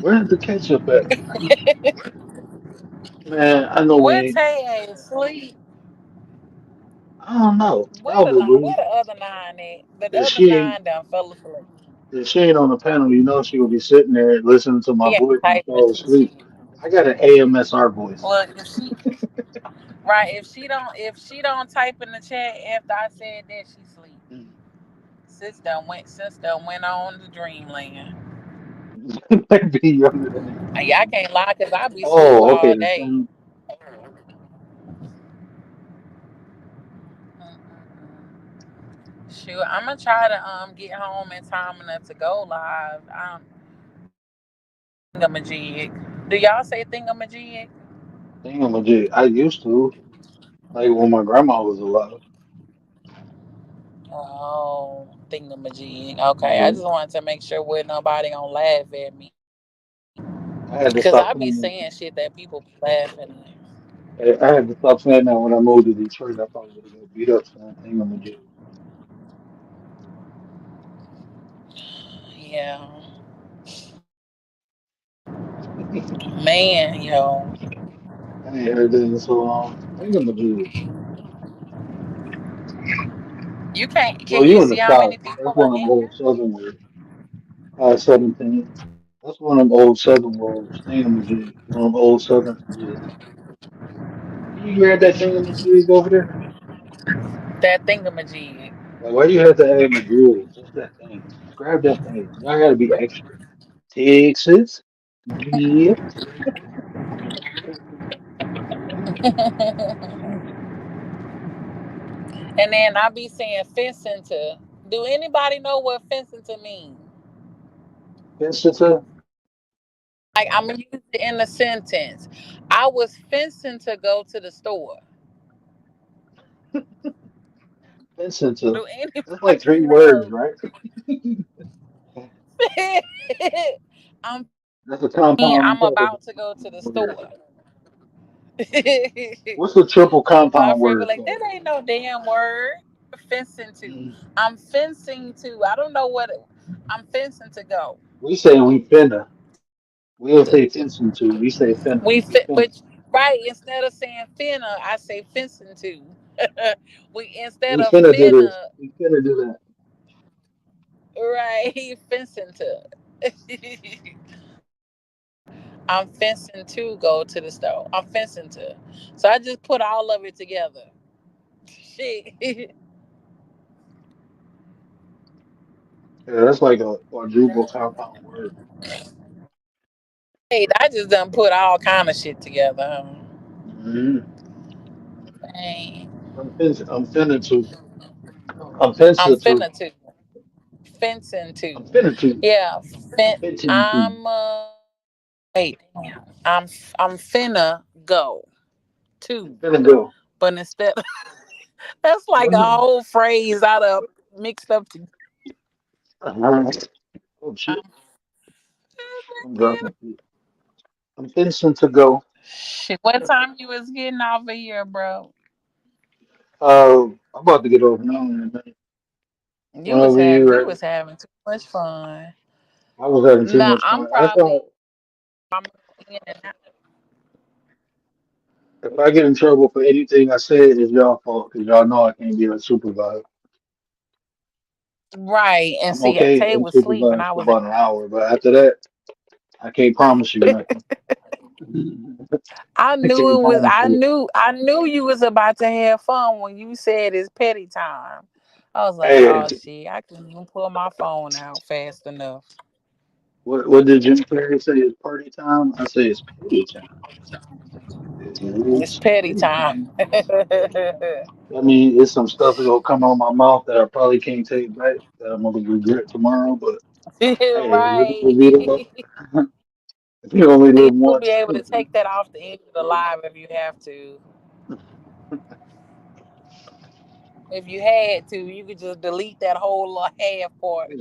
Where's the ketchup at? Man, I know we What ain't. Tay ain't sleep? I don't know. Where Probably. the other nine at? The If other she ain't nine done fell asleep. if she ain't on the panel, she will be sitting there listening to my She voice ain't and typing. fall asleep. I got an AMSR voice. Look, if she right, if she don't type in the chat after I said that, she sleep. Sis done went on to dreamland. Might be younger than that. And y'all can't lie, cause I be sleep Oh, okay. all The day. same. Mm-mm. Shoot, I'm gonna try to get home in time enough to go live. Thingamajig. Do y'all say thingamajig? Thingamajig. I used to like when my grandma was alive. Oh, thingamajig. Okay, I Yeah, just wanted to make sure where nobody gonna laugh at me, I had to cause stop I be saying that. saying shit that people be laughing at. I had to stop saying that when I moved to Detroit. I probably would have got beat up saying Thingamajig. Yeah, man, yo, I ain't heard that in so long. Thingamajig. you can't. Well, Can you you in the see how many South. people That's are one of the in more here? southern words. 17. That's one of them old Southern words. Thingamajig. One of them old Southern phrases. Can you grab that thingamajig over there? That thingamajig. Like, why do you have to add majig? Just that thing. Grab that thing. Y'all gotta be extra. Texas. Yeah. And then I be saying fencing to. Do anybody know what fencing to mean? Fences. Like I'm gonna use it in a sentence. I was fencing to go to the store. Fences. Do That's like anybody three words, know? right? I'm That's a compound I'm word. about to go to the store. What's the triple My compound friend be word like, that called? ain't no damn word. Fencing to. Mm. I'm fencing to. I don't know what I'm fencing to go. We say we finna. We don't say fencing to. We say finna. We We fit, finna. but right instead of saying finna, I say fencing to. We instead We of finna do this. finna, We finna do that. right? Fencing to. I'm fencing to go to the store. I'm fencing to. So I just put all of it together. Shit. Yeah, that's like a quadruple compound word. Hey, I just done put all kind of shit together. Mm-hmm. Dang. I'm finna to. I'm I'm finna to. finna to. Fencing to. I'm finna to. Yeah. I'm Fin- finna to. I'm wait. Damn. I'm finna go I'm to. finna go. But instead that's like a whole phrase out of mixed up to Uh-huh. Oh shit! I'm I'm dropping. I'm finna to go. shit. What time you was getting off of here, bro? I'm about to get over now. Man. Went over You here. was having too much fun. I was having too Nah, much I'm fun. I probably thought I'm in and out. if I get in trouble for anything I said, it's y'all fault because y'all know I can't be a supervisor. Right. And I'm see, okay Tay in was sleeping. supervised I for was about an hour, but after that, I can't promise you nothing. I I knew can't it was promise you. I knew you was about to have fun when you said it's petty time. I was like, Hey, oh shit, I couldn't even pull my phone out fast enough. what did Jim Carrey say? It's party time. I say it's party time. It's It's petty party time. time. I mean, it's some stuff that'll come out my mouth that I probably can't take back that I'm gonna regret tomorrow. But hey, Right. if you only live You'll be once. able to take that off the end of the live if you have to. If you had to, you could just delete that whole little half part.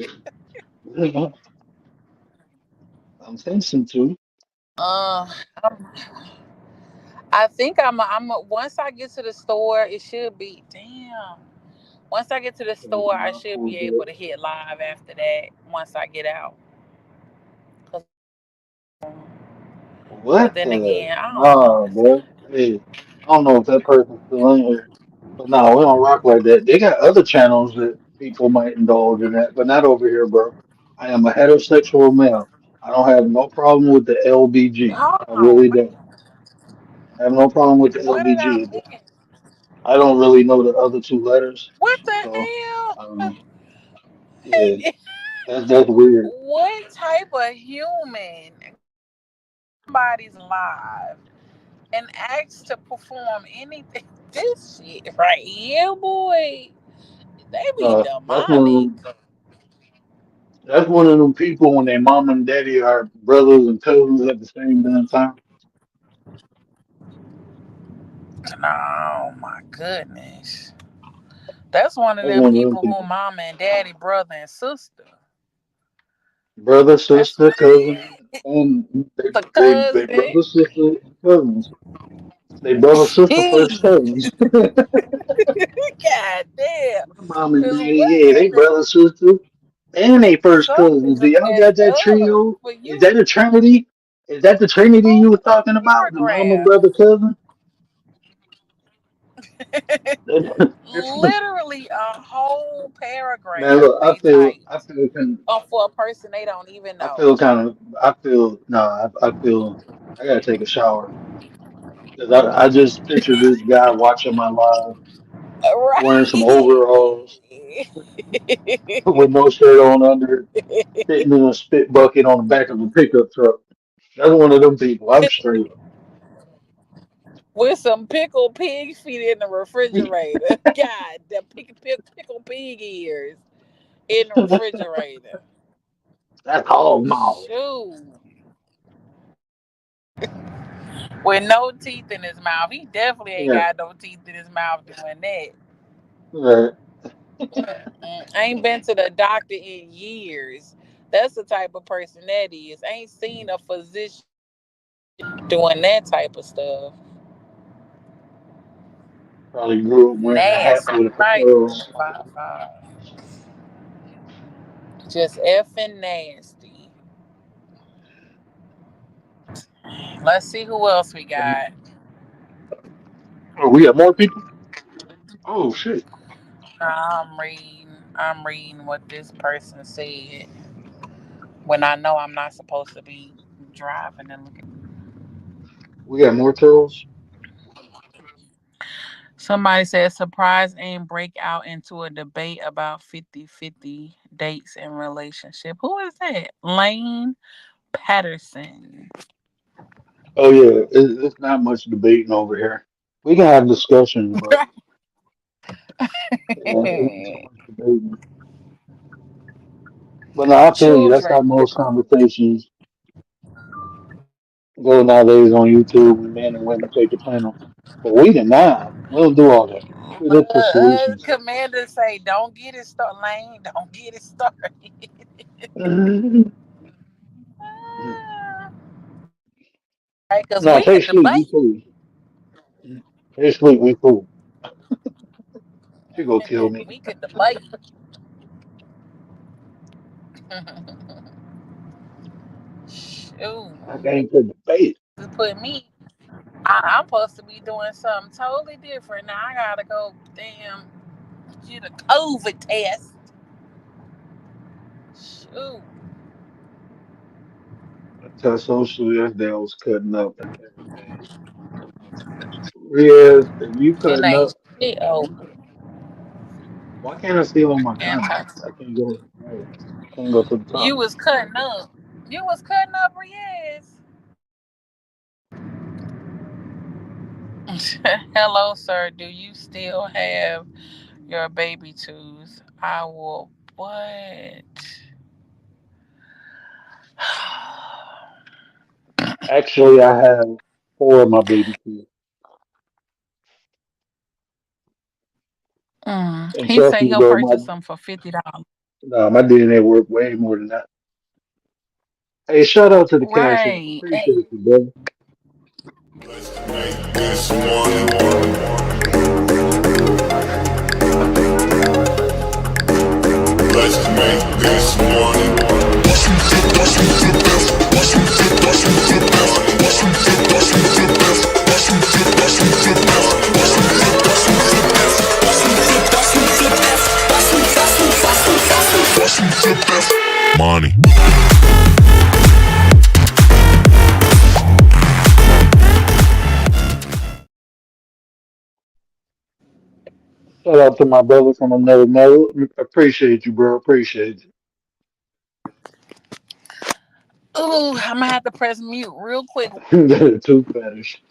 I'm thinking to. Uh, I'm, I think once I get to the store, it should be damn. Once I get to the store, I should be able to hit live after that. Once I get out, 'Cause- but What then the? again, I don't know. Nah, boy. Hey, I don't know if that person's still in here. But no, we don't rock like that. They got other channels that people might indulge in that, but not over here, bro. I am a heterosexual male. I don't have no problem with the LBG. Hold I on, really don't. I have no problem with the what did I LBG, but miss? I don't really know the other two letters. What the So, hell? I don't know. Yeah, that's weird. What type of human somebody's live and asks to perform anything? This shit right here, boy. They be That's one of demonic. them. That's one of them people when their mom and daddy are brothers and cousins at the same damn time. Oh my goodness. That's one of That's them one of them people who people. mama and daddy, brother and sister. Brother, That's sister, cousin, and the they cousin. brother, sister, and cousins. They brother, sister, first Jeez. cousins. God damn. My mom and Cause daddy, what yeah, in they the brother, sister, and they first cousins. Do something's y'all got messed that up trio? for Is you. that a trinity? Is that the trinity you Whole were talking about? The mama, paragraph. brother, cousin? Literally a whole Man, paragraph look, they typed for a person they don't even I know. feel kind of, I feel, no, I feel, I gotta take a shower because I just picture this guy watching my live, wearing some overalls Right. with no shirt on under, sitting in a spit bucket on the back of a pickup truck. That's one of them people. I'm straight. With some pickled pig feet in the refrigerator. God, the pickled pig ears in the refrigerator. That's all mouth. Shoot. With no teeth in his mouth. He definitely ain't Yeah, got no teeth in his mouth doing that. right. Ain't been to the doctor in years. That's the type of person that is. Ain't seen a physician doing that type of stuff. Probably grew up wearing a hat Nasty, with a right? fedora on. Just effing nasty. Let's see who else we got. Oh, we have more people? Oh, shit. I'm reading what this person said when I know I'm not supposed to be driving and looking. We got more trolls? Somebody said surprise and break out into a debate about 50-50 dates and relationship. Who is that? Lane Patterson. Oh, yeah. It's not much debating over here. We can have discussions, but it ain't too much debating. But no, I feel you. That's how Children. most conversations go nowadays on YouTube when men and women take the panel. But we deny. We don't do all that. We look for solutions. Commander say, don't get it started, Lane. Don't get it started. Right, because No, we take could sleep. We debate. cool. Take sleep. We cool. She gonna kill me. We could debate. Shoot. I can't put debate. Put me. I'm supposed to be doing something totally different. Now I gotta go damn get a COVID test. Shoot. I tell social yesterday I was cutting up and everything. Yes, if you And cutting ain't up, shit over. why can't I see all my Anti. comments? I can't go. Right. Can't go to the You top. was cutting up. You was cutting up, yes. Hello, sir. Do you still have your baby tooth? I will. What? Actually, I have four of my baby kids, and He trust say me, he'll bro, my purchase them for $50. my DNA work way more than that. Hey, shout out to the Cash App. Right. Appreciate you, brother. Make this one. Let's make this money. Shout out to my brother from another mother. Appreciate you, bro. Appreciate Ooh, I'm gonna have to press mute real quick. you. Tooth fetish.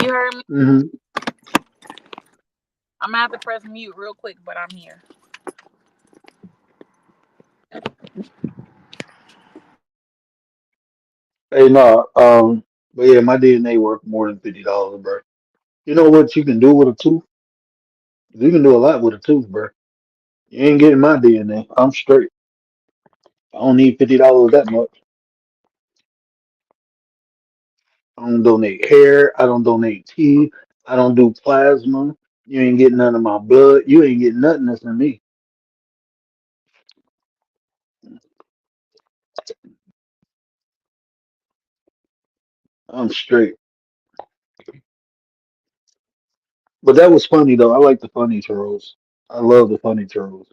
You heard me? Hmm. I'm gonna have to press mute real quick, but I'm here. Hey, no, but yeah, my DNA worth more than $50, bro. You know what you can do with a tooth? You can do a lot with a tooth, bro. You ain't getting my DNA. I'm straight. I don't need $50 that much. I don't donate hair. I don't donate teeth. I don't do plasma. You ain't getting none of my blood. You ain't getting nothing that's in me. I'm straight. But that was funny though. I like the funny trolls. I love the funny trolls.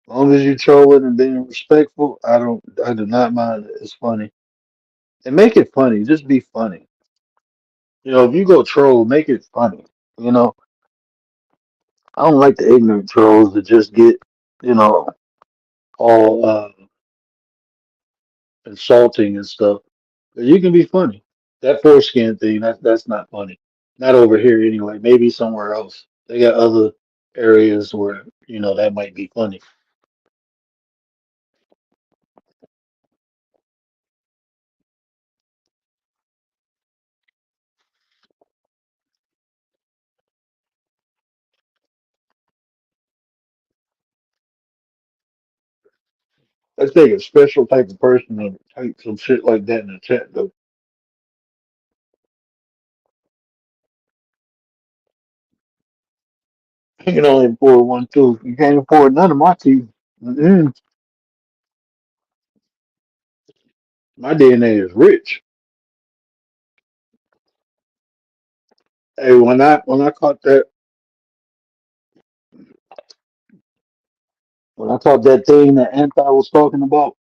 As long as you trolling and being respectful, I do not mind it. It's funny. And make it funny. Just be funny. If you go troll, make it funny. You know, I don't like the ignorant trolls that just get, you know, all insulting and stuff. But you can be funny. That foreskin thing, that's not funny. Not over here anyway. Maybe somewhere else. They got other areas where, that might be funny. Let's take a special type of person to type some shit like that in the chat though. You can only afford one too. You can't afford none of my teeth. Mm-mm. My DNA is rich. Hey, when I caught that when I caught that thing that Anti was talking about,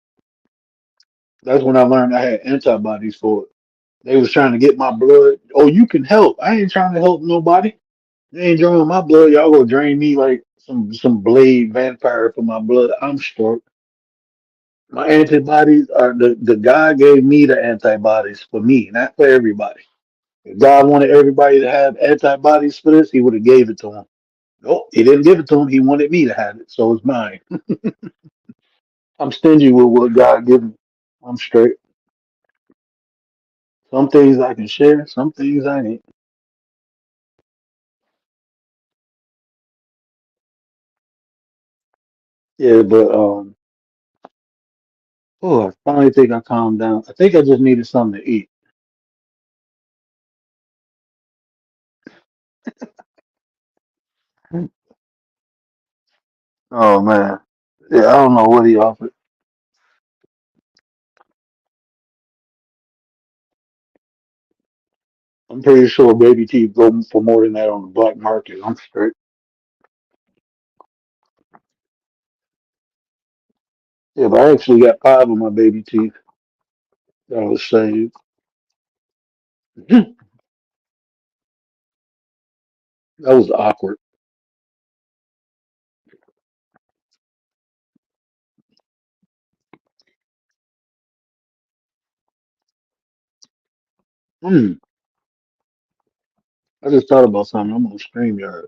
that's when I learned I had antibodies for it. They was trying to get my blood. Oh, you can help. I ain't trying to help nobody. You ain't drawing my blood. Y'all gonna drain me like some blade vampire for my blood. I'm straight. My antibodies are the God gave me the antibodies for me, not for everybody. If God wanted everybody to have antibodies for this, he would have gave it to him. Nope, he didn't give it to him. He wanted me to have it, so it's mine. I'm stingy with what God gives me. I'm straight. Some things I can share, some things I ain't. Yeah, but oh, I finally think I calmed down. I think I just needed something to eat. Oh man, yeah, I don't know what he offered. I'm pretty sure baby teeth go for more than that on the black market. I'm straight. Yeah, but I actually got five of my baby teeth that was saved. That was awkward. Hmm. I just thought about something. I'm on StreamYard.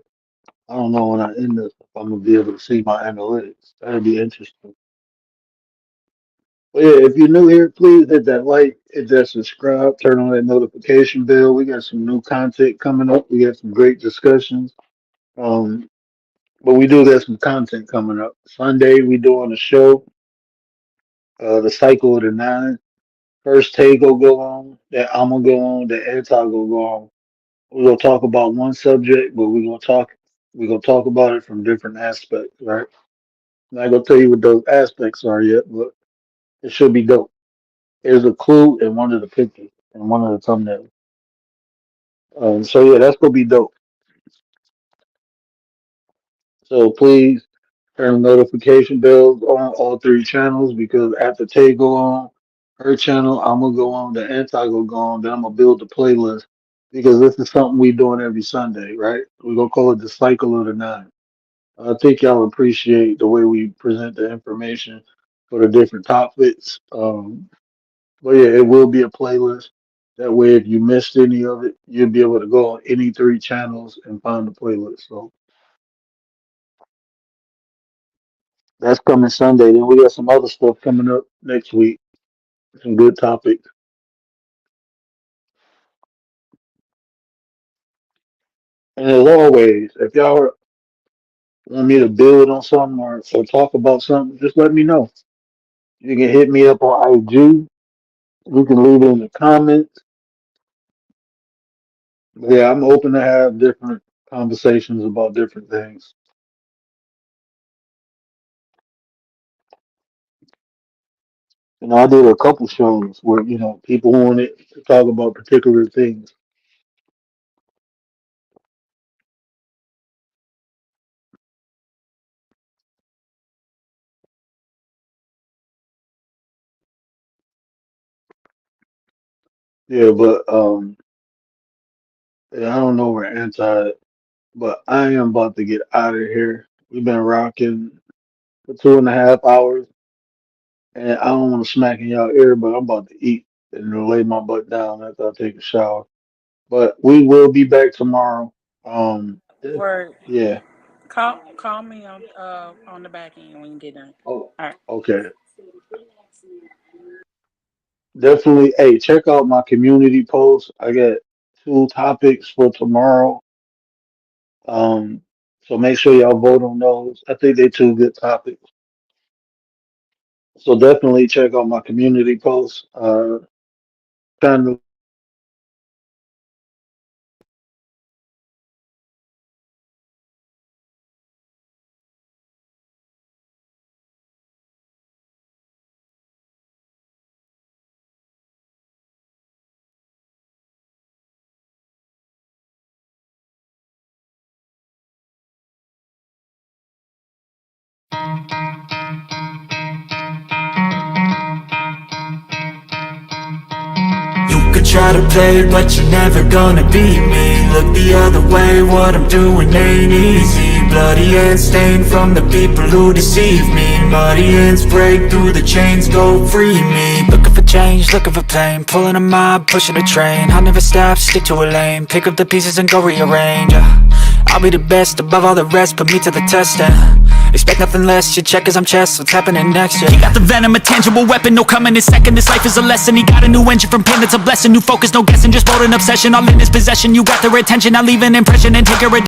I don't know when I end this if I'm gonna be able to see my analytics. That'd be interesting. But yeah, if you're new here, please hit that like, hit that subscribe, turn on that notification bell. We got some new content coming up. We got some great discussions. Um, but we do got some content coming up. Sunday we doing a show, the cycle of the nine. First Tay go on, then I'm gonna go on, then Anti go on. We're gonna talk about one subject, but we're gonna talk about it from different aspects, right? I'm not gonna tell you what those aspects are yet, but it should be dope. There's a clue in one of the pictures and one of the thumbnails. So yeah, that's gonna be dope. So please turn the notification bells on all three channels because after Tay go on her channel, I'm gonna go on, the Anti go on, then I'm gonna build the playlist because this is something we doing every Sunday, right? We're gonna call it the cycle of the nine. I think y'all appreciate the way we present the information for the different topics. But yeah, it will be a playlist. That way, if you missed any of it, you'll be able to go on any three channels and find the playlist. So that's coming Sunday. Then we got some other stuff coming up next week. Some good topics. And as always, if y'all want me to build on something or talk about something, just let me know. You can hit me up on IG. You can leave it in the comments. Yeah, I'm open to have different conversations about different things. I did a couple shows where people wanted to talk about particular things. Yeah, but yeah, I don't know where anti, but I am about to get out of here. We've been rocking for 2.5 hours, and I don't want to smack in y'all ear, but I'm about to eat and then lay my butt down after I take a shower. But we will be back tomorrow. Yeah, Word. yeah. Call me on the back end when you get done. Oh, All right. okay. Definitely. Hey, check out my community post. I got 2 topics for tomorrow. Um, so make sure y'all vote on those. I think they 2 good topics. So definitely check out my community post. Trying to You could try to play, but you're never gonna beat me. Look the other way, what I'm doing ain't easy. Bloody hands stained from the people who deceive me. Muddy hands break through the chains, go free me. Looking for change, looking for pain. Pulling a mob, pushing a train. I'll never stop, stick to a lane. Pick up the pieces and go rearrange. I'll be the best above all the rest, put me to the test and expect nothing less, you check as I'm chess, what's happening next, yeah. He got the venom, a tangible weapon, no coming in second. This life is a lesson, he got a new engine from pain, that's a blessing. New focus, no guessing, just bold and obsession, all in his possession. You got their attention, I leave an impression and take your